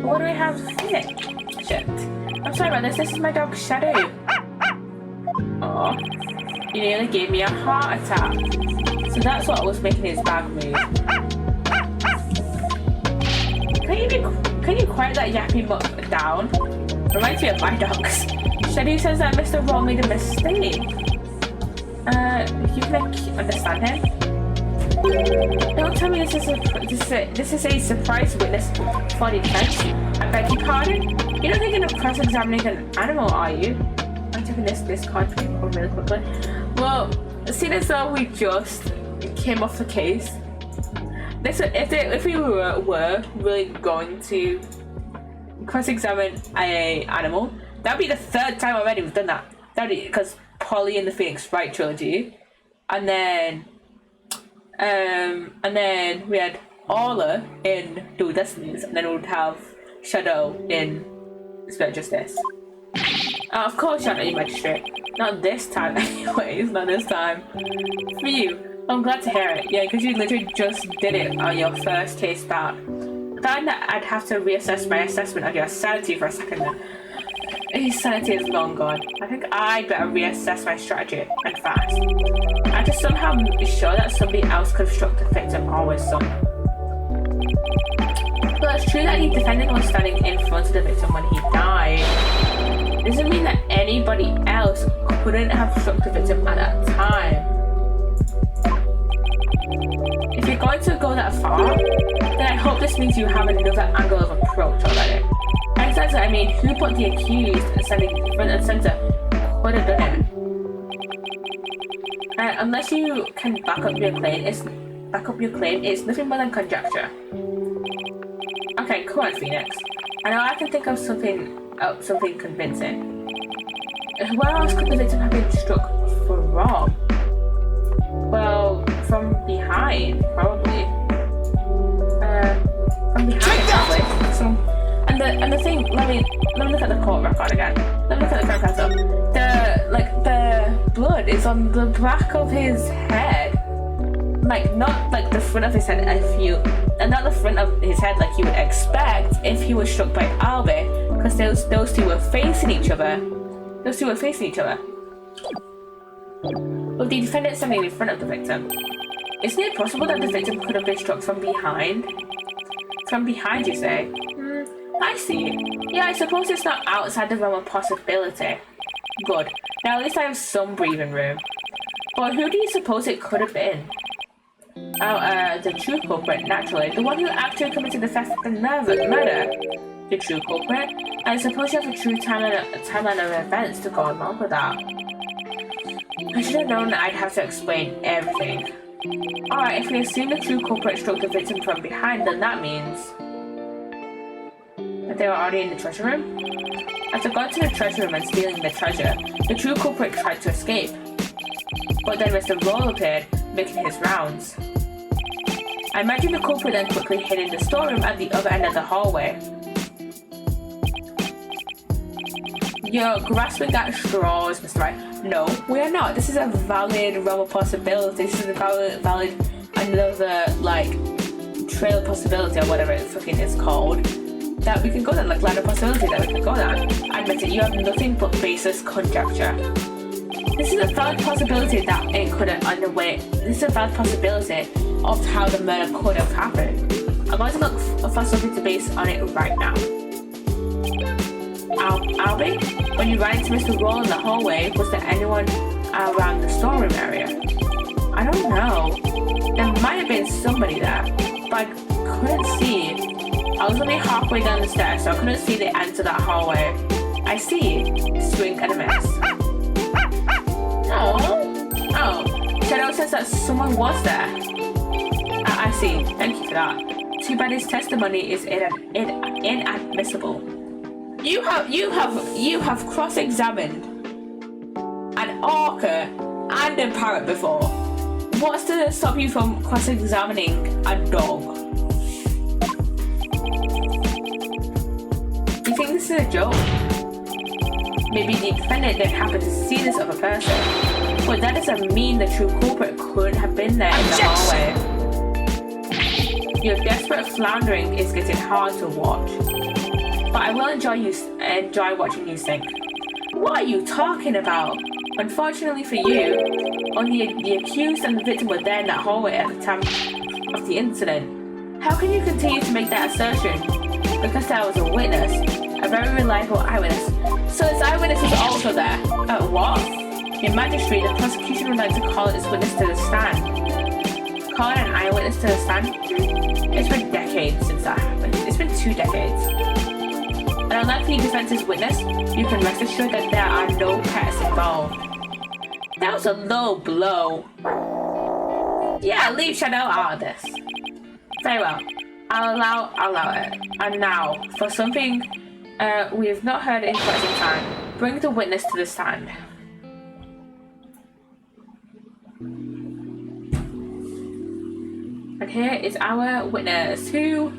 What do we have here? Shit. I'm sorry about this. This is my dog Shadow. Oh, you nearly gave me a heart attack. So that's what was making his bag move. Can you quiet that yappy muck down? Reminds me of my dogs. Shadow says that Mr. Roll made a mistake. You can understand him? Don't tell me this is a surprise witness for defense. I beg your pardon? You're not thinking of cross-examining an animal, are you? I'm taking this card really quickly. Well, seeing as though we just came off the case, if we were really going to cross-examine an animal, that'd be the third time already we've done that. That'd be because Polly and the Phoenix Wright trilogy, and then we had Orla in Dual Destinies, and then we would have Shadow in Spirit Justice. Of course, you're not your magistrate. Not this time, anyways. Not this time. For you, I'm glad to hear it. Yeah, because you literally just did it on your first case back. I thought that I'd have to reassess my assessment of your sanity for a second. His sanity is long gone. I think I'd better reassess my strategy, and fast. I just somehow be sure that somebody else could have struck the victim or with some. Well, it's true that the defendant was standing in front of the victim when he died. Doesn't mean that anybody else couldn't have struck the victim at that time. If you're going to go that far, then I hope this means you have another angle of approach already. And that's what I mean, who put the accused and standing front and center could have done it. Unless you can back up your claim, it's nothing more than conjecture. Okay, come on, Phoenix. I know I can think of something convincing. Where else could the victim have been struck from? Well, from behind, probably. From behind, probably. So, and the thing. Let me look at the court record again. Let me look at the court record. The blood is on the back of his head. Like, not like the front of his head, and not the front of his head like you would expect if he was struck by Albie, because those two were facing each other. With the defendant standing in front of the victim, isn't it possible that the victim could have been struck from behind? From behind, you say? I see. Yeah, I suppose it's not outside the realm of possibility. Good. Now at least I have some breathing room. But who do you suppose it could have been? The true culprit, naturally. The one who actually committed the theft and murder. The true culprit? I suppose you have a true timeline of events to go along with that. I should have known that I'd have to explain everything. Alright, if we assume the true culprit struck the victim from behind, then that means that they were already in the treasure room? After going to the treasure room and stealing the treasure, the true culprit tried to escape. But then Mr. Roll appeared, making his rounds. I imagine the culprit then quickly hid in the storeroom at the other end of the hallway. You're grasping at straws, Mr. Wright. No, we are not. This is a valid realm of possibility. This is a valid another, like, trail possibility or whatever it fucking is called. That we can go down, like, line of possibility that we can go down. Admit it, you have nothing but baseless conjecture. This is a valid possibility that it could have underway. This is a valid possibility of how the murder could have happened. I'm going to look for something to base on it right now. Albie, when you ran into Mr. Roll in the hallway, was there anyone around the storeroom area? I don't know. There might have been somebody there, but I couldn't see. I was only halfway down the stairs, so I couldn't see the end of that hallway. I see. Swing and a miss. Oh, Shadow says that someone was there. I see. Thank you for that. Too bad his testimony is inadmissible. You have cross-examined an orca and a parrot before. What's to stop you from cross-examining a dog? You think this is a joke? Maybe the defendant didn't happen to see this other person, but that doesn't mean the true culprit couldn't have been there in the hallway. Your desperate floundering is getting hard to watch, but I will enjoy watching you sink. What are you talking about? Unfortunately for you, only the accused and the victim were there in that hallway at the time of the incident. How can you continue to make that assertion? Because there was a witness, a very reliable eyewitness. So this eyewitness was also there. What? Your Majesty, the prosecution would like to call its witness to the stand. Calling an eyewitness to the stand? It's been decades since that happened. It's been 2 decades. And unlike the defense's witness, you can rest assured that there are no pets involved. That was a low blow. Yeah, leave Shadow out of this. Very well. I'll allow it. And now, for something we have not heard in quite some time, bring the witness to the stand. And here is our witness, who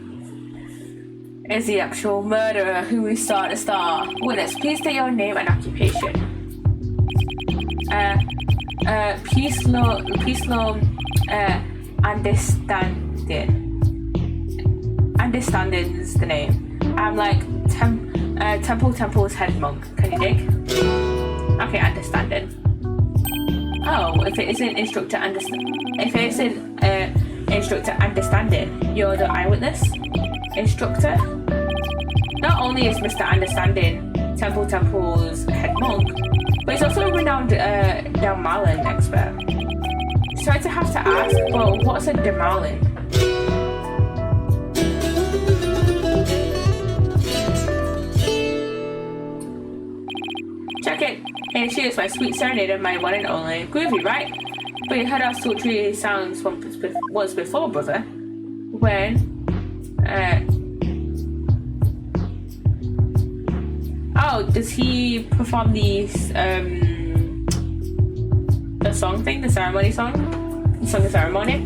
is the actual murderer who we saw at the start. Witness, please state your name and occupation. Peace law, understanding's the name. I'm like Temple's head monk. Can you dig? Okay, understanding. Oh, if it isn't instructor understanding, you're the eyewitness instructor. Not only is Mr. Understanding Temple's head monk, but he's also a renowned Damalan expert. Sorry to have to ask, but what's a Damalan? Check it. Here she is, my sweet serenader, my one and only. Groovy, right? But you heard how sultry sounds once before, brother. When oh, does he perform the song thing, the ceremony song? The song of ceremony?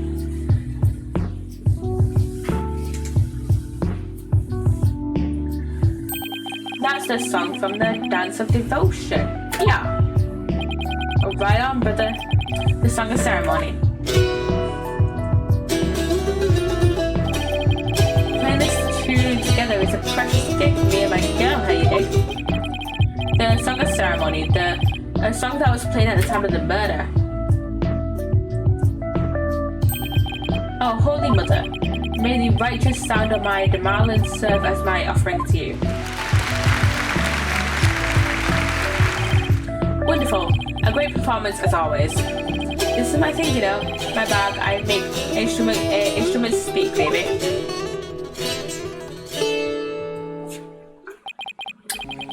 That's the song from the Dance of Devotion. Yeah. Right on, brother. The song of ceremony. Playing this tune together is a precious gift for me and my girl, how you dig? The song of ceremony, a song that was played at the time of the murder. Oh, Holy Mother, may the righteous sound of my Damalan serve as my offering to you. Wonderful, a great performance as always. This is my thing, you know, my bag. I make instruments speak, baby.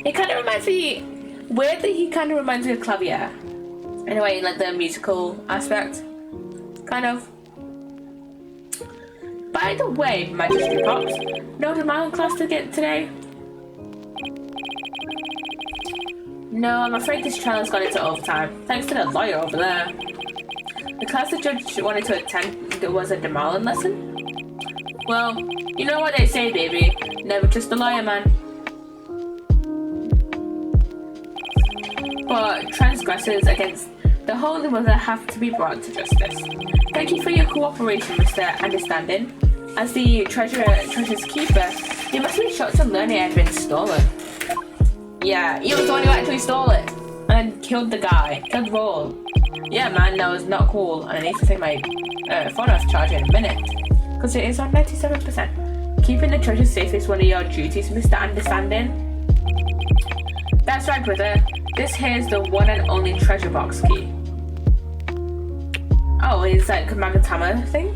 It kind of reminds me, weirdly, he kind of reminds me of Clavier. In a way, in like the musical aspect, kind of. By the way, Magistry Pops, no Damalan class to get today? No, I'm afraid this trial has gone into overtime, thanks to the lawyer over there. The class the judge wanted to attend was a Damalan lesson? Well, you know what they say, baby. Never trust the lawyer, man. But transgressors against the Holy Mother have to be brought to justice. Thank you for your cooperation, Mr. Understanding. As the treasure's keeper, you must be shocked to learn it had been stolen. Yeah, he was the one who actually stole it and killed the guy. Killed Roll. Yeah, man, that was not cool, and I need to take my phone off charge in a minute, because it is on 97%. Keeping the treasure safe is one of your duties, Mr. Understanding. That's right, brother. This here is the one and only treasure box key. Oh, it's like a Magatama thing?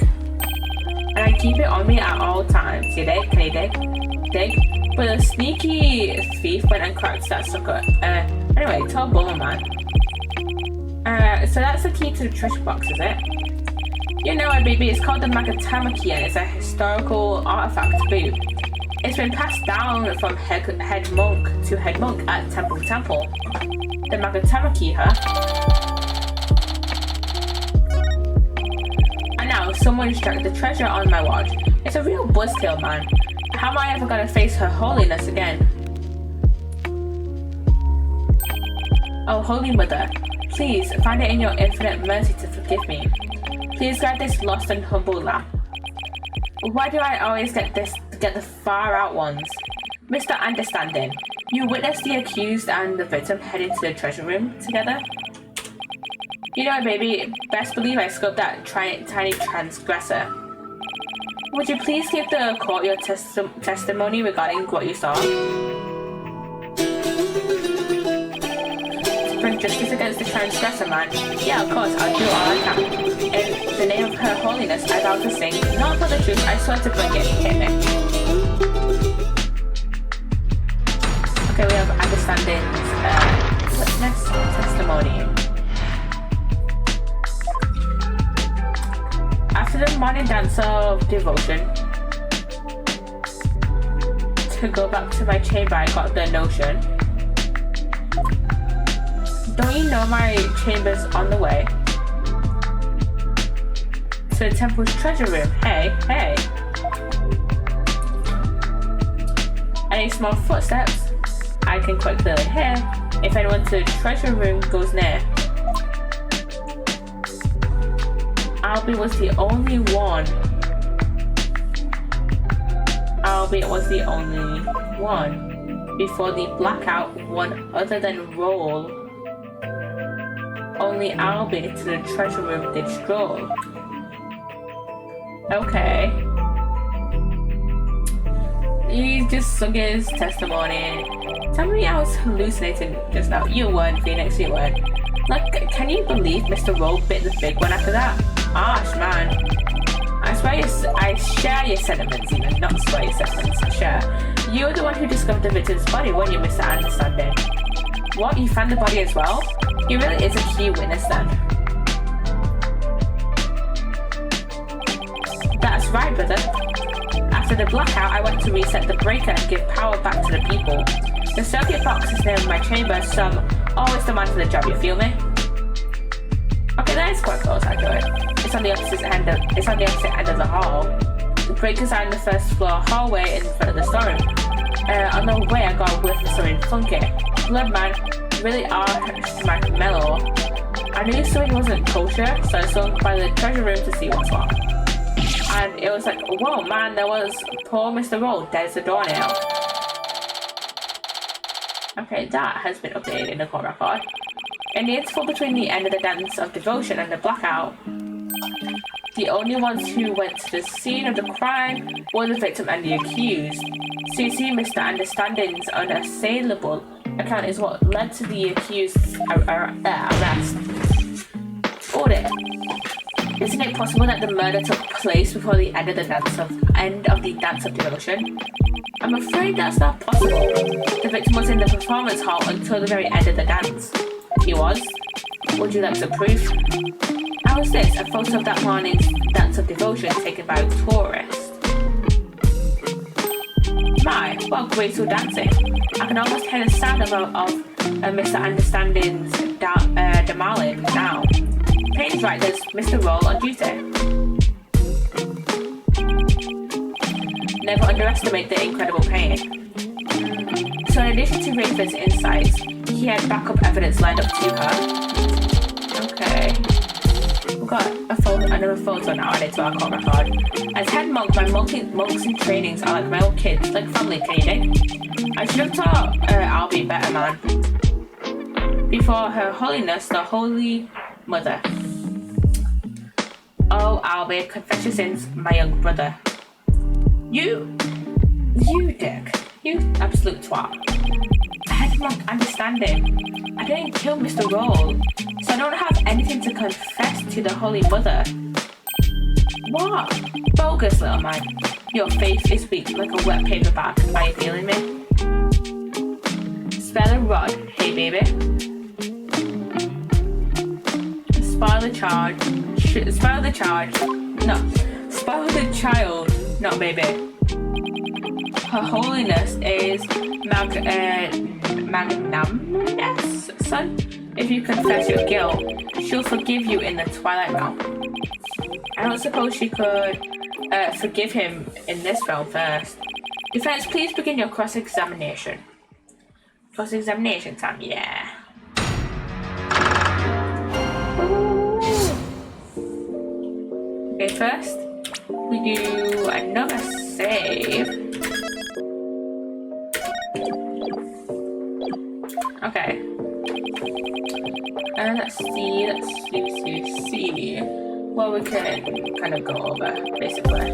And I keep it on me at all times. You dig? Can you dig? Dig? But a sneaky thief went and cracked that sucker. Anyway, tell Bulma, man. So that's the key to the treasure box, is it? You know it, baby. It's called the Magatama key, and it's a historical artifact too. It's been passed down from head monk to head monk at Temple. The Magatama key, huh? And now someone struck the treasure on my watch. It's a real buzzkill, man. How am I ever gonna face Her Holiness again? Oh, Holy Mother, please find it in your infinite mercy to forgive me. Please guide this lost and humble lamb. Why do I always get the far out ones? Mr. Understanding, you witnessed the accused and the victim heading to the treasure room together? You know, baby, best believe I scoped that tiny transgressor. Would you please give the court your testimony regarding what you saw? To bring justice against the transgressor, man. Yeah, of course, I'll do all I can. In the name of Her Holiness, I vow to sing, not for the truth, I swear to bring it. Hit me. Okay, we have Understanding's witness testimony. After the morning dance of devotion, to go back to my chamber, I got the notion. Don't you know my chamber's on the way? to the temple's treasure room. Hey. Any small footsteps I can quite clearly hear if anyone to the treasure room goes near. Albie was the only one. Albie was the only one before the blackout, one other than Roll. Only Albie to the treasure room did stroll. Okay. You just sung his testimony. Tell me I was hallucinating just now. You weren't, Phoenix, you weren't. Like, can you believe Mr. Roll bit the big one after that? Harsh, man. I share your sentiments, even not swear your sentiments, I share. You were the one who discovered the victim's body, weren't you, Mr. Understanding? What, you found the body as well? He really is a key witness then. That's right, brother. After the blackout, I went to reset the breaker and give power back to the people. The circuit box is near my chamber, so I'm always the man for the job, you feel me? Okay, that is quite close, actually. It's on the opposite end of the hall. The breakers are in the first floor hallway in front of the storeroom. On the way, I got a whiff of something funky. Blood, man, really are mellow. I knew something wasn't kosher, so I swung by the treasure room to see what's wrong. And it was like, whoa, man, there was poor Mr. Roll, dead as a doornail. Okay, that has been updated in the court record. In the interval between the end of the dance of devotion and the blackout, the only ones who went to the scene of the crime were the victim and the accused. So you see, Mr. Understanding's unassailable account is what led to the accused's arrest. Audit. Isn't it possible that the murder took place before the end of the dance of devotion? I'm afraid that's not possible. The victim was in the performance hall until the very end of the dance. He was? Would you like some proof? How is this? A photo of that morning's dance of devotion taken by a tourist. My, what graceful dancing. I can almost hear the sound of Mr. Understanding's Damalin now. Payne's right, there's Mr. Roll on duty. Never underestimate the incredible pain. So in addition to Raven's insights, he had backup evidence lined up to her. Okay. We've got another photo now added to our court record. As head monk, my monks in trainings are like my own kids, like family, can you dig? I should have taught Albie better, man. Before Her Holiness, the Holy Mother. Oh, Albie, confess your sins, my young brother. You dick. You absolute twat. Head monk understanding. I didn't kill Mr. Roll, so I don't have anything to confess to the Holy Mother. What? Bogus, little man. Your faith is weak like a wet paper bag. Are you feeling me? Spare the rod, hey baby. Spoil the child, not baby. Her Holiness is magnanimous, son. If you confess your guilt, she'll forgive you in the Twilight Realm. I don't suppose she could forgive him in this realm first. Defense, please begin your cross-examination. Cross-examination time, yeah. Okay, first we do another save. Okay. Let's see what we can kind of go over, basically.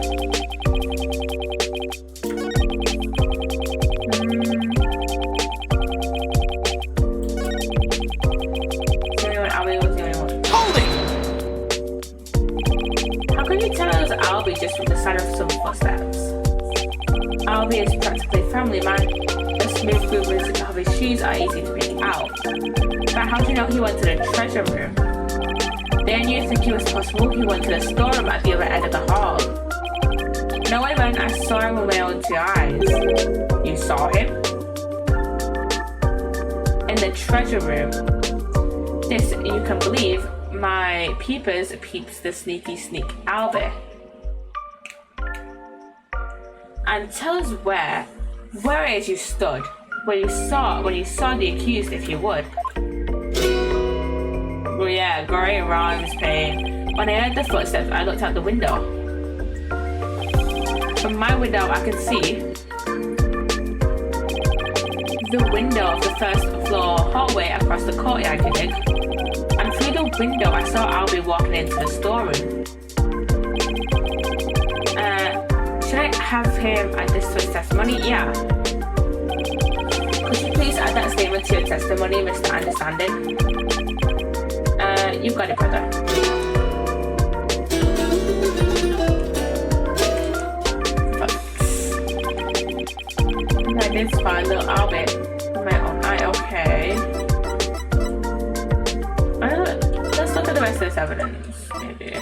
Albie just from the sound of some footsteps. Albie is practically a family man. The smooth movements of his shoes are easy to pick out. But how do you know he went to the treasure room? Then you think it was possible he went to the storeroom at the other end of the hall. No way, man, I saw him with my own two eyes. You saw him? In the treasure room. This, you can believe, my peepers peeps the sneaky sneak Albie. And tell us where it is you stood, when you saw the accused, if you would. Well, yeah, great rhymes, Pain. When I heard the footsteps, I looked out the window. From my window, I could see the window of the first floor hallway across the courtyard clinic. And through the window, I saw Albie walking into the storeroom. Should I have him add this to his testimony? Yeah. Could you please add that statement to your testimony, Mr. Understanding? You've got it, brother. I did spy little Albert in my own eye, okay. Let's look at the rest of this evidence, maybe.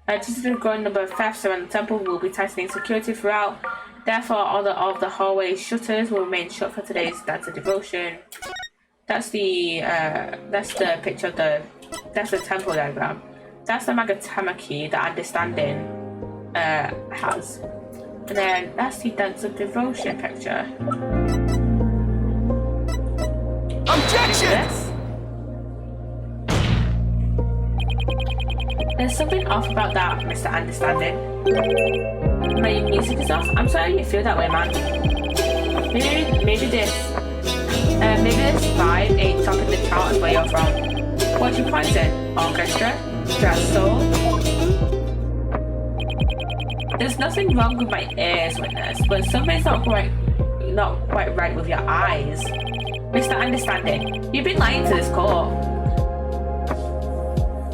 Due to the growing number of thefts around the temple, will be tightening security throughout. Therefore, all of the hallway shutters will remain shut for today's dance of devotion. That's the picture of that's the temple diagram. That's the Magatama key that Understanding has. And then that's the dance of devotion picture. Objection! There's something off about that, Mr. Understanding. My music is off? I'm sorry you feel that way, man. Maybe this vibe ain't topping the charts where you're from. What's your point then? Orchestra? Jazz soul? There's nothing wrong with my ears, witness, but something's not quite right with your eyes. Mr. Understanding, you've been lying to this court.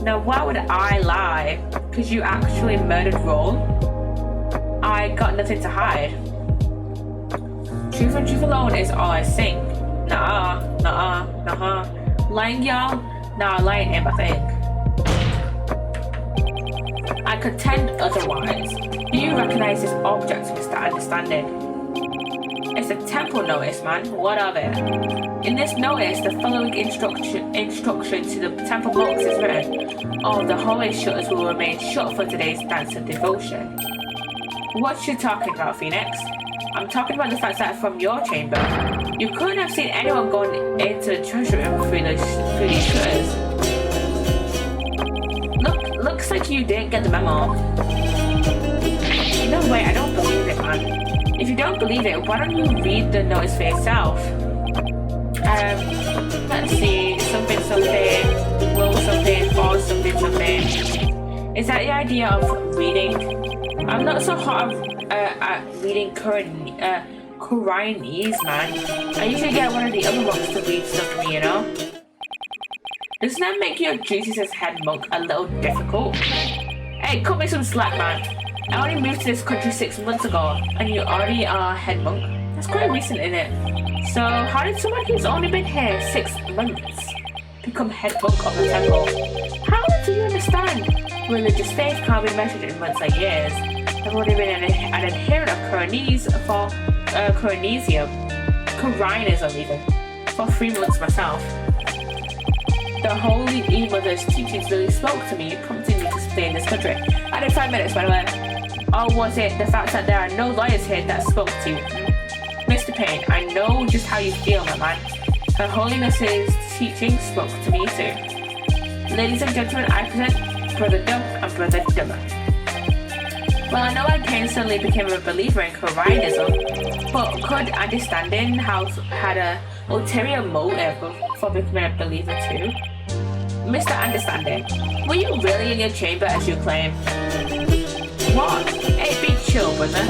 Now, why would I lie? Because you actually murdered Roll? I got nothing to hide. Truth and truth alone is all I sing. Nah. Lying, y'all? Nah, lying ain't my thing. I contend otherwise. Do you recognize this object, Mr. Understanding? It's a temple notice, man. What of it? In this notice, the following instruction to the temple monks is written. All the hallway shutters will remain shut for today's dance of devotion. What you talking about, Phoenix? I'm talking about the fact that from your chamber, you couldn't have seen anyone going into the treasure room through these shutters. Looks like you didn't get the memo. No way, I don't believe it, man. If you don't believe it, why don't you read the notice for yourself? Let's see, something, will something, or something. Is that the idea of reading? I'm not so hot at reading Koreanese, man. I usually get one of the other monks to read stuff to me, you know? Doesn't that make your duties as head monk a little difficult? Hey, cut me some slack, man. I only moved to this country 6 months ago, and you already are head monk. That's quite recent, isn't it? So, how did someone who's only been here 6 months become head monk of the temple? How do you understand? Religious faith can't be measured in months or years. I've only been an adherent of Koreanism even, for 3 months myself. The Holy Mother's teachings really spoke to me, prompting me to stay in this country. I did 5 minutes, by the way. Or was it the fact that there are no lawyers here that spoke to you? Mr. Payne, I know just how you feel, my man. Her Holiness's teaching spoke to me too. Ladies and gentlemen, I present Brother Dumb and Brother Dumber. Well, I know I suddenly became a believer in Koreanism, but could Understanding had a ulterior motive for becoming a believer too? Mr. Understanding, were you really in your chamber as you claim? What? Hey, be chill, brother.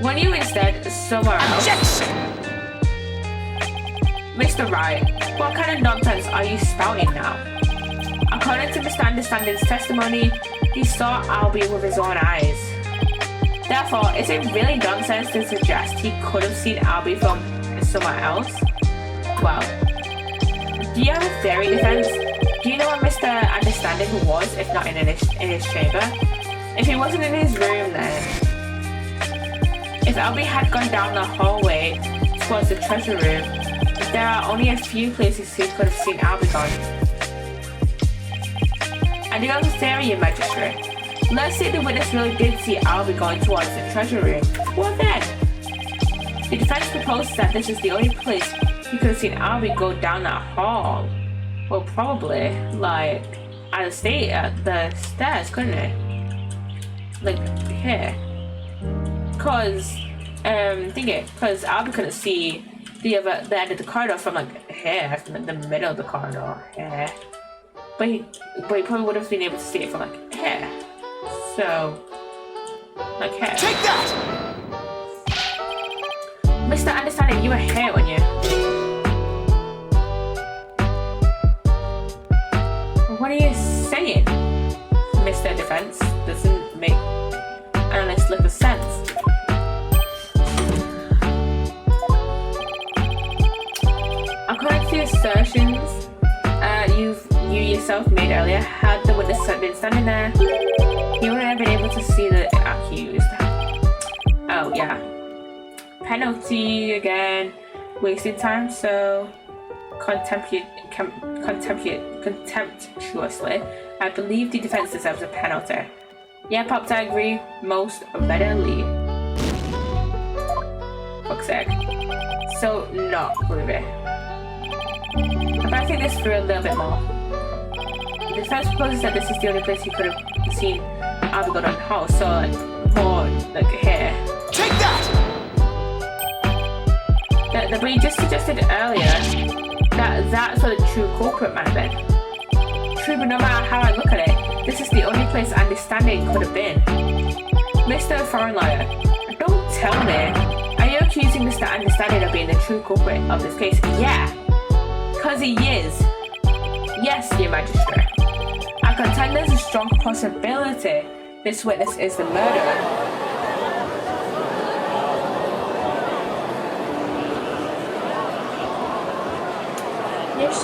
When you instead somewhere else? Objection! Mr. Wright, what kind of nonsense are you spouting now? According to Mr. Understanding's testimony, he saw Albie with his own eyes. Therefore, is it really nonsense to suggest he could have seen Albie from somewhere else? Well, do you have a theory, defense? Do you know where Mr. Understanding was, if not in his chamber? If he wasn't in his room then, if Albie had gone down the hallway towards the treasure room, there are only a few places he could have seen Albie gone. I do have a theory, Your Majesty. Let's say the witness really did see Albie going towards the treasure room. What then? The defense proposes that this is the only place you could have seen Albie go down that hall. Well, probably, like, at the stairs, couldn't it? Like, here. Because Albie couldn't see the end of the corridor from, like, here, from like, the middle of the corridor, here. But he probably would have been able to see it from, like, here. So, like here. Take that! Mr. Understanding, you were here, weren't you? What are you saying, Mr. Defense? Doesn't make honest lick of sense. According to the assertions you yourself made earlier, had the witness been standing there, he wouldn't have been able to see the accused. Oh yeah. Penalty again. Wasting time, so contemptuously. I believe the defense deserves a penalty. Yeah, Pops, I agree most readily. Fuck's sake. So not groovy. But I think this through a little bit more. The defense proposes that this is the only place you could have seen Albie go down the house, so like more like here. Take that! But you just suggested earlier that that's where the true culprit might have been. True, but no matter how I look at it, this is the only place Understanding could have been. Mr. Foreign Lawyer, don't tell me. Are you accusing Mr. Understanding of being the true culprit of this case? Yeah, because he is. Yes, Your Majesty. I contend there's a strong possibility this witness is the murderer.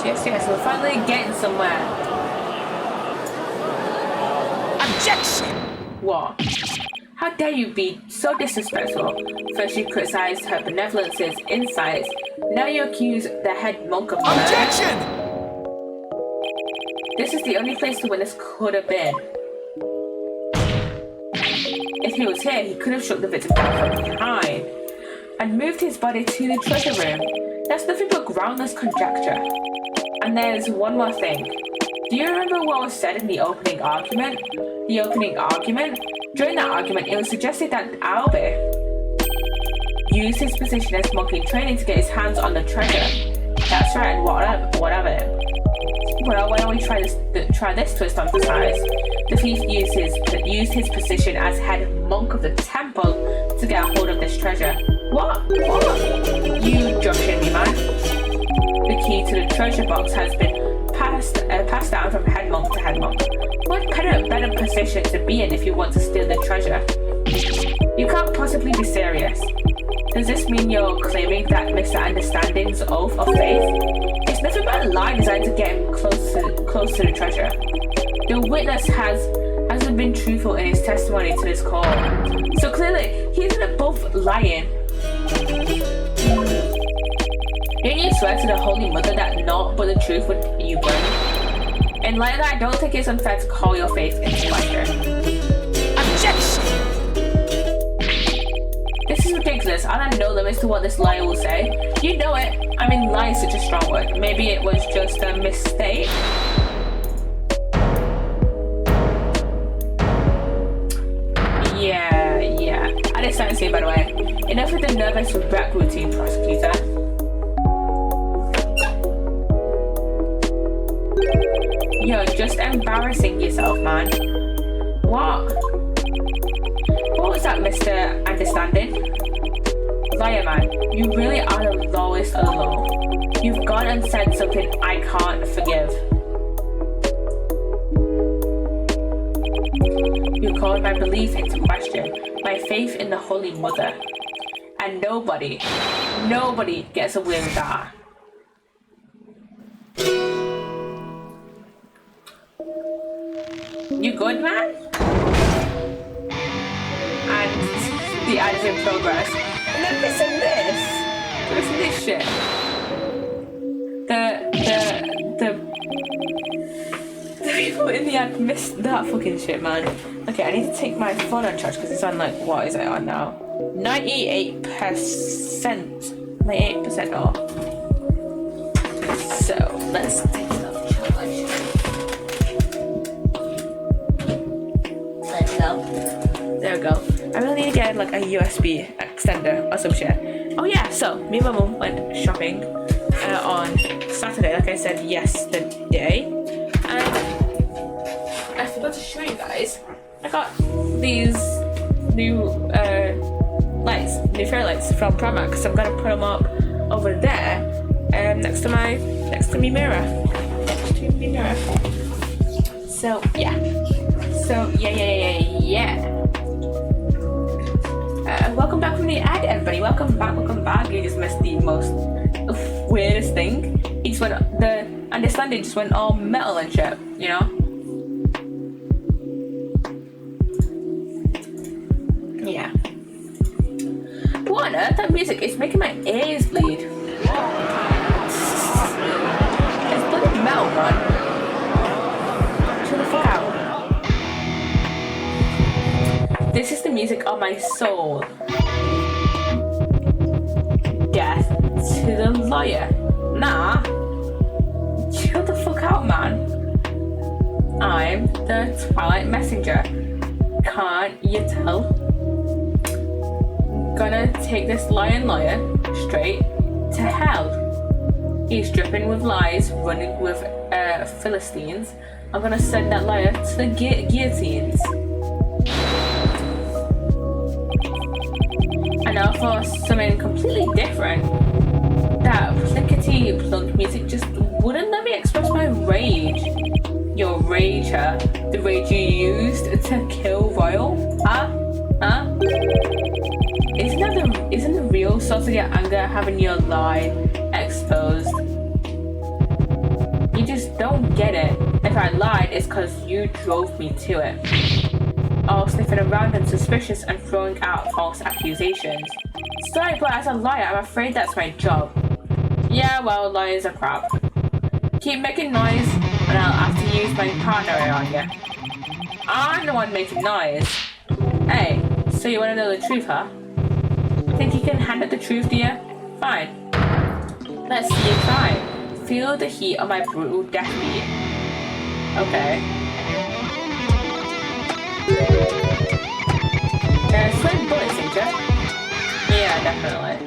Yes, we're finally getting somewhere. Objection! What? How dare you be so disrespectful? First you criticized her benevolence's insights, now you accuse the head monk of murder. Objection! This is the only place the witness could have been. If he was here, he could have shook the victim down from behind and moved his body to the treasure room. That's nothing but groundless conjecture. And there's one more thing. Do you remember what was said in the opening argument? During that argument, it was suggested that Albie used his position as monk in training to get his hands on the treasure. That's right, and whatever. Well, why don't we try this twist on the size? The thief used his position as head monk of the temple to get a hold of this treasure. What? You joshing me, man. The key to the treasure box has been passed down from head monk to head monk. What better position to be in if you want to steal the treasure? You can't possibly be serious. Does this mean you're claiming that Mr. Understanding's oath of faith? It's nothing but a lie designed to get him close to the treasure. The witness hasn't been truthful in his testimony to this call. So clearly, he isn't above lying. Didn't you swear to the Holy Mother that naught but the truth would you bring? In light of that, I don't think it's unfair to call your faith into question. Objection! This is ridiculous. I have no limits to what this liar will say. You know it. I mean, lie is such a strong word. Maybe it was just a mistake. Yeah. I didn't start to say, by the way. Enough with the nervous rep routine, prosecutor. You're just embarrassing yourself, man. What? What was that, Mr. Understanding? Liar, man. You really are the lowest of the low. You've gone and said something I can't forgive. You called my belief into question, my faith in the Holy Mother. And nobody gets away with that. You good, man? And the ad is in progress. And then listen to this shit. The people in the ad missed that fucking shit, man. Okay, I need to take my phone on charge because it's on like, what is it on now? 98%. 98% off. So let's take it off charge. Let's go. There we go. I really need to get like a USB extender or some shit. Oh yeah, so me and my mum went shopping on Saturday, like I said yesterday. And I forgot to show you guys. I got these new lights, new fairy lights from Primark. So I'm gonna put them up over there, next to me mirror. Next to me mirror. So yeah. Welcome back from the ad, everybody. Welcome back. You just missed the most weirdest thing. He just went and this landing just went all metal and shit, you know? Yeah. What on earth? That music is making my ears bleed. It's bloody metal, man. Chill the fuck out. This is the music of my soul. Death to the liar. Nah. Chill the fuck out, man. I'm the Twilight Messenger. Can't you tell? Gonna take this liar straight to hell. He's dripping with lies, running with Philistines. I'm gonna send that liar to the guillotines. And now for something completely different. That plickety plunk music just wouldn't let me express my rage. Your rage, huh? The rage you used to kill Royal? Huh? Isn't the real source of your anger having your lie exposed? You just don't get it. If I lied, it's because you drove me to it. All sniffing around and suspicious and throwing out false accusations. Sorry, but as a liar, I'm afraid that's my job. Yeah, well, liars are crap. Keep making noise, and I'll have to use my partner on you. I'm the one making noise. Hey, so you want to know the truth, huh? Think you can handle the truth, dear? Fine. Let's see you try. Feel the heat of my brutal death beat. Okay. Sweat bullets, ain't ya? Yeah, definitely.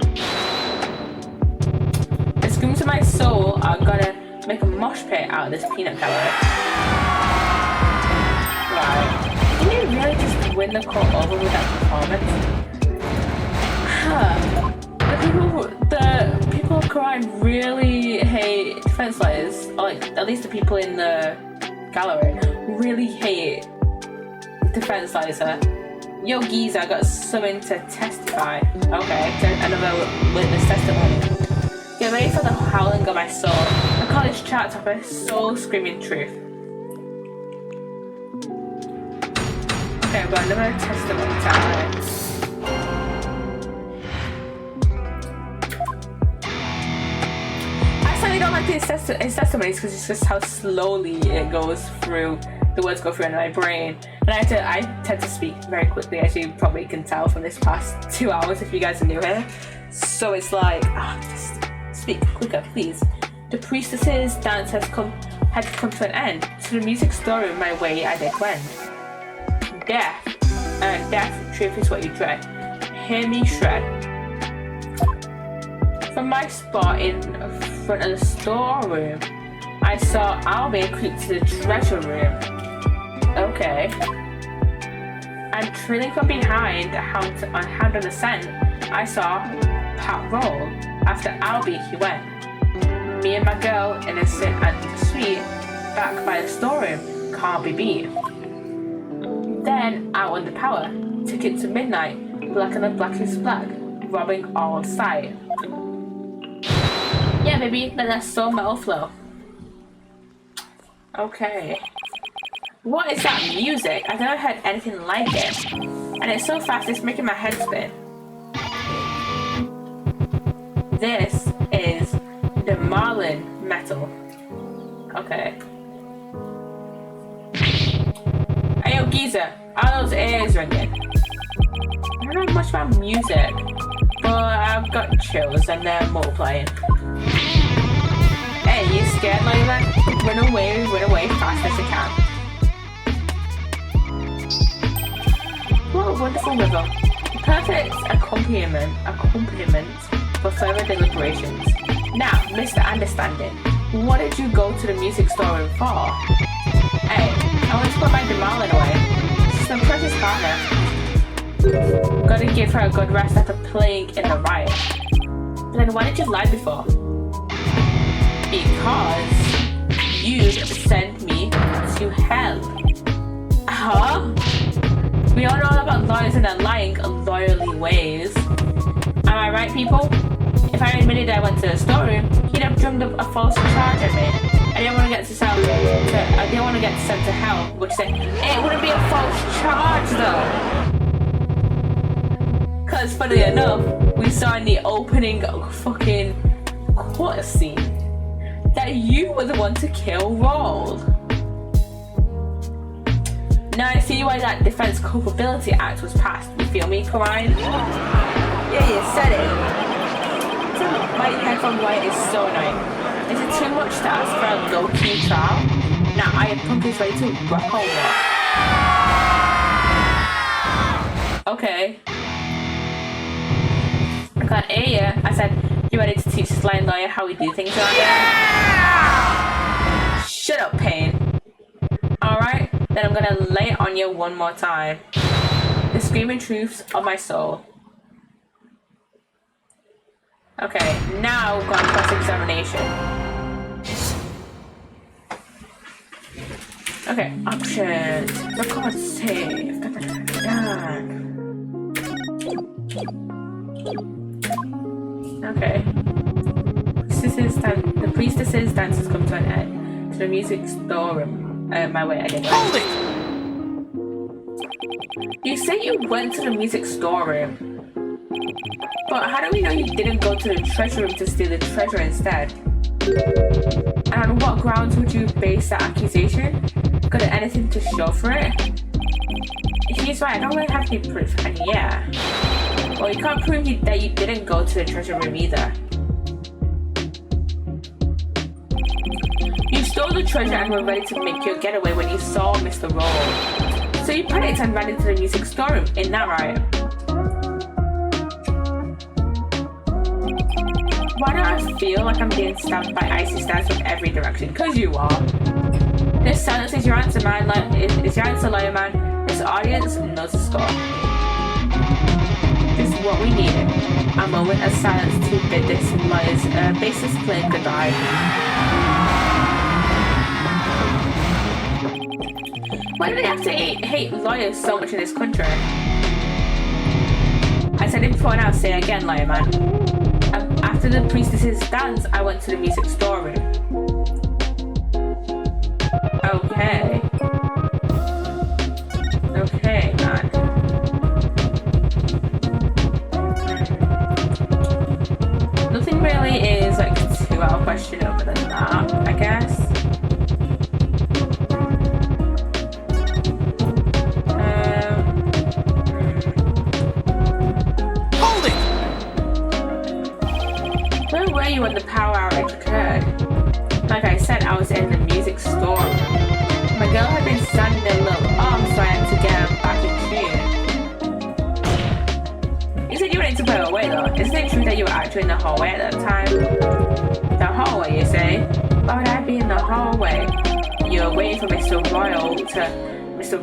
The screams of my soul are gonna make a mosh pit out of this peanut gallery. Right. Did you really just win the call over with that performance? The people of crime really hate defense lawyers, or like at least the people in the gallery really hate defense lawyers. Yo, geezer, I got something to testify. Okay, another witness testimony. Get ready for the howling of my soul. I call this chart topper soul screaming truth. Okay, I've got another testimony time. I certainly don't like his testimonies because it's just how slowly it goes through. The words go through in my brain, and I tend to speak very quickly, as you probably can tell from this past 2 hours if you guys are new here. So it's like, just speak quicker, please. The priestess's dance had come to an end, so the music story my way I did wend. Death, truth is what you dread. Hear me shred. From my spot in front of the storeroom, I saw Albie creep to the treasure room. Okay. And trailing from behind, a hand on the scent, I saw Pat roll. After Albie, he went. Me and my girl, innocent and sweet, back by the storeroom, can't be beat. Then, out on the power, took it to midnight, black on the blackest black, robbing all sight. Yeah, baby, let that soul metal flow. Okay. What is that music? I've never heard anything like it. And it's so fast, it's making my head spin. This is the Marlin metal. Okay. Geezer, are those ears ringing? I don't know much about music, but I've got chills and they're multiplying. Hey, you scared, Layla? Run away fast as you can. What a wonderful river. Perfect accompaniment for further deliberations. Now, Mr. Understanding, what did you go to the music store room for? Hey, I want to put my Demalin away. She's my precious partner. Gotta give her a good rest after playing in the riot. Then why did you lie before? Because you sent me to hell. Huh? We all know about liars and their lying, loyally ways. Am I right, people? If I admitted I went to the storeroom, he'd have drummed up a false charge at me. I didn't want to get sent to hell, which said it wouldn't be a false charge though. Cause funny enough, we saw in the opening fucking quarter scene that you were the one to kill Roald. Now I see why that Defense Culpability Act was passed. You feel me, Karine? Yeah, you said it. My headphone light is so annoying. Is it too much to ask for a low-key trial? Now I am Punk is ready to rock or what? Okay. I can't hear you. I said, you ready to teach this lying lawyer how we do things around here? Shut up, Payne. Alright, then I'm gonna lay it on you one more time. The screaming truths of my soul. Okay, now we've got cross-examination. Okay, options. Record save. Okay. The priestess's dances come to an end. To the music storeroom. My way again. Hold it! You say you went to the music storeroom. But how do we know you didn't go to the treasure room to steal the treasure instead? And on what grounds would you base that accusation? Got anything to show for it? He's right, I don't really have any proof, and yeah. Well, you can't prove that you didn't go to the treasure room either. You stole the treasure and were ready to make your getaway when you saw Mr. Roll. So you panicked and ran into the music storeroom, isn't that right? Why do I feel like I'm being stabbed by icy stars from every direction? Because you are. This silence is your answer, man. Is your answer, lawyer man. This audience knows the score. Just what we needed. A moment of silence to bid this lawyer's baseless plan goodbye. Why do they have to hate lawyers so much in this country? I said it before and I'll say it again, lawyer man. After the priestess's dance, I went to the music storeroom. Okay. Okay, man. Nothing really is like too out of question other than that, I guess. When the power outage occurred. Like I said, I was in the music store. My girl had been standing in a little arm, so I had to get her back in tune. You said you wanted to put her away though. Isn't it true that you were actually in the hallway at that time? The hallway, you say? Why would I be in the hallway? You were waiting for Mr.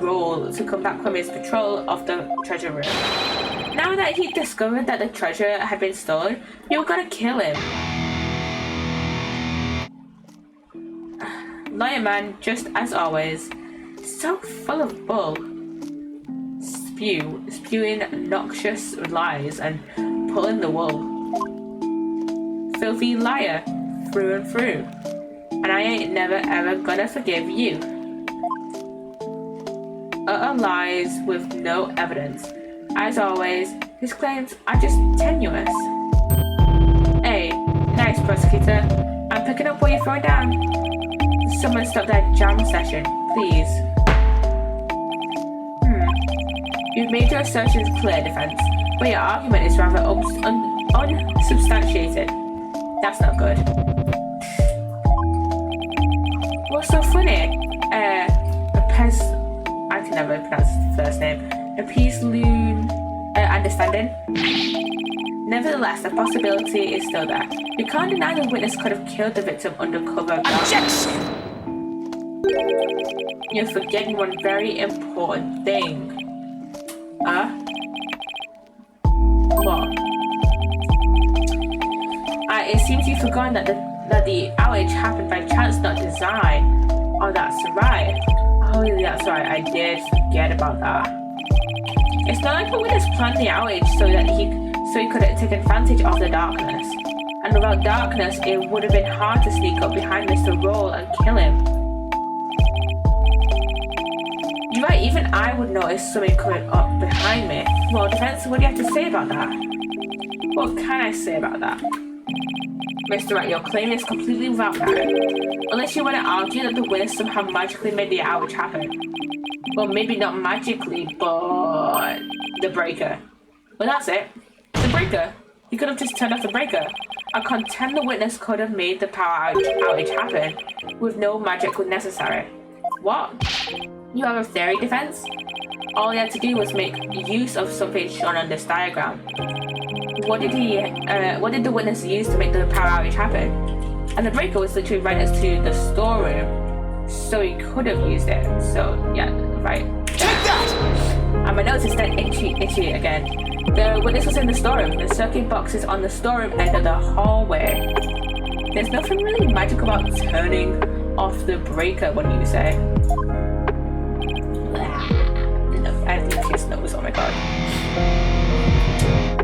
Roll to come back from his patrol of the treasure room. Now that he discovered that the treasure had been stolen, you were gonna kill him. Lawyer man, just as always, so full of bull. Spewing noxious lies and pulling the wool. Filthy liar, through and through. And I ain't never ever gonna forgive you. Utter lies with no evidence. As always, his claims are just tenuous. Hey, nice prosecutor. I'm picking up what you're throwing down. Someone stop that jam session, please. You've made your assertions clear, defense, but your argument is rather unsubstantiated. That's not good. What's so funny? I can never pronounce his first name. Understanding? Nevertheless, the possibility is still there. You can't deny the witness could have killed the victim under cover of darkness. Objection! You're forgetting one very important thing. What? It seems you've forgotten that the outage happened by chance, not design. Oh, that's right. Oh, that's right. I did forget about that. It's not like the witness planned the outage so he could take advantage of the darkness. And without darkness, it would have been hard to sneak up behind Mr. Roll and kill him. You're right, even I would notice something coming up behind me. Well, defense, what do you have to say about that? What can I say about that? Mr. Wright, your claim is completely without merit. Unless you want to argue that the witness somehow magically made the outage happen. Well, maybe not magically, but the breaker. Well, that's it. The breaker. He could have just turned off the breaker. I contend the witness could have made the power outage happen with no magic necessary. What? You have a theory, defense? All he had to do was make use of something shown on this diagram. What did the witness use to make the power outage happen? And the breaker was literally right next to the storeroom, so he could have used it. So yeah, right. Take that! And my notes is then itchy again. The witness was in the storeroom. The circuit box is on the storeroom end of the hallway. There's nothing really magic about turning off the breaker, what do you say? No, I think his nose, oh my god.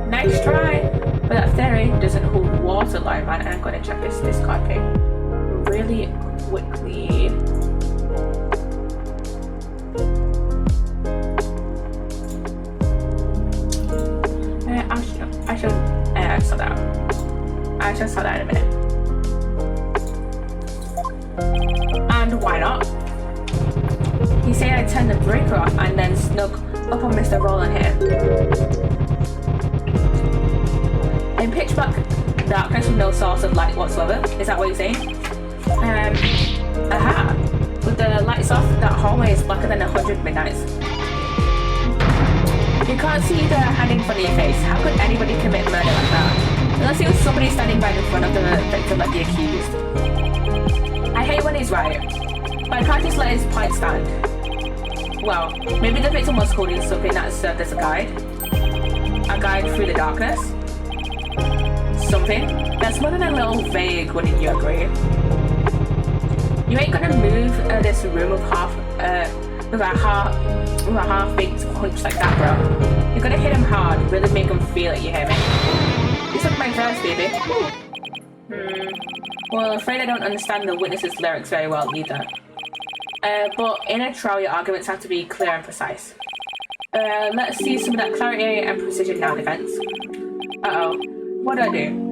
Nice try! But that theory doesn't hold water, line man, and I'm gonna check this discard pick really quickly. I should sort that out. I shall sort that in a minute. And why not? He said I turned the breaker off and then snuck up on Mr. Roland here. In pitch black darkness with no source of light whatsoever. Is that what you're saying? Aha! With the lights off, that hallway is blacker than 100 midnights. You can't see the hand in front of your face. How could anybody commit murder like that? Unless it was somebody standing right in front of the victim like the accused. I hate when he's right, but I can't just let his point stand. Well, maybe the victim was holding something that served as a guide. A guide through the darkness. Something that's more than a little vague, wouldn't you agree? You ain't gonna move this room with a half-baked punch like that, bro. You're gonna hit him hard, really make him feel it, you hear me? You took my verse, baby. Well, I'm afraid I don't understand the witness's lyrics very well either. But in a trial, your arguments have to be clear and precise. Let's see some of that clarity and precision now, defense. Uh-oh. What do I do?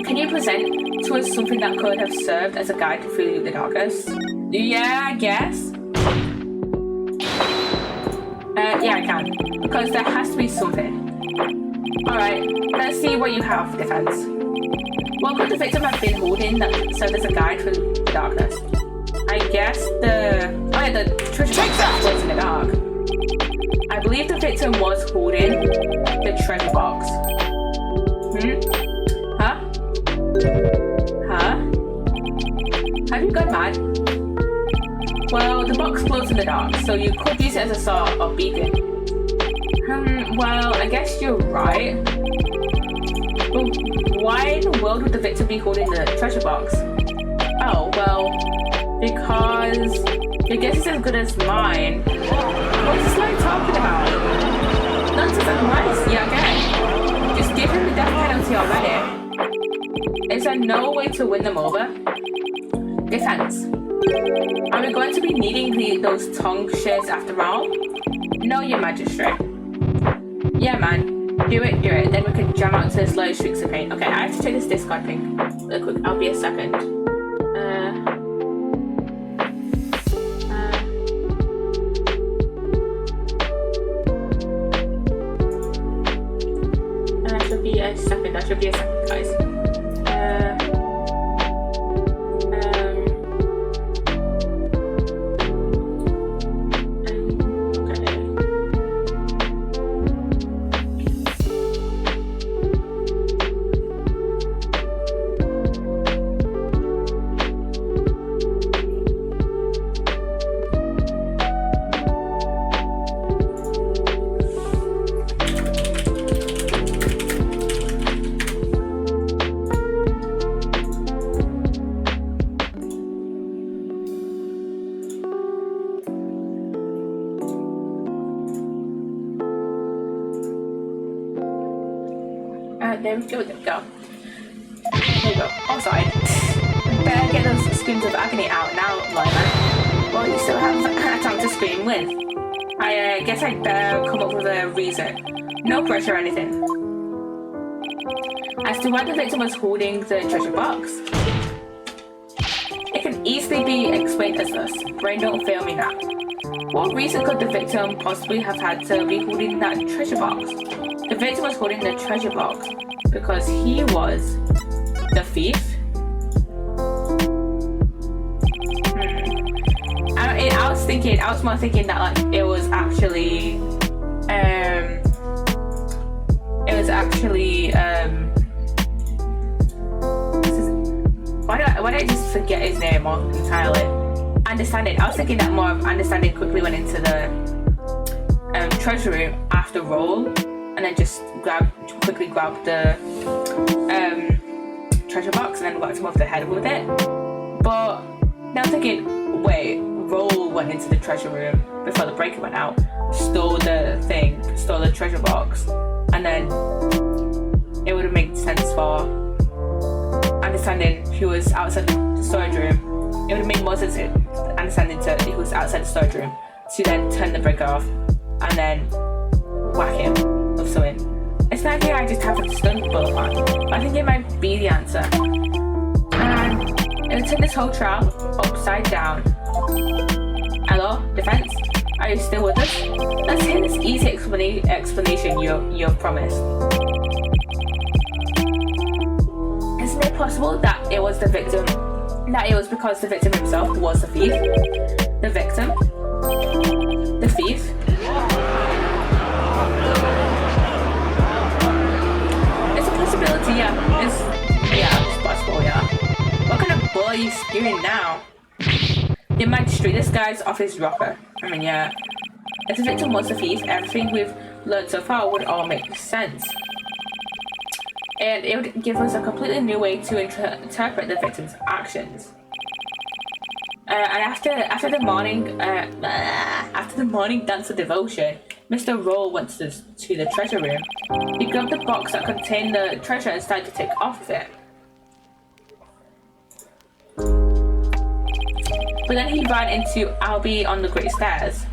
Can you present to us something that could have served as a guide through the darkness? Yeah, I guess. Yeah, I can. Because there has to be something. Alright, let's see what you have, defense. What could the victim have been holding that served as a guide through the darkness? I guess the treasure box was in the dark. I believe the victim was holding the treasure box. Huh? Have you gone mad? Well, the box glows in the dark, so you could use it as a sort of beacon. Well, I guess you're right. But why in the world would the victim be holding the treasure box? Oh, well, because your guess is as good as mine. What is this guy talking about? Nonsense and lies, yeah, again. Just give him the death penalty already. Is there no way to win them over? Defense. Are we going to be needing those tongue shares after all? No, your magistrate. Yeah, man. Do it. Then we can jam out to this low streaks of pain. Okay, I have to check this discard thing real quick. I'll be a second. should be a second, guys. There we go, there we go. There we go. Oh, sorry. Better get those screams of agony out now, Lila. Well, you still have time to scream with. I guess I'd better come up with a reason. No pressure or anything. As to why the victim was holding the treasure box, it can easily be explained as this. Brain, don't fail me now. What reason could the victim possibly have had to be holding that treasure box? The victim was holding the treasure box because he was the thief. I was more thinking that like it was actually why did I just forget his name entirely? Understanding. I was thinking that more of Understanding quickly went into the treasure room after roll, and then just quickly grabbed the treasure box and then whacked him off the head with it. But now I'm thinking, wait, roll went into the treasure room before the breaker went out, stole the treasure box, and then it would have made sense for Understanding who was outside the storage room. It would have made more sense Understanding who was outside the storage room to then turn the breaker off and then whack him with something. It's not like I just haven't stunned both on, but I think it might be the answer. And it'll turn this whole trial upside down. Hello, defense? Are you still with us? Let's hear this easy explanation you've promised. Isn't it possible that it was because the victim himself was the thief? The victim? The thief? It's a possibility, yeah. It's possible, yeah. What kind of bull are you spewing now? The magistrate, this guy's off his rocker. I mean, yeah. If the victim was the thief, everything we've learned so far would all make sense. And it would give us a completely new way to interpret the victim's actions. And after the morning dance of devotion, Mr. Roll went to the treasure room. He grabbed the box that contained the treasure and started to take off with it. But then he ran into Albie on the Great Stairs.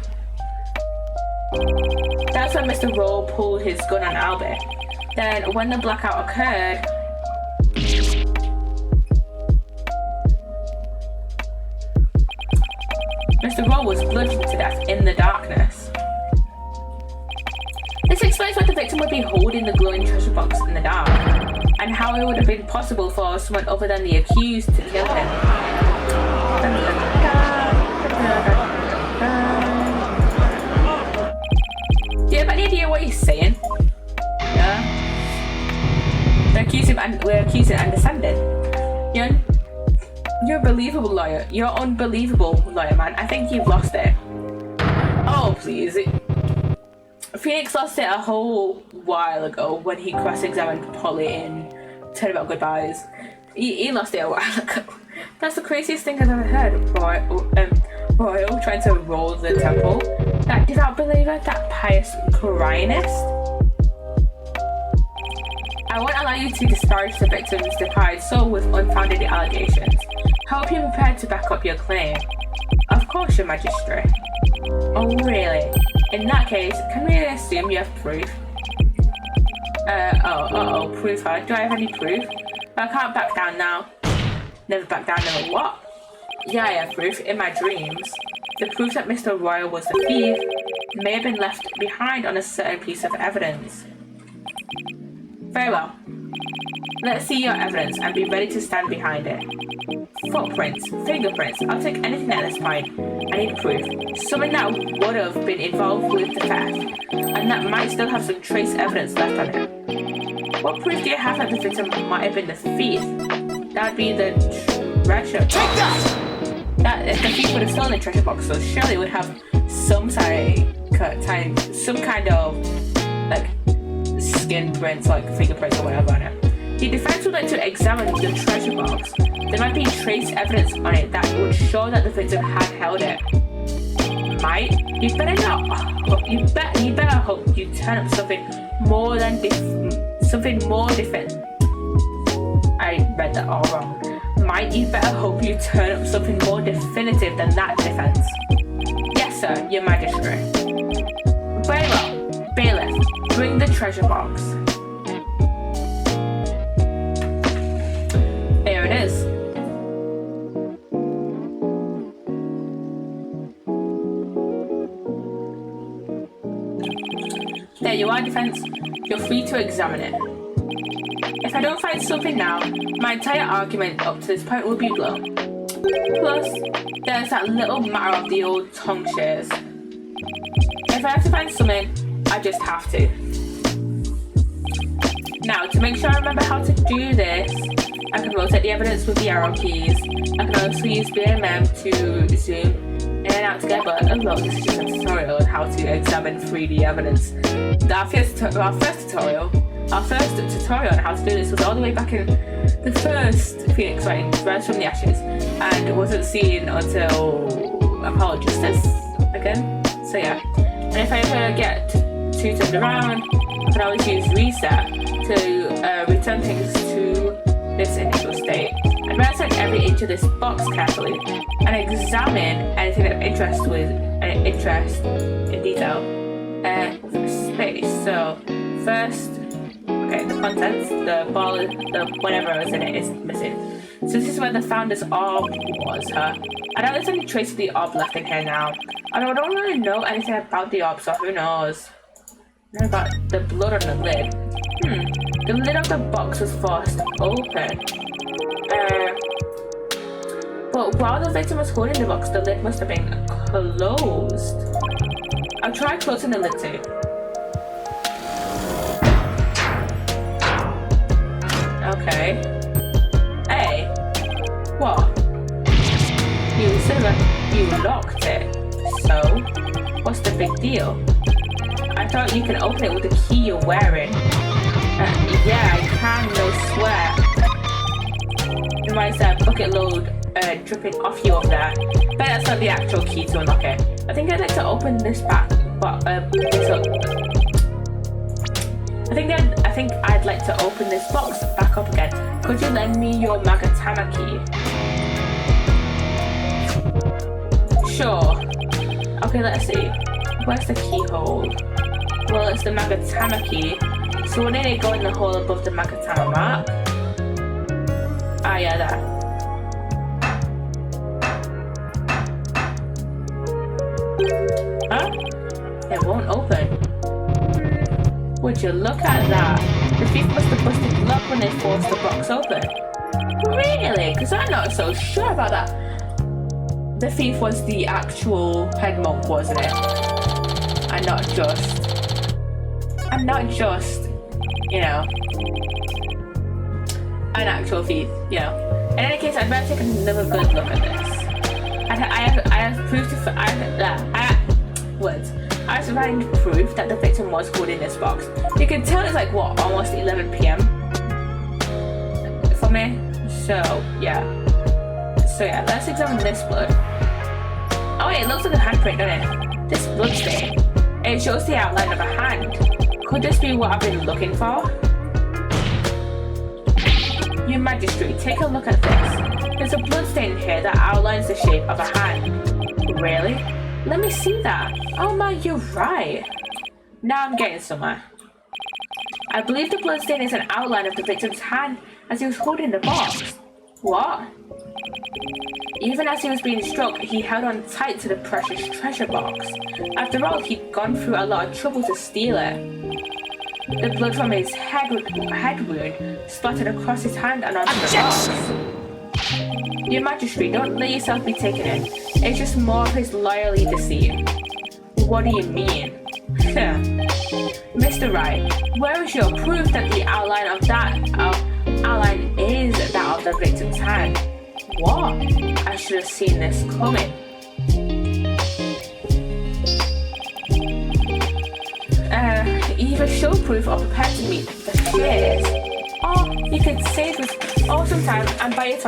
That's when Mr. Roll pulled his gun on Albie. Then, when the blackout occurred, Mr. Roll was bludgeoned to death in the darkness. This explains why the victim would be holding the glowing treasure box in the dark, and how it would have been possible for someone other than the accused to kill him. Do you have any idea what he's saying? Yeah. We're accusing Understanding. You're a believable lawyer. You're unbelievable lawyer, man. I think you've lost it. Oh, please. Phoenix lost it a whole while ago when he cross-examined Polly in Turnabout Goodbyes. He lost it a while ago. That's the craziest thing I've ever heard. Royal trying to roll the temple. That devout believer, that pious Koreanist. I won't allow you to disparage the victim's deprived soul with unfounded allegations. Hope you're prepared to back up your claim. Of course, Your Majesty. Oh, really? In that case, can we assume you have proof? Proof, huh? Do I have any proof? I can't back down now. Never back down, never what? Yeah, I have proof, in my dreams. The proof that Mr. Royal was the thief may have been left behind on a certain piece of evidence. Very well. Let's see your evidence and be ready to stand behind it. Footprints, fingerprints, I'll take anything at this point. I need proof. Someone that would have been involved with the theft, and that might still have some trace evidence left on it. What proof do you have that the victim might have been the thief? That would be the treasure box. Take that! That if the thief would have stolen the treasure box, so surely it would have some kind of like skin prints, like fingerprints or whatever on it. The defense would like to examine the treasure box. There might be trace evidence on it that would show that the victim had held it. Might? You better not. You better hope you turn up something more different. I read that all wrong. Might? You better hope you turn up something more definitive than that defense. Yes, sir, your magistrate. Very well. Bailiff, bring the treasure box. There it is. There you are, defense. You're free to examine it. If I don't find something now, my entire argument up to this point will be blown. Plus, there's that little matter of the old tongue shears. If I have to find something, I just have to. Now, to make sure I remember how to do this, I can rotate the evidence with the arrow keys. I can also use BMM to zoom in and out together. Oh look, this is just a tutorial on how to examine 3D evidence. Our first tutorial on how to do this was all the way back in the first Phoenix Writing, Rise from the Ashes, and it wasn't seen until Apollo Justice again. So yeah, and if I ever get too turned around, I can always use reset to return things to this initial state. I'd rather check every inch of this box carefully and examine anything of interest in detail with space. So first, okay, the contents, the ball, the whatever is in it is missing. So this is where the founder's orb was, huh? I don't know if there's any trace of the orb left in here now. Although I don't really know anything about the orb, so who knows? I know about the blood on the lid. The lid of the box was forced open. But while the victim was holding the box, the lid must have been closed. I'll try closing the lid too. Okay. Hey. What? You locked it. So, what's the big deal? I thought you can open it with the key you're wearing. Yeah, I can, no swear. It might say bucket load dripping off you over there. But that's not the actual key to unlock it. I think I'd like to open this back, but this up. I think I'd like to open this box back up again. Could you lend me your Magatama key? Sure. Okay, let's see. Where's the keyhole? Well, it's the Magatama key. So wouldn't it go in the hole above the Magatama mark? Ah, yeah, there. Huh? It won't open. Would you look at that? The thief must have busted the lock when they forced the box open. Really? Because I'm not so sure about that. The thief was the actual head monk, wasn't it? And not just, you know, an actual thief, you know. In any case, I'd better take another good look at this. I have proof to I have find proof that the victim was holding this box. You can tell it's like what, almost 11 PM for me. So yeah, let's examine this blood. Oh yeah, it looks like a handprint, doesn't it? This blood stain. It shows the outline of a hand. Could this be what I've been looking for? Your Majesty, take a look at this. There's a blood stain here that outlines the shape of a hand. Really? Let me see that. Oh my, you're right. Now I'm getting somewhere. I believe the blood stain is an outline of the victim's hand as he was holding the box. What? Even as he was being struck, he held on tight to the precious treasure box. After all, he'd gone through a lot of trouble to steal it. The blood from his head wound splattered across his hand and onto the box. Your Majesty, don't let yourself be taken in. It's just more of his loyalty deceit. What do you mean? Mr. Wright, where is your proof that the outline of that outline is that of the victim's hand? What? I should have seen this coming. Either show proof or prepare to meet the fears. Or you could save with awesome time and bite your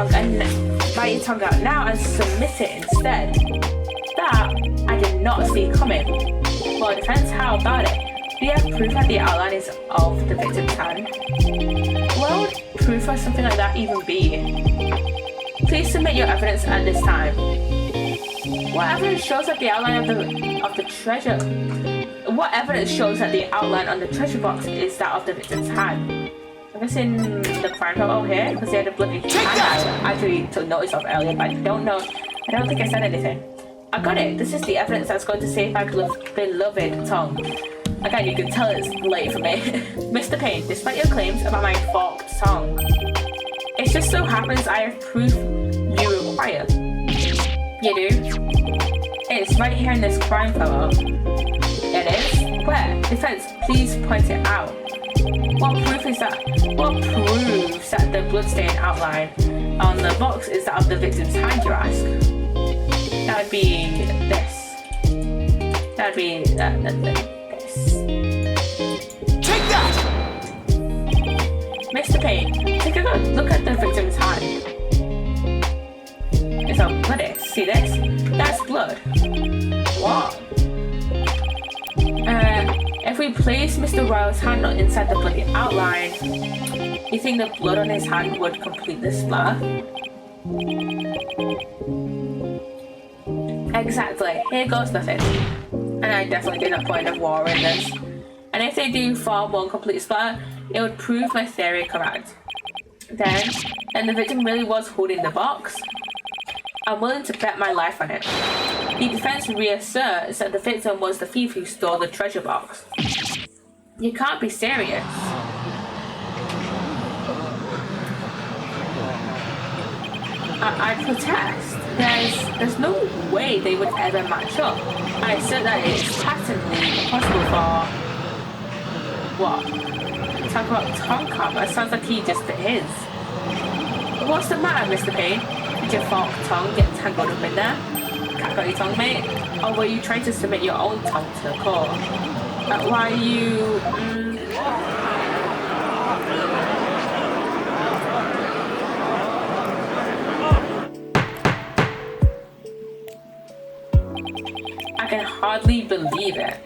tongue out now and submit it instead. That I did not see coming. Well, it depends how about it. Do you have proof that the outline is of the victim's hand? Where would proof of something like that even be? Please submit your evidence at this time. What evidence shows that the outline of the treasure? What evidence shows that the outline on the treasure box is that of the victim's hand? I'm guessing the crime photo here because he had a bloody hand. I actually took notice of earlier, but I don't think I said anything. I got it. This is the evidence that's going to save my beloved tongue. Again, you can tell it's late for me. Mr. Payne, despite your claims about my forked tongue, it just so happens I have proof you require. You do? It's right here in this crime photo. It is? Where? Defense, please point it out. What proves that the bloodstain outline on the box is that of the victim's hand, you ask? That would be this. That would be this. Take that! Mr. Payne, take a good look at the victim's hand. It's all bloody. See this? That's blood. What? If we place Mr. Royal's hand inside the bloody outline, you think the blood on his hand would complete the splatter? Exactly. Here goes nothing. And I definitely did a point of war in this. And if they do form one complete splatter, it would prove my theory correct. Then the victim really was holding the box. I'm willing to bet my life on it. The defense reasserts that the victim was the thief who stole the treasure box. You can't be serious. I protest. There's no way they would ever match up. I assert that it's patently impossible for... What? Talk about tongue cap. It sounds like he just is. What's the matter, Mr. Payne? Did your forked tongue get tangled up in there? Cat got your tongue, mate? Or were you trying to submit your own tongue to the court? Why are you... I can hardly believe it.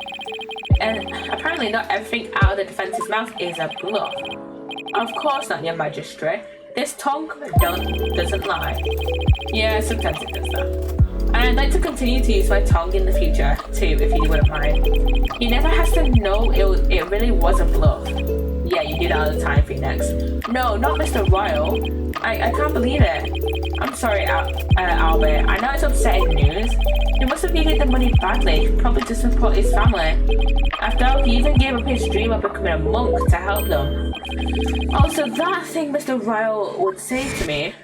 And apparently not everything out of the defense's mouth is a bluff. Of course not, your majesty. This tongue doesn't lie. Yeah, sometimes it does that. And I'd like to continue to use my tongue in the future, too, if you wouldn't mind. He never has to know it really was a bluff. Yeah, you do that all the time, Phoenix. No, not Mr. Royal. I can't believe it. I'm sorry, Albert. I know it's upsetting news. He must have needed the money badly, probably to support his family. After all, he even gave up his dream of becoming a monk to help them. Also, that thing Mr. Royal would say to me.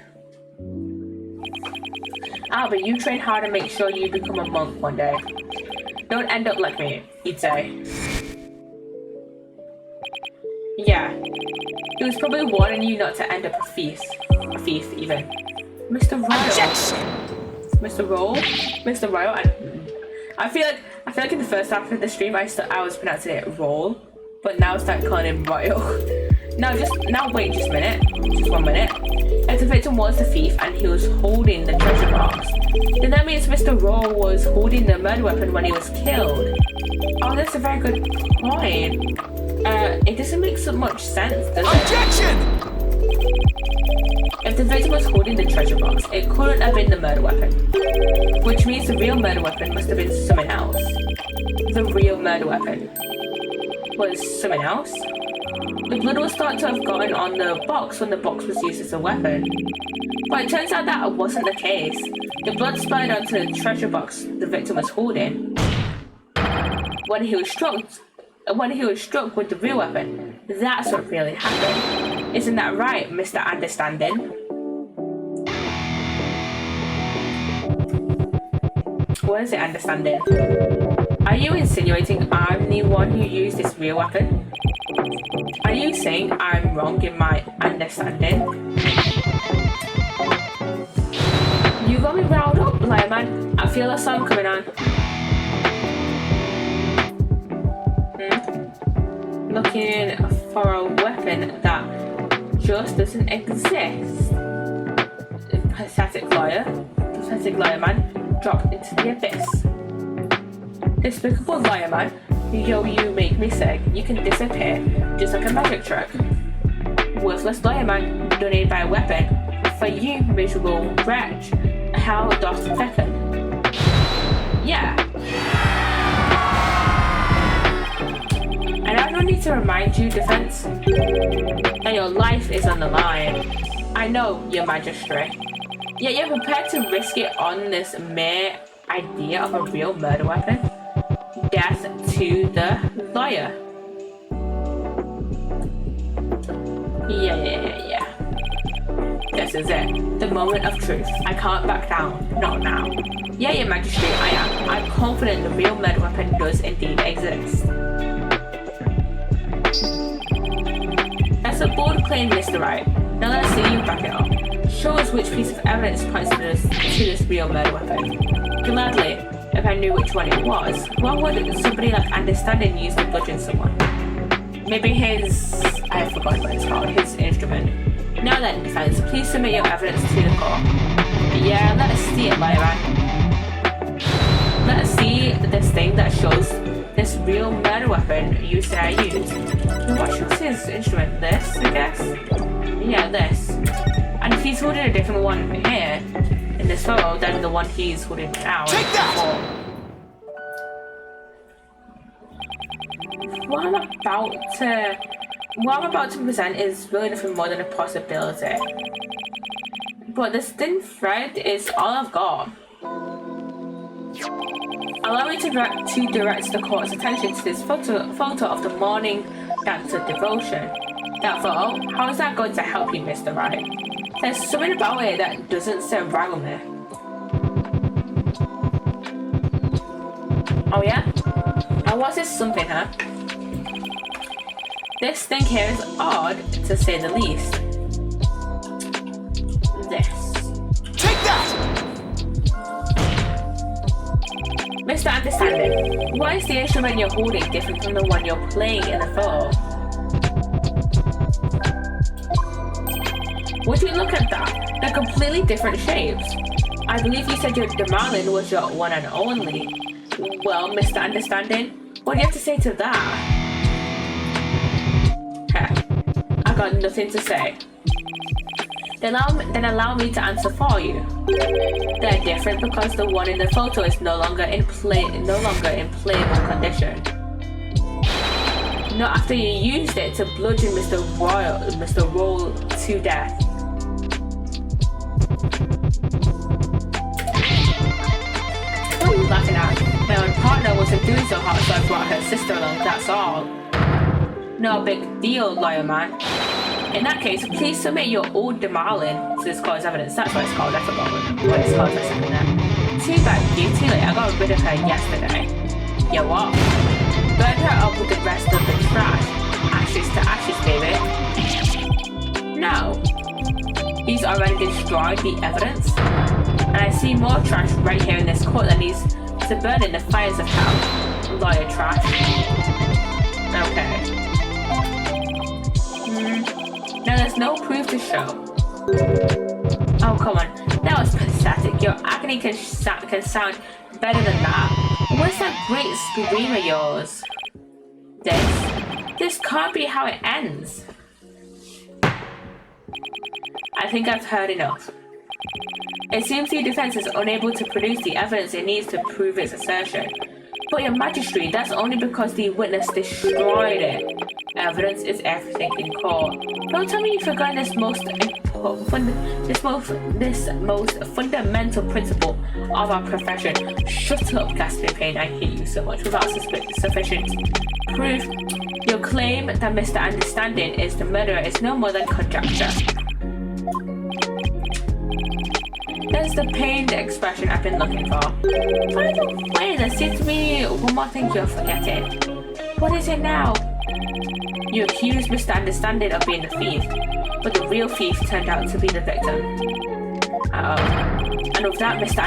Albert, you train hard and make sure you become a monk one day. Don't end up like me, he'd say. Yeah. He was probably warning you not to end up a thief even. Mr. Royal. Objection! Mr. Royal? Mr. Royal? I feel like in the first half of the stream I was pronouncing it Roll, but now I start calling him Royal. Wait just a minute. Just 1 minute. If the victim was the thief and he was holding the treasure box, then that means Mr. Roll was holding the murder weapon when he was killed. Oh, that's a very good point. It doesn't make so much sense, does it? Objection! If the victim was holding the treasure box, it couldn't have been the murder weapon. Which means the real murder weapon must have been something else. The real murder weapon was something else? The blood was thought to have gotten on the box when the box was used as a weapon. But it turns out that wasn't the case. The blood splattered onto the treasure box the victim was holding. When he was struck, when he was struck with the real weapon. That's what really happened. Isn't that right, Mr. Understanding? What is it, Understanding? Are you insinuating I'm the one who used this real weapon? Are you saying I'm wrong in my understanding? You got me riled up, liar man. I feel a song coming on. Looking for a weapon that just doesn't exist. Pathetic liar man, dropped into the abyss. Despicable liar man, yo, you make me sick. You can disappear just like a magic trick. Worthless liar man, donated by a weapon. For you, miserable wretch, how doth thicken. Yeah. And I don't need to remind you, defense, that your life is on the line. I know, your majesty. Yet you're prepared to risk it on this mere idea of a real murder weapon? Death to the lawyer. Yeah. This is it. The moment of truth. I can't back down. Not now. Yeah, your majesty, I am. I'm confident the real murder weapon does indeed exist. That's a bold claim, Mr. Wright. Now let's see you back it up. Show us which piece of evidence points to this real murder weapon. Gladly, if I knew which one it was. What would somebody like Understanding use to bludgeon someone? Maybe his... I forgot what it's called. His instrument. Now then, defense, please submit your evidence to the court. Yeah, let us see it, liar man. Let us see this thing that shows this real murder weapon you say I used. What shows his instrument? This, I guess? Yeah, this. And if he's holding a different one here, in this photo, than the one he's holding now. Take that! What I'm about to present is really nothing more than a possibility. But this thin thread is all I've got. Allow me to direct the court's attention to this photo of the morning dancer devotion. That photo, how is that going to help you, Mr. Wright? There's something about it that doesn't sit right with me. Oh yeah? And what's this something, huh? This thing here is odd, to say the least. This. Take that! Mr. Understanding, why is the instrument you're holding different from the one you're playing in the photo? Would you look at that? They're completely different shapes. I believe you said your Demarlin was your one and only. Well, Mr. Understanding, what do you have to say to that? I got nothing to say. Then allow me to answer for you. They're different because the one in the photo is no longer in playable condition. Not after you used it to bludgeon Mr. Roll to death. What are you laughing at? My own partner wasn't doing so hot, so I brought her sister along, that's all. No big deal, lawyer man. In that case, please submit your old Demarlin to this court as evidence. That's what it's called, I forgot what it's called for a second there. Too bad, too late, I got rid of her yesterday. Yeah, what? Burn her up with the rest of the trash. Ashes to ashes, baby. No. He's already destroyed the evidence. And I see more trash right here in this court that needs to burn in the fires of hell. Lawyer trash. Okay. Now there's no proof to show. Oh, come on. That was pathetic. Your agony can sound better than that. What's that great scream of yours? This can't be how it ends. I think I've heard enough. It seems your defense is unable to produce the evidence it needs to prove its assertion. But your majesty, that's only because the witness destroyed it. Evidence is everything in court. Don't tell me you've forgotten this most important most fundamental principle of our profession. Shut up, Gasping Payne. I hate you so much. Without sufficient proof, your claim that Mr. Understanding is the murderer is no more than conjecture. There's the pained expression I've been looking for. By the way, there seems to be one more thing you're forgetting. What is it now? You accused Mr. Understanding of being the thief, but the real thief turned out to be the victim. And with that, Mr.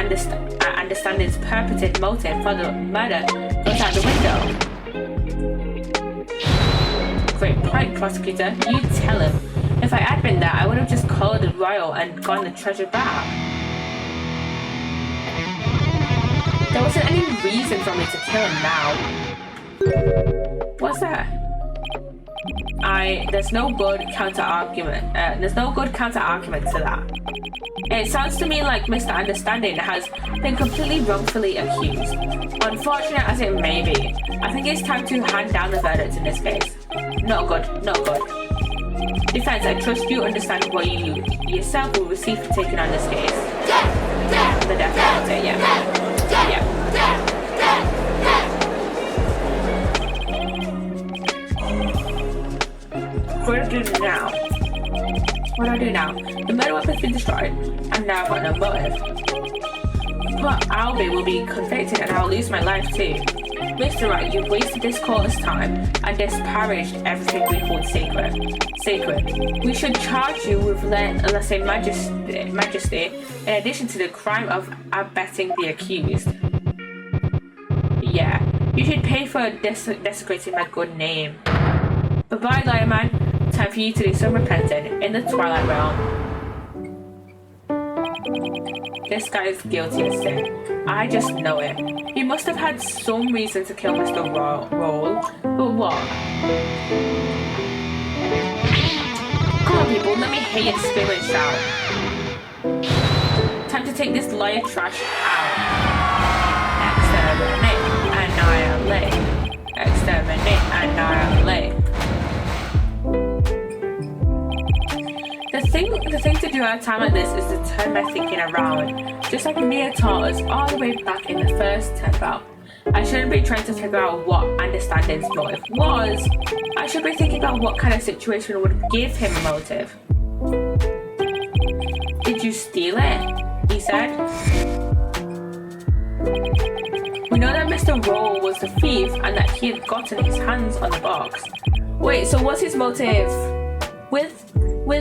Understanding's purported motive for the murder goes out the window. Great point, prosecutor. You tell him. If I had been there, I would have just called the royal and gotten the treasure back. There wasn't any reason for me to kill him now. What's that? There's no good counter argument. There's no good counter argument to that. It sounds to me like Mr. Understanding has been completely wrongfully accused. Unfortunate as it may be, I think it's time to hand down the verdict in this case. Not good. Defense, I trust you understand what you yourself will receive for taking on this case. The death penalty, yeah. What do I do now? The murder weapon's been destroyed, and now I've got no motive. But Albie will be convicted and I'll lose my life too. Mr. Wright, you've wasted this court's time and disparaged everything we hold sacred. We should charge you with lese majesty in addition to the crime of abetting the accused. Yeah, you should pay for desecrating my good name. Bye-bye, Liar Man. Time for you to do some repenting in the Twilight Realm. This guy is guilty as sin. I just know it. He must have had some reason to kill Mr. Roll, but what? Come on, people, let me hear you scream and shout. Time to take this liar trash out. Exterminate, annihilate. Exterminate, annihilate. The thing to do at a time like this is to turn my thinking around. Just like Mia taught us all the way back in the first turnabout. I shouldn't be trying to figure out what Understanding's motive was. I should be thinking about what kind of situation would give him a motive. Did you steal it? He said. We know that Mr. Roll was the thief and that he had gotten his hands on the box. Wait, so what's his motive? With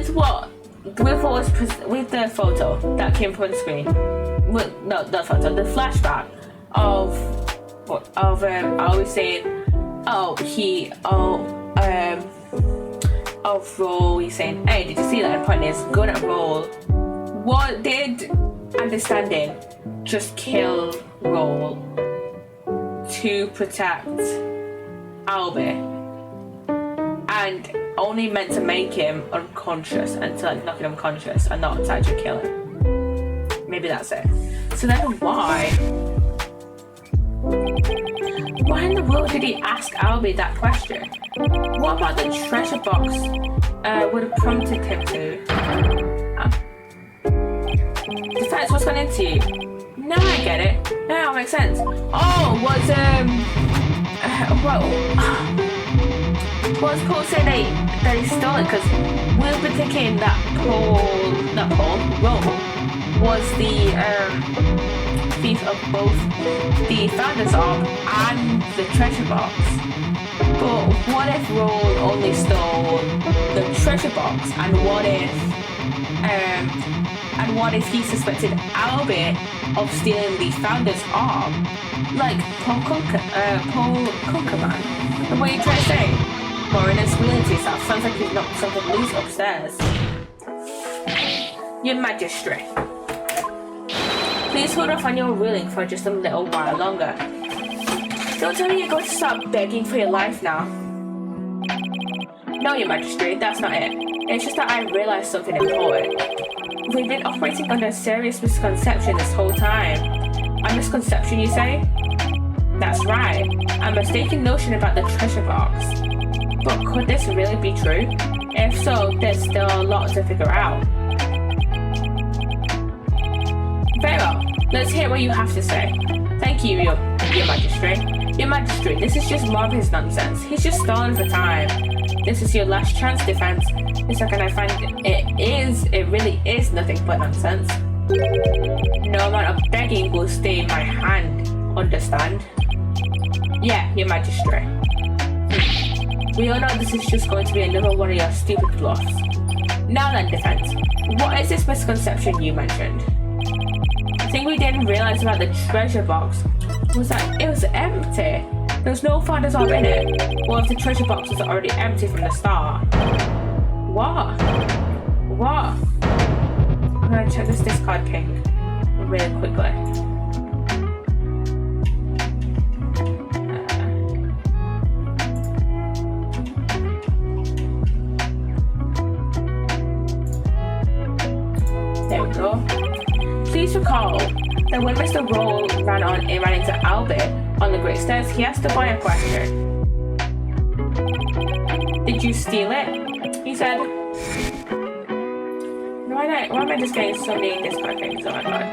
what? With the photo that came from the screen. The flashback of always saying, of Roll. He's saying, hey, did you see that? And pointing his gun at Roll. What did Understanding just kill Roll to protect Albie? And only meant to make him unconscious and to knock him unconscious and not to actually kill him. Maybe that's it. So then why in the world did he ask Albie that question? What about the treasure box would have prompted him to? Defense, what's gone into you? No, I get it. Now it makes sense. Was Paul saying that he stole it? Because we've been thinking that Roll was the thief of both the Founders Orb and the treasure box. But what if Roll only stole the treasure box? And what if he suspected Albie of stealing the Founders Orb? Like Paul Kunkerman? What are you trying to say? Foreigner squealing to yourself. Sounds like you've knocked something loose upstairs. Your Majesty. Please hold off on your ruling for just a little while longer. Don't tell me you're going to start begging for your life now. No, Your Majesty, that's not it. It's just that I realised something important. We've been operating under a serious misconception this whole time. A misconception, you say? That's right. A mistaken notion about the treasure box. But could this really be true? If so, there's still a lot to figure out. Very well. Let's hear what you have to say. Thank you, your Majesty. Your Majesty, this is just more of his nonsense. He's just stalling for time. This is your last chance, defense. The second I find it really is nothing but nonsense. No amount of begging will stay in my hand. Understand? Yeah, your Majesty. We all know this is just going to be another one of your stupid bluffs. Now then, defense. What is this misconception you mentioned? The thing we didn't realize about the treasure box was that it was empty. There was no founder's orb in it. Or if the treasure box was already empty from the start. What? I'm gonna check this discard ping really quickly. There we go. Please recall that when Mr. Roll ran into Albert on the Great Stairs, he asked the boy a question. Did you steal it? He said. Why am I just getting so many discard things? Oh my god.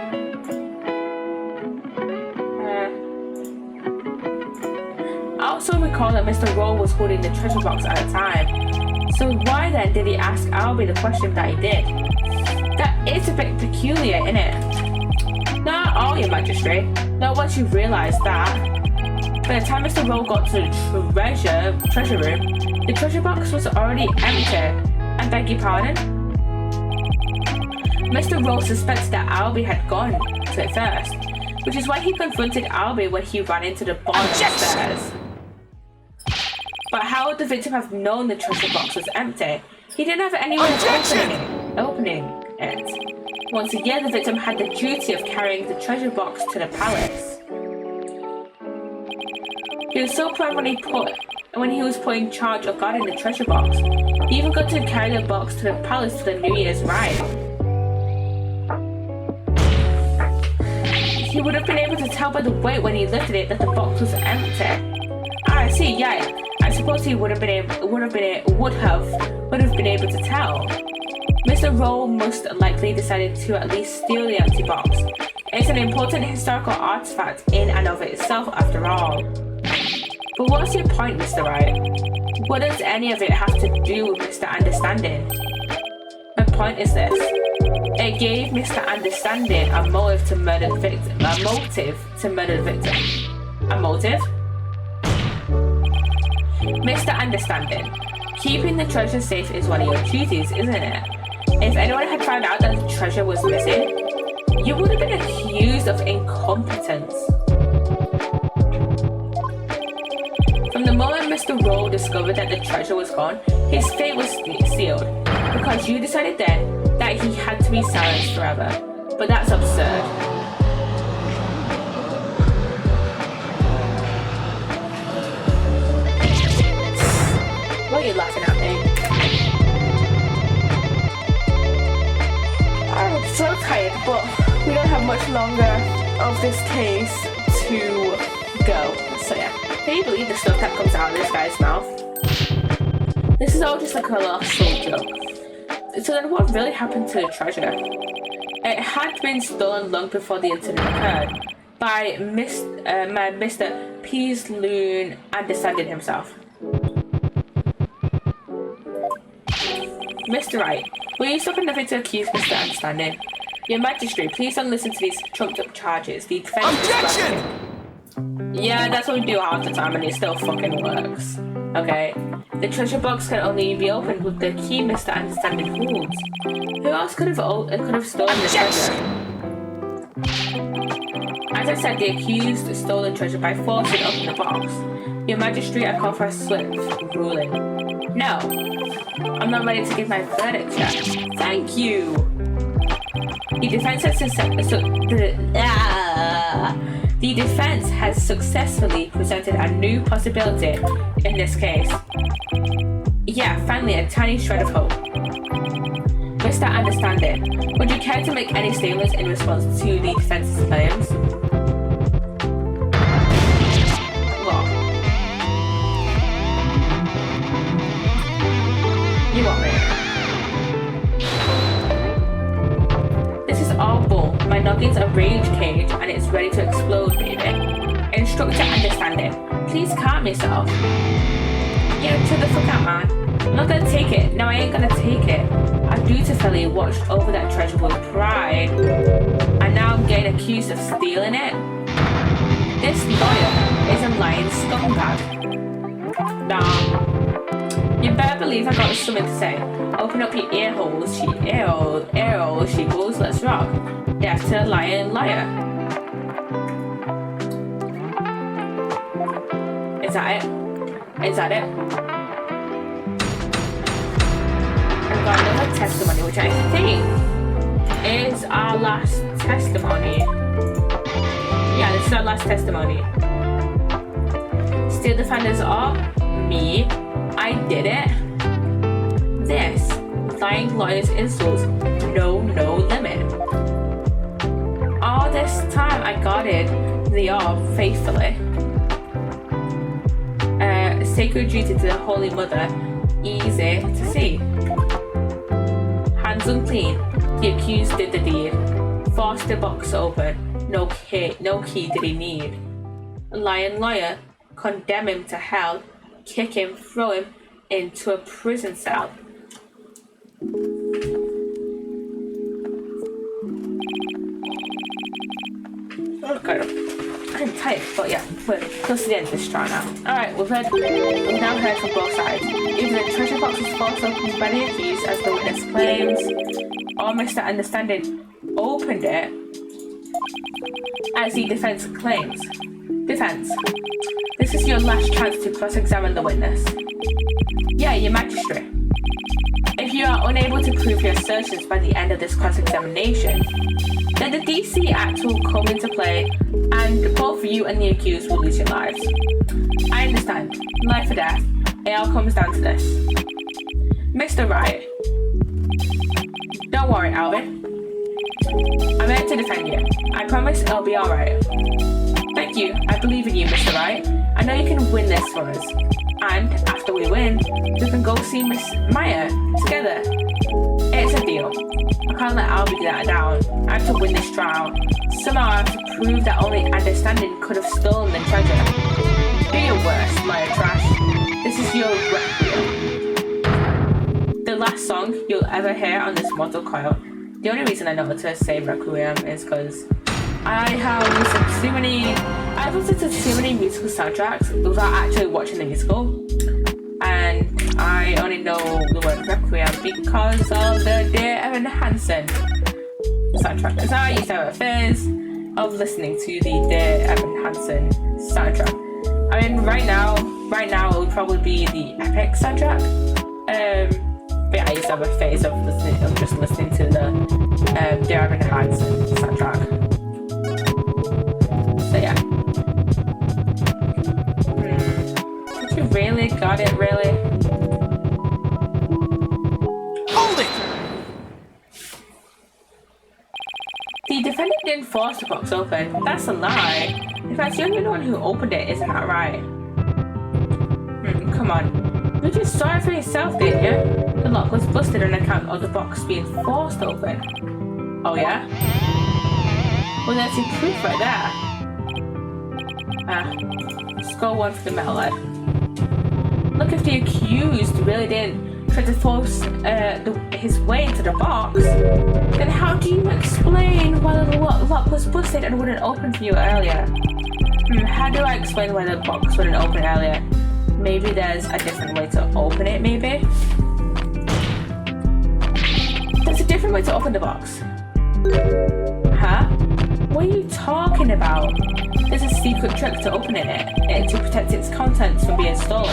I also recall that Mr. Roll was holding the treasure box at the time. So why then did he ask Albie the question that he did? That is a bit peculiar, innit? Not all, your Majesty. Not once you realised that. By the time Mr. Roll got to the treasure room, the treasure box was already empty. I beg your pardon? Mr. Roll suspects that Albie had gone to it first, which is why he confronted Albie when he ran into the bottom of the stairs. But how would the victim have known the treasure box was empty? He didn't have anyone opening it. Once again, the victim had the duty of carrying the treasure box to the palace. He was so proud when he was putting charge of guarding the treasure box. He even got to carry the box to the palace for the New Year's ride. He would have been able to tell by the weight when he lifted it that the box was empty. I see, yeah. I suppose he would have been able to tell. Mr. Roll most likely decided to at least steal the empty box. It's an important historical artifact in and of itself, after all. But what's your point, Mr. Wright? What does any of it have to do with Mr. Understanding? My point is this. It gave Mr. Understanding a motive to murder the victim. A motive? Mr. Understanding, keeping the treasure safe is one of your duties, isn't it? If anyone had found out that the treasure was missing, you would have been accused of incompetence. From the moment Mr. Roll discovered that the treasure was gone, his fate was sealed, because you decided then that he had to be silenced forever. But that's absurd. Why are you laughing at me? I'm so tired, but we don't have much longer of this case to go. So yeah, can you believe the stuff that comes out of this guy's mouth? This is all just like a colossal joke. So then what really happened to the treasure? It had been stolen long before the incident occurred by Mr. Psssttt Understanding himself. Mr. Wright, will you stop at nothing to accuse Mr. Understanding? Your Majesty, please don't listen to these trumped up charges. The defense is Yeah, that's what we do half the time and it still fucking works. Okay? The treasure box can only be opened with the key Mr. Understanding holds. Who else could have stolen the treasure? As I said, the accused stole the treasure by forcing open the box. Your Majesty, I call for a swift ruling. No, I'm not ready to give my verdict yet. Thank you. The defense has successfully presented a new possibility in this case. Yeah, finally a tiny shred of hope. Mr. Understanding, would you care to make any statements in response to the defense's claims? What? You want me? This is all bull. My noggins are him. Please calm yourself. Yeah, chill the fuck out, man. I'm not gonna take it. No, I ain't gonna take it. I dutifully watched over that treasure with pride, and now I'm getting accused of stealing it. This lawyer is a lying scumbag. Nah. You better believe I got something to say. Open up your ear holes, sheeples, let's rock. Death to the lying liar. Is that it? Is that it? I've got another testimony, which I think is our last testimony. Yeah, this is our last testimony. Still defenders are me. I did it. This lying lawyer's insults know no limit. All this time I guarded the orb faithfully. Sacred duty to the Holy Mother, easy to see. Hands unclean, the accused did the deed. Forced the box open, no key did he need. Lying lawyer, condemn him to hell, kick him, throw him into a prison cell. Okay. I'm tired, but yeah, we're close to the end of this trial now. Alright, we've now heard from both sides. Either the treasure box was forced open by the accused, as the witness claims, or Mr. Understanding opened it, as the defense claims. Defense, this is your last chance to cross-examine the witness. Yeah, your magistrate. If you are unable to prove your assertions by the end of this cross-examination, then the DC Act will come into play and both you and the accused will lose your lives. I understand. Life or death. It all comes down to this. Mr. Wright. Don't worry, Alvin. I'm here to defend you. I promise it'll be alright. Thank you. I believe in you, Mr. Wright. I know you can win this for us. And after we win, we can go see Miss Maya together. It's a deal. I can't let Albie get that down. I have to win this trial. Somehow I have to prove that only Understanding could have stolen the treasure. Do your worst, Maya Trash. This is your requiem. The last song you'll ever hear on this mortal coil. The only reason I know to say requiem is because I've listened to too many musical soundtracks without actually watching the musical. And I only know the word requiem because of the Dear Evan Hansen soundtrack. So I used to have a phase of listening to the Dear Evan Hansen soundtrack. I mean, right now it would probably be the Epic soundtrack. But yeah, I used to have a phase of just listening to the Dear Evan Hansen soundtrack. So yeah. Did you really got it? Really? Hold it! The defendant didn't force the box open. That's a lie. In fact, you're the one who opened it, isn't that right? Come on. You just saw it for yourself, didn't you? The lock was busted on account of the box being forced open. Oh yeah? Well, that's your proof right there. Score 1 for the metal lead. Look, if the accused really didn't try to force his way into the box, then how do you explain why the lock was busted and wouldn't open for you earlier? How do I explain why the box wouldn't open earlier? Maybe there's a different way to open it, maybe? There's a different way to open the box. Huh? What are you talking about? There's a secret trick to opening it to protect its contents from being stolen.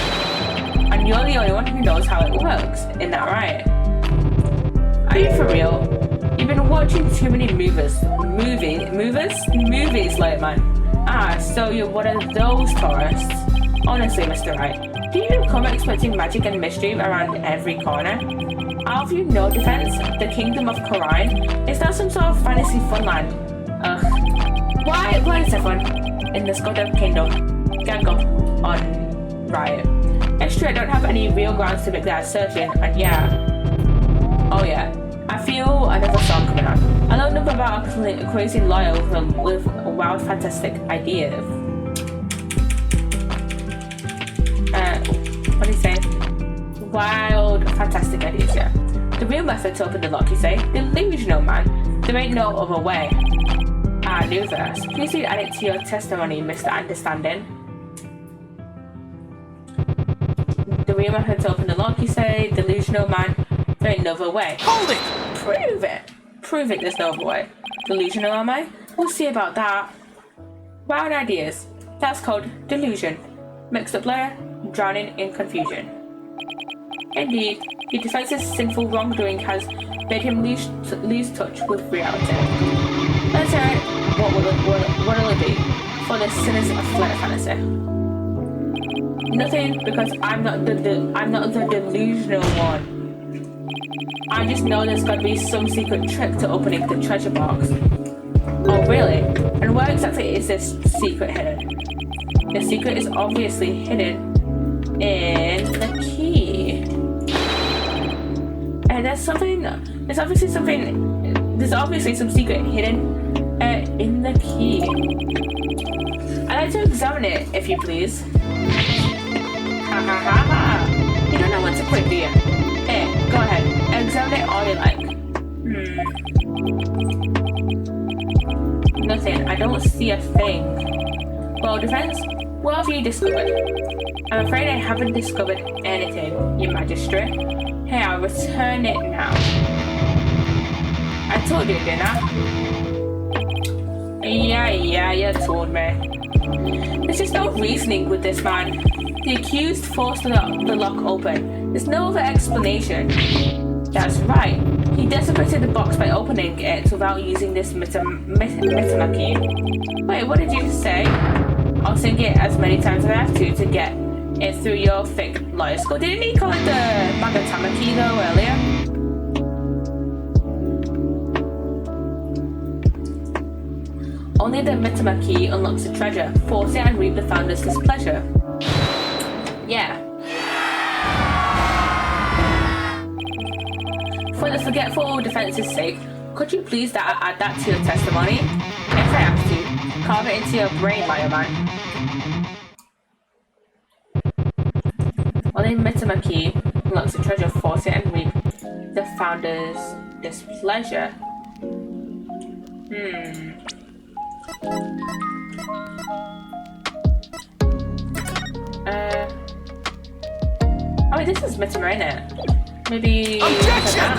And you're the only one who knows how it works, isn't that right? Are you for real? You've been watching too many movies lately, man. So you're one of those tourists. Honestly, Mr. Wright, do you come expecting magic and mischief around every corner? Out of you no defense, the kingdom of Korine is that some sort of fantasy funland? Ugh. Why is everyone in this goddamn kingdom gang up on Riot? It's true, I don't have any real grounds to make that assertion, and yeah. Oh yeah, I feel another song coming on. I know enough about a crazy lawyer with wild fantastic ideas. wild, fantastic ideas here. The real method to open the lock, you say? Delusional, man. There ain't no other way. Ah, new verse. Please do add it to your testimony, Mr. Understanding. The real method to open the lock, you say? Delusional, man. There ain't no other way. Hold it! Prove it. Prove it there's no other way. Delusional, am I? We'll see about that. Wild ideas. That's called delusion. Mixed up layer, drowning in confusion. Indeed, your defense's sinful wrongdoing has made him lose touch with reality. Let's hear it. What will it be for the sinners of flight fantasy? Nothing, because I'm not the delusional one. I just know there's got to be some secret trick to opening the treasure box. Oh really? And where exactly is this secret hidden? The secret is obviously hidden in the key. And there's obviously some secret hidden in the key. I'd like to examine it, if you please. Ha ha ha ha! You don't know what to quit, do you? Here, go ahead. Examine it all you like. Nothing. I don't see a thing. Well, defense, what have you discovered? I'm afraid I haven't discovered anything, Your Majesty. Hey, I'll return it now. I told you, didn't I? Yeah, you told me. There's just no reasoning with this man. The accused forced the lock open. There's no other explanation. That's right. He desecrated the box by opening it without using this Mitama key. Wait, what did you say? I'll sing it as many times as I have to get it through your thick lawyer school. Didn't he call it the Magatama key though earlier? Only the Mitama key unlocks the treasure. Force it and reap the founder's displeasure. Yeah. For the forgetful defense's sake, could you please add that to your testimony? If I have to, carve it into your brain, my man. Only Mitama key unlocks the treasure. Force it and reap the founder's displeasure. Oh, this is Mitama, isn't it? Maybe. Objection!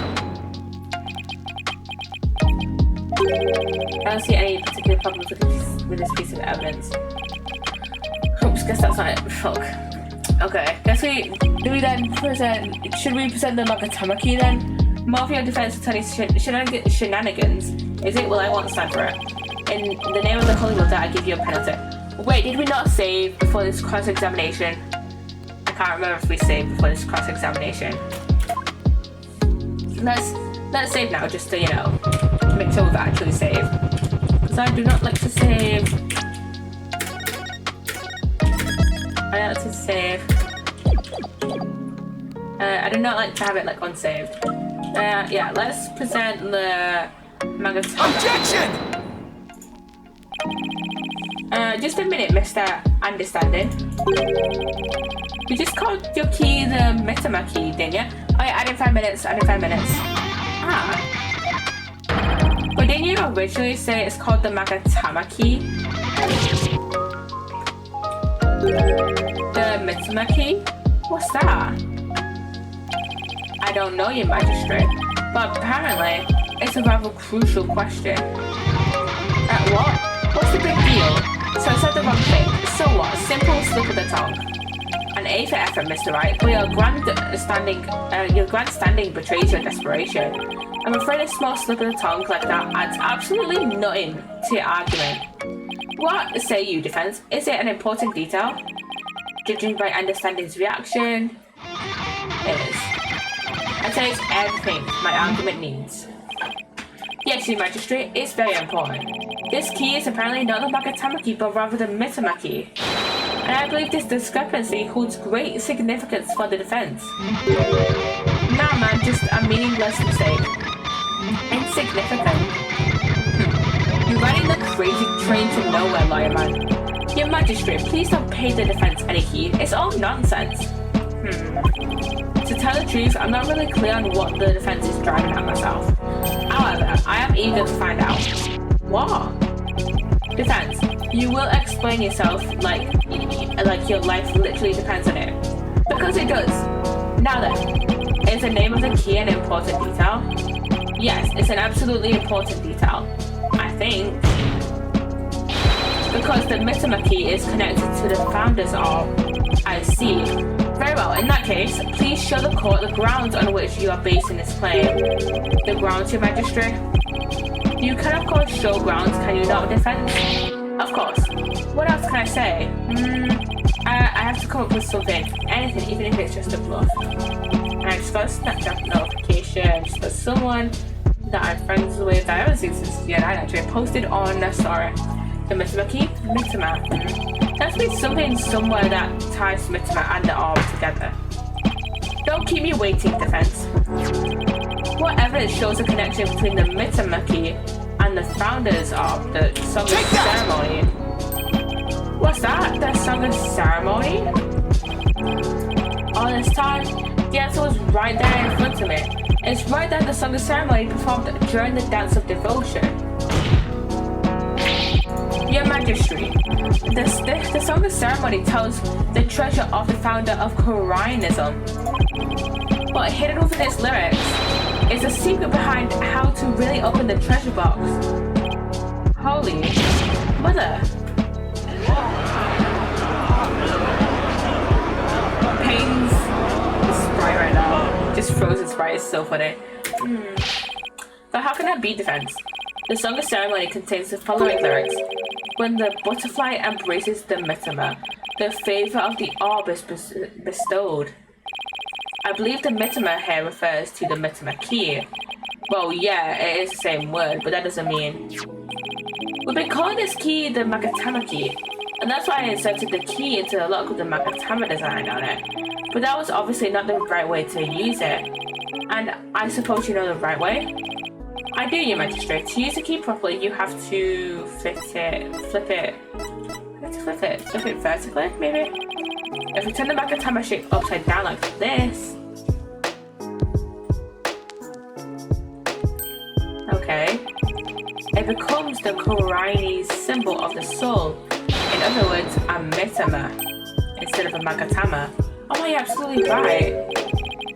I don't see any particular problems with this piece of evidence. Oops, guess that's not it. Fuck. Okay, should we present the Magatama key then? More of your defense attorney's shenanigans. Is it? Well, I won't stand for it. In the name of the Holy Mother, I give you a penalty. Wait, did we not save before this cross-examination? I can't remember if we saved before this cross-examination. Let's save now, just to, make sure we've actually saved. Because I do not like to save. I like to save. I do not like to have it unsaved. Yeah, let's present the Magatama. Objection! Just a minute, Mr. Understanding. You just called your key the Mitama key, didn't you? Oh yeah, add in 5 minutes, Ah. But didn't you originally say it's called the Magatama key? The Mitama key? What's that? I don't know, Your Majesty, but apparently it's a rather crucial question. What? What's the big deal? So I said the wrong thing. So what? Simple slip of the tongue. An A for effort, Mr. Wright, but your grandstanding betrays your desperation. I'm afraid a small slip of the tongue like that adds absolutely nothing to your argument. What say you, defense? Is it an important detail? Judging by Understanding's reaction, it is. I'd say it's everything my argument needs. Yes, Your Majesty, it's very important. This key is apparently not the Magatama key, but rather the Mitama key. And I believe this discrepancy holds great significance for the defense. Nah, man, just a meaningless mistake. Insignificant. You're riding the crazy train to nowhere, lawyer man. Your Majesty, please don't pay the defense any heed. It's all nonsense. To tell the truth, I'm not really clear on what the defense is driving at myself. However, I am eager to find out. What? Defense, you will explain yourself like your life literally depends on it. Because it does. Now then, is the name of the key an important detail? Yes, it's an absolutely important detail. I think. Because the Mitama key is connected to the founder's orb. I see. Very well, in that case, please show the court the grounds on which you are basing this claim. The grounds, Your Majesty? You can of course show grounds, can you not, defense? Of course. What else can I say? I have to come up with something. Anything, even if it's just a bluff. I just got a Snapchat notification just for someone that I'm friends with that I haven't seen since the night actually posted on their story. The Mitama key? Mitama. That's been something somewhere that ties Mitama and the orb together. Don't keep me waiting, defense. What evidence shows a connection between the Mitama key and the founders of the Song of Ceremony? What's that? The Song of Ceremony? All this time, the answer was right there in front of me. It's right there the Song of Ceremony performed during the Dance of Devotion. Your Majesty, the Song of Ceremony tells the treasure of the founder of Koreanism. But hidden within its lyrics is a secret behind how to really open the treasure box. Holy mother. Pain's sprite right now. Just frozen sprite is so funny. But how can that be, defense? The Song of Ceremony contains the following lyrics. When the butterfly embraces the Mitama, the favor of the orb is bestowed. I believe the Mitama here refers to the Mitama key. Well, yeah, it is the same word, but that doesn't mean. We've been calling this key the Magatama key, and that's why I inserted the key into the lock with the Magatama design on it. But that was obviously not the right way to use it. And I suppose you know the right way? I do, Your Majesty. To use the key properly, you have to flip it vertically, maybe? If we turn the Magatama shape upside down like this. Okay. It becomes the Koreanese symbol of the soul. In other words, a Mitama instead of a Magatama. Oh, you're absolutely right.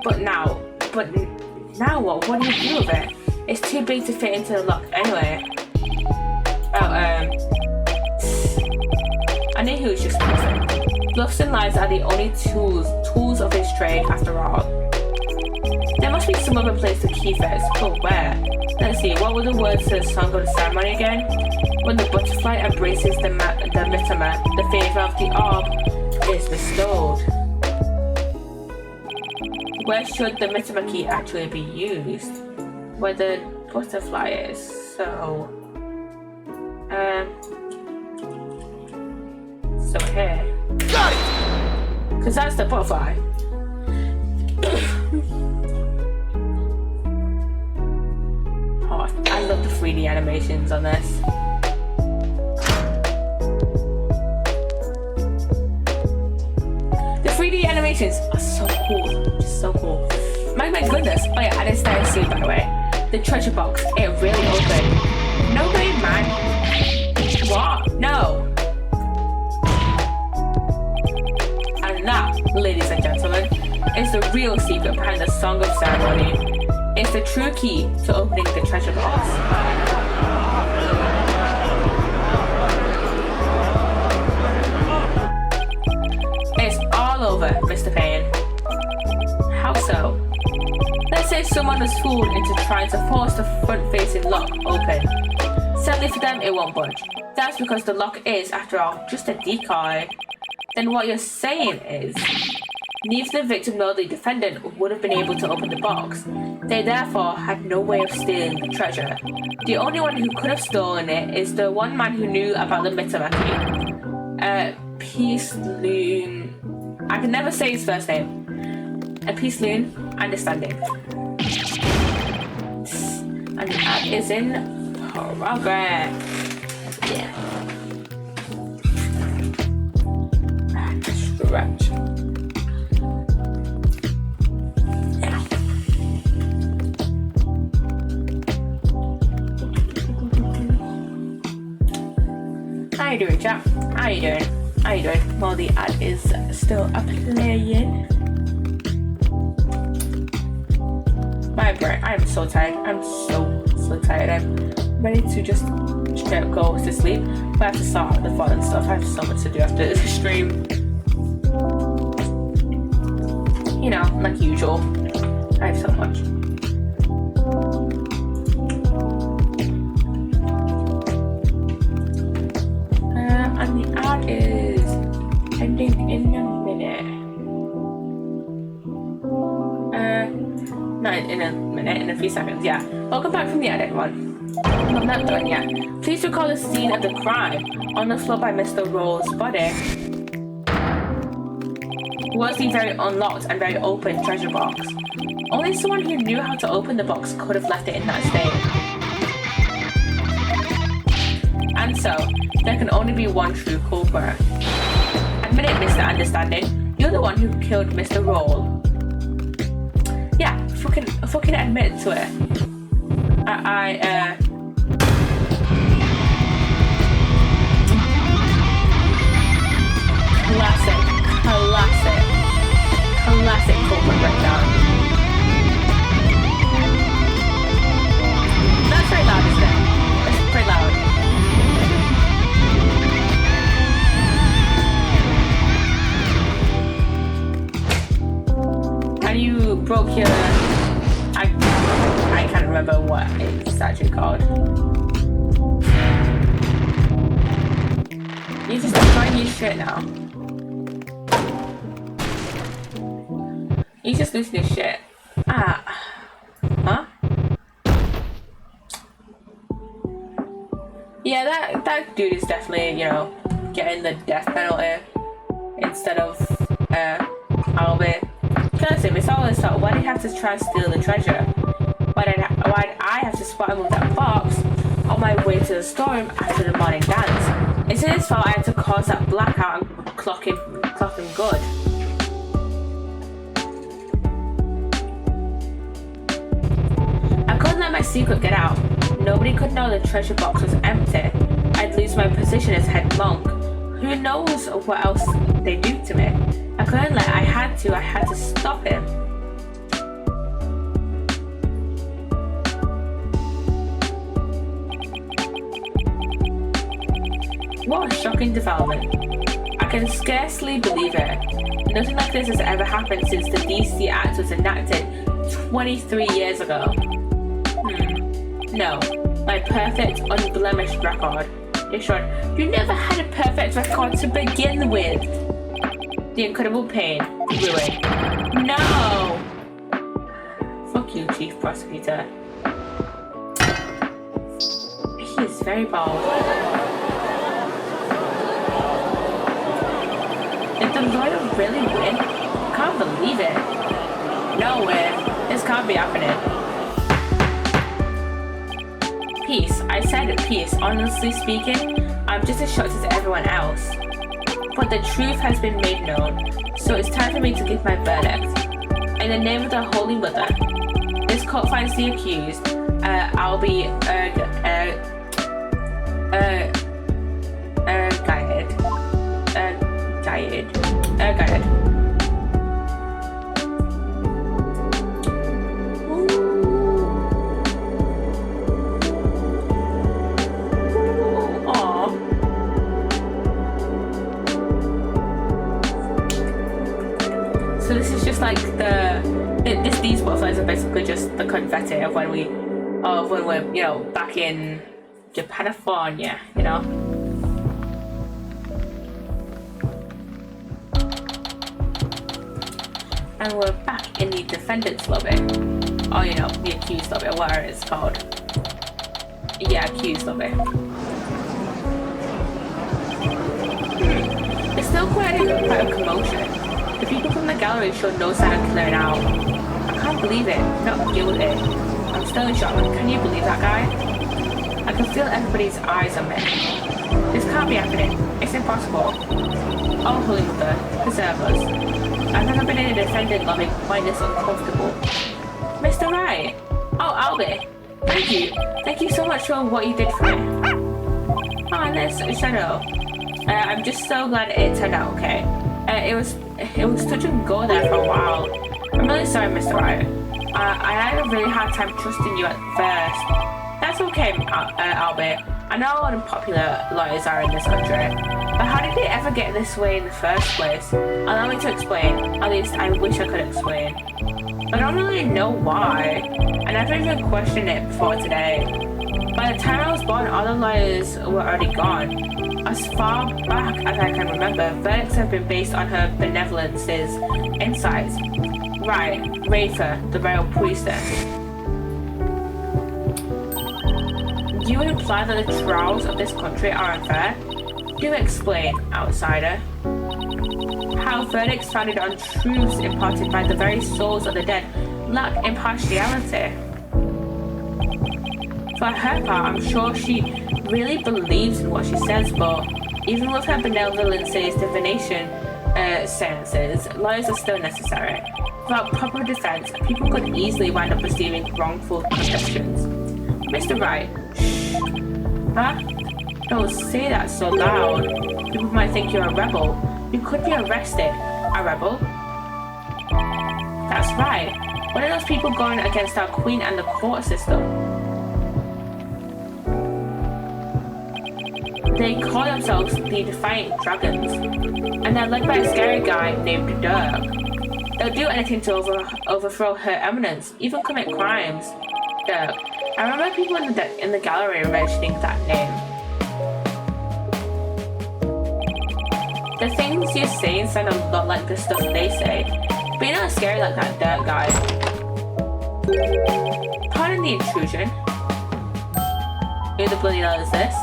But now what? What do you do with it? It's too big to fit into the lock anyway. I knew he was just bluffing. Bluffs and lies are the only tools of his trade after all. There must be some other place to keep it. But where? Let's see, what were the words to the Song of the Ceremony again? When the butterfly embraces the Mitama, the favor of the orb is bestowed. Where should the Mitama key actually be used? Where the butterfly is, so here. Got it! Because that's the butterfly. Oh, I love the 3D animations on this. The 3D animations are so cool, just so cool. My goodness. Oh yeah, I didn't start to see, by the way. The treasure box, it really opened. No way, man. What? No. And that, ladies and gentlemen, is the real secret behind the Song of Ceremony. It's the true key to opening the treasure box. It's all over, Mr. Payne. How so? Let's say someone was fooled into trying to force the front-facing lock open. Sadly for them, it won't budge. That's because the lock is, after all, just a decoy. Then what you're saying is, neither the victim nor the defendant would have been able to open the box. They therefore had no way of stealing the treasure. The only one who could have stolen it is the one man who knew about the Mitama key. Psssttt. I can never say his first name. Psssttt, understanding. And that is in progress. Yeah. Stretch. Anyway, chat, how you doing? How you doing? While the ad is still playing. My brain, I'm so tired. I'm so tired. I'm ready to just straight up go to sleep. But I have to start the fun and stuff. I have so much to do after the stream. You know, like usual. I have so much. And the ad is ending in a minute. In a few seconds, yeah. Welcome back from the edit one. I'm not done yet. Please recall the scene of the crime. On the floor by Mr. Roll's body was the very unlocked and very open treasure box. Only someone who knew how to open the box could have left it in that state. And so, there can only be one true culprit. Admit it, Mr. Understanding. You're the one who killed Mr. Roll. Yeah, fucking admit to it. Classic culprit breakdown. That's very loud, isn't it? That's pretty loud. And you broke your... I can't remember what it's actually called. You're just destroying your shit now. He's just losing his shit. Huh? Yeah, that dude is definitely, you know, getting the death penalty instead of Albert. Listen, it's all this stuff. Why did he have to try and steal the treasure? Why did I have to spot him with that box on my way to the storeroom after the morning dance? It's his fault I had to cause that blackout and clock him good. I couldn't let my secret get out. Nobody could know the treasure box was empty. I'd lose my position as head monk. Who knows what else they do to me? I couldn't let. I had to stop him. What a shocking development. I can scarcely believe it. Nothing like this has ever happened since the DC Act was enacted 23 years ago. No, my perfect, unblemished record. Deshaun, you never had a perfect record to begin with. The incredible pain, ruin. No! Fuck you, Chief Prosecutor. He is very bold. Did the lawyer really win? Can't believe it. No way. This can't be happening. Peace. I said peace. Honestly speaking, I'm just as shocked as everyone else. But the truth has been made known, so it's time for me to give my verdict. In the name of the Holy Mother, this court finds the accused, Albie guided. So this is just like these butterflies are basically just the confetti of when we're, you know, back in Japanifornia, you know. And we're back in the defendant's lobby. Or, you know, the accused lobby, or whatever it's called. Yeah, accused lobby. There's still quite a commotion. The people from the gallery showed no sign of clearing out. I can't believe it. Not guilty. I'm still in shock. Can you believe that guy? I can feel everybody's eyes on me. This can't be happening. It's impossible. Oh, Holy Mother, preserve us. I've never been in a defendant lobby quite this uncomfortable. Mr. Wright! Oh, Albie! Thank you! Thank you so much for what you did for me. Oh, and there's Shadow. I'm just so glad it turned out okay. It was touch and go there for a while. I'm really sorry, Mr. Wright. I had a really hard time trusting you at first. That's okay, Albert. I know how unpopular lawyers are in this country, but how did it ever get this way in the first place? Allow me to explain. At least I wish I could explain. I don't really know why. I never even questioned it before today. By the time I was born, all the lawyers were already gone. As far back as I can remember, verdicts have been based on her benevolence's insights. Right, Rafer, the royal priestess. Do you imply that the trials of this country are unfair? Do explain, outsider. How verdicts founded on truths imparted by the very souls of the dead lack impartiality. For her part, I'm sure she really believes in what she says, but even with her benevolence's divination seances, lawyers are still necessary. Without proper defense, people could easily wind up receiving wrongful convictions. Mr. Wright, huh? Don't say that so loud. People might think you're a rebel. You could be arrested. A rebel? That's right. What are those people going against our queen and the court system? They call themselves the Defiant Dragons, and they're led by a scary guy named Dirk. They'll do anything to overthrow her eminence, even commit crimes. Dirk. I remember people in the gallery mentioning that name. The things you're saying sound a lot like the stuff they say, but you're not scary like that Dirk guy. Pardon the intrusion. Who the bloody hell is this?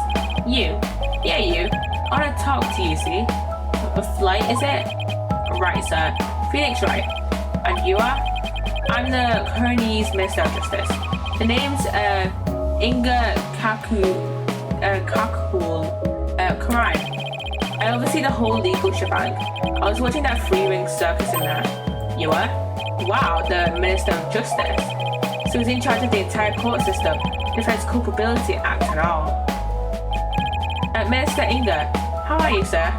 You. Yeah, you. I want to talk to you, see? A flight, is it? Right, sir. Phoenix Wright. And you are? I'm the Kearney's Minister of Justice. The name's Inga Kakul Karan. I oversee the whole legal shebang. I was watching that free-ring circus in there. You were? Wow, the Minister of Justice. So he's in charge of the entire court system, Defense Culpability Act and all. Minister Inga, how are you, sir?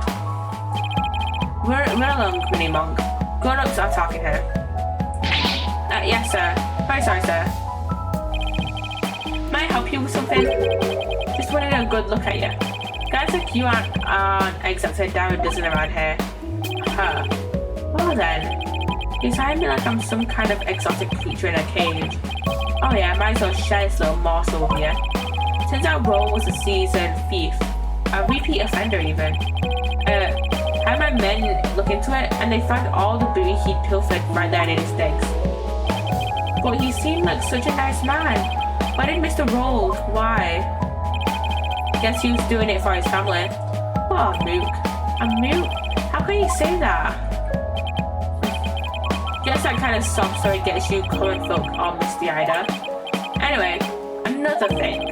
We're along, Mini Monk. Grown-ups are talking here. Yes, sir. Very sorry, sir. Might I help you with something? Just wanted a good look at you. Guys like you aren't exactly down a dozen around here. Huh. Well then. You're eyeing me like I'm some kind of exotic creature in a cage. Oh yeah, I might as well share this little morsel with you. Turns out Roll was a seasoned thief. A repeat offender even. I had my men look into it and they found all the booty he'd pilfered right there in his digs. But he seemed like such a nice man. Why did Mr. Roll? Why? Guess he was doing it for his family. Oh, Mook. A Mook? How can you say that? Guess that kind of sob story gets you common folk all misty-eyed. Anyway, another thing.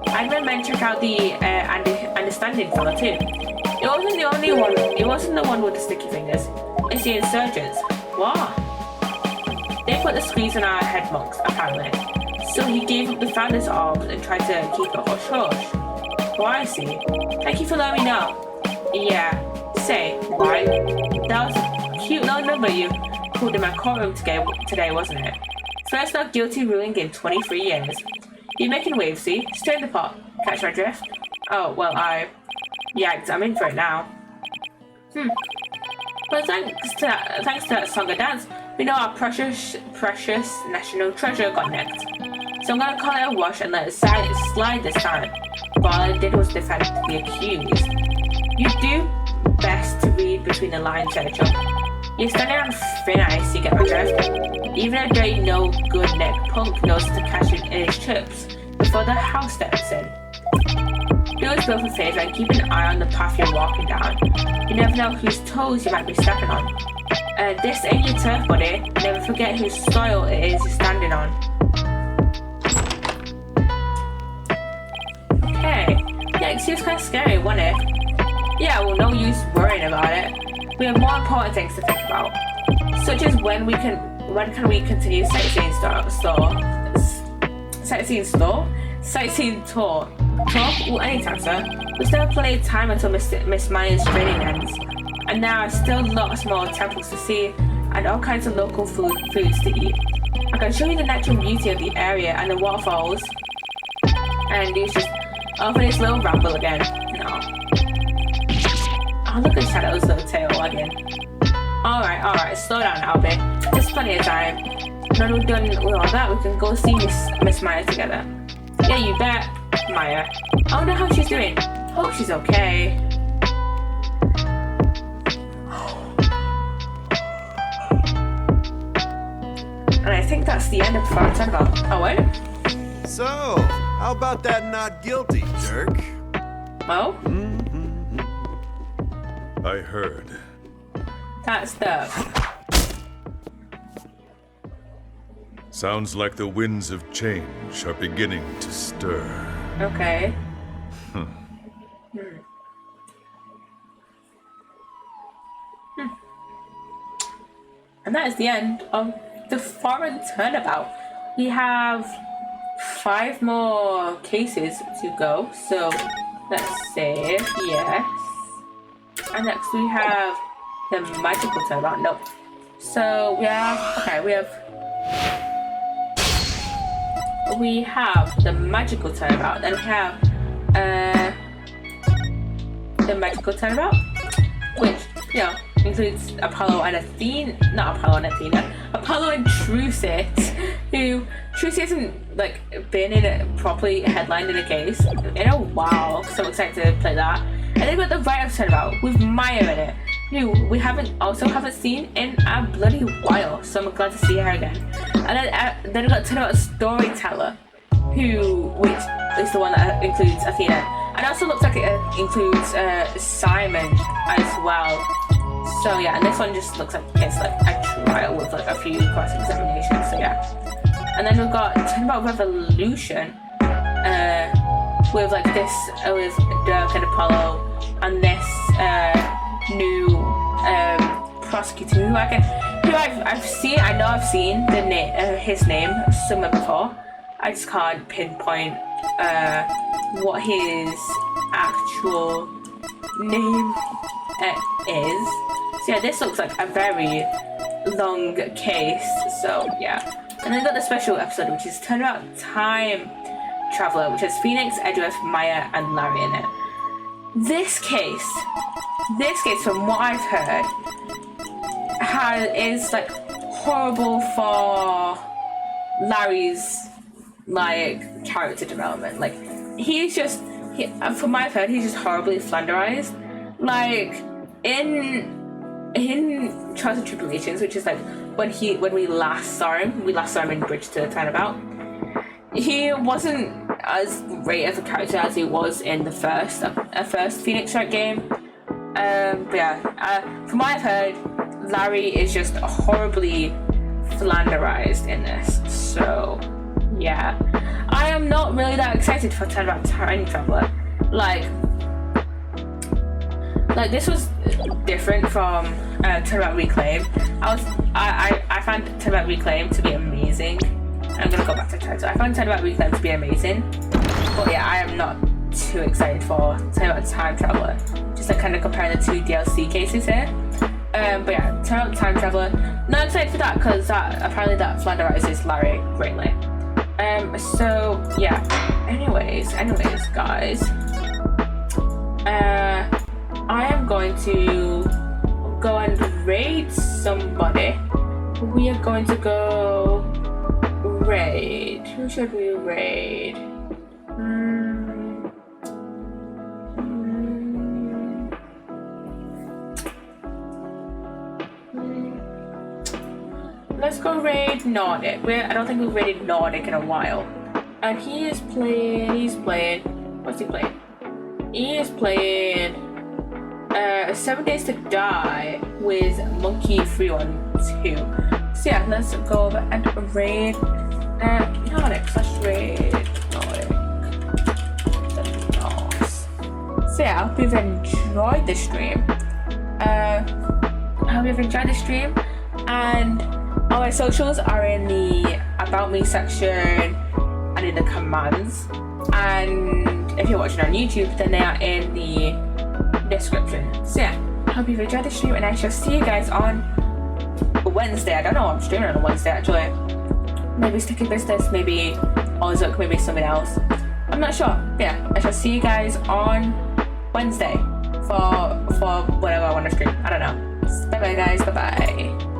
I'd recommend check out the understanding fellow too. It wasn't the only one. It wasn't the one with the sticky fingers. It's the insurgents. What? They put the squeeze on our head monks, apparently. So he gave up the founder's arms and tried to keep it hush-hush. Oh, I see. Thank you for letting me know. Yeah. Say, why? That was a cute little number you pulled in my courtroom today, wasn't it? First not guilty ruling in 23 years. You're making waves, see? Stir in the pot. Catch my drift? Oh, well, yeah, I'm in for it now. Well, thanks to that song and dance, we know our precious national treasure got nicked. So I'm gonna call it a wash and let it slide this time. But all I did was defend the accused. You do best to read between the lines, Churchill. You're standing on thin ice, you get my drift. Even a dirty no-good neck punk knows to catch it in his chips before the house steps in. Do us both a favour and keep an eye on the path you're walking down. You never know whose toes you might be stepping on. This ain't your turf, buddy. Never forget whose soil it is you're standing on. Okay. Yeah, it seems kind of scary, wasn't it? Yeah, well, no use worrying about it. We have more important things to think about. Such as when can we continue sightseeing tour? Sightseeing tour? Well, anytime, sir. There's still plenty of time until Miss Maya's training ends, and there are still lots more temples to see and all kinds of local foods to eat. I can show you the natural beauty of the area and the waterfalls. And he's just off on his little ramble again. No. Oh, look at Shadow's little tail again. Alright, slow down, Albie. There's plenty of time. When we're done with all that, we can go see Miss Maya together. Yeah, you bet, Maya. I wonder how she's doing. Hope she's okay. And I think that's the end of Foreign Turnabout. Oh, wait. So, how about that not guilty, jerk? Oh? I heard. That's the... Sounds like the winds of change are beginning to stir. Okay. And that is the end of the Foreign Turnabout. We have 5 more cases to go, so let's save, yes. And next we have the magical turnabout, nope. So we have the magical turnabout, then we have the magical turnabout, which, you know, includes Apollo and Athena, not Apollo and Athena, Apollo and Psssttt, who Psssttt hasn't like been in a properly headlined in a case in a while, so I'm excited to play that. And then we've got the write-up turnabout with Maya in it, who we haven't seen in a bloody while, so I'm glad to see her again. And then we've got turnabout storyteller, which is the one that includes Athena, and also looks like it includes Simon as well. So yeah, and this one just looks like it's like a trial with like a few cross-examinations, so yeah. And then we've got Turnabout Revolution, with like this, with Dirk and Apollo, and this new prosecutor who I've seen his name somewhere before. I just can't pinpoint what his actual name is. So yeah, this looks like a very long case, so yeah. And then got the special episode, which is Turnabout Time Traveler, which has Phoenix, Edgeworth, Maya, and Larry in it. This case, from what I've heard, is like horrible for Larry's like character development. Like from what I've heard, he's just horribly flanderized. Like in Trials and Tribulations, which is like when we last saw him in Bridge to the Turnabout, he wasn't as great of a character as he was in the first Phoenix Wright game. But yeah, from what I've heard, Larry is just horribly flanderized in this. So yeah, I am not really that excited for Turnabout Time Traveler. Like this was different from Turnabout Reclaim. I found Turnabout Reclaim to be amazing. I'm gonna go back to the title. I found Turnabout Reclaim to be amazing, but yeah, I am not too excited for Turnabout Time Traveler. Just like kind of comparing the 2 DLC cases here. But yeah, Turnabout Time Traveler, not excited for that because apparently that flanderizes Larry greatly. So yeah. Anyways, guys. I am going to go and raid somebody. We are going to go raid. Who should we raid? Let's go raid Nordic. I don't think we've raided Nordic in a while. And he's playing. What's he playing? He is playing 7 Days to Die with Monkey 312. So yeah, let's go over and raid Nordic. Let's raid Nordic. So yeah, I hope you've enjoyed the stream. And all my socials are in the About Me section and in the commands. And if you're watching on YouTube, then they are in the description. So yeah, hope you've enjoyed the stream, and I shall see you guys on Wednesday. I don't know what I'm streaming on Wednesday actually. Maybe Sticky Business, maybe Ozuk, maybe something else. I'm not sure. Yeah, I shall see you guys on Wednesday for whatever I want to stream. I don't know. Bye bye guys. Bye bye.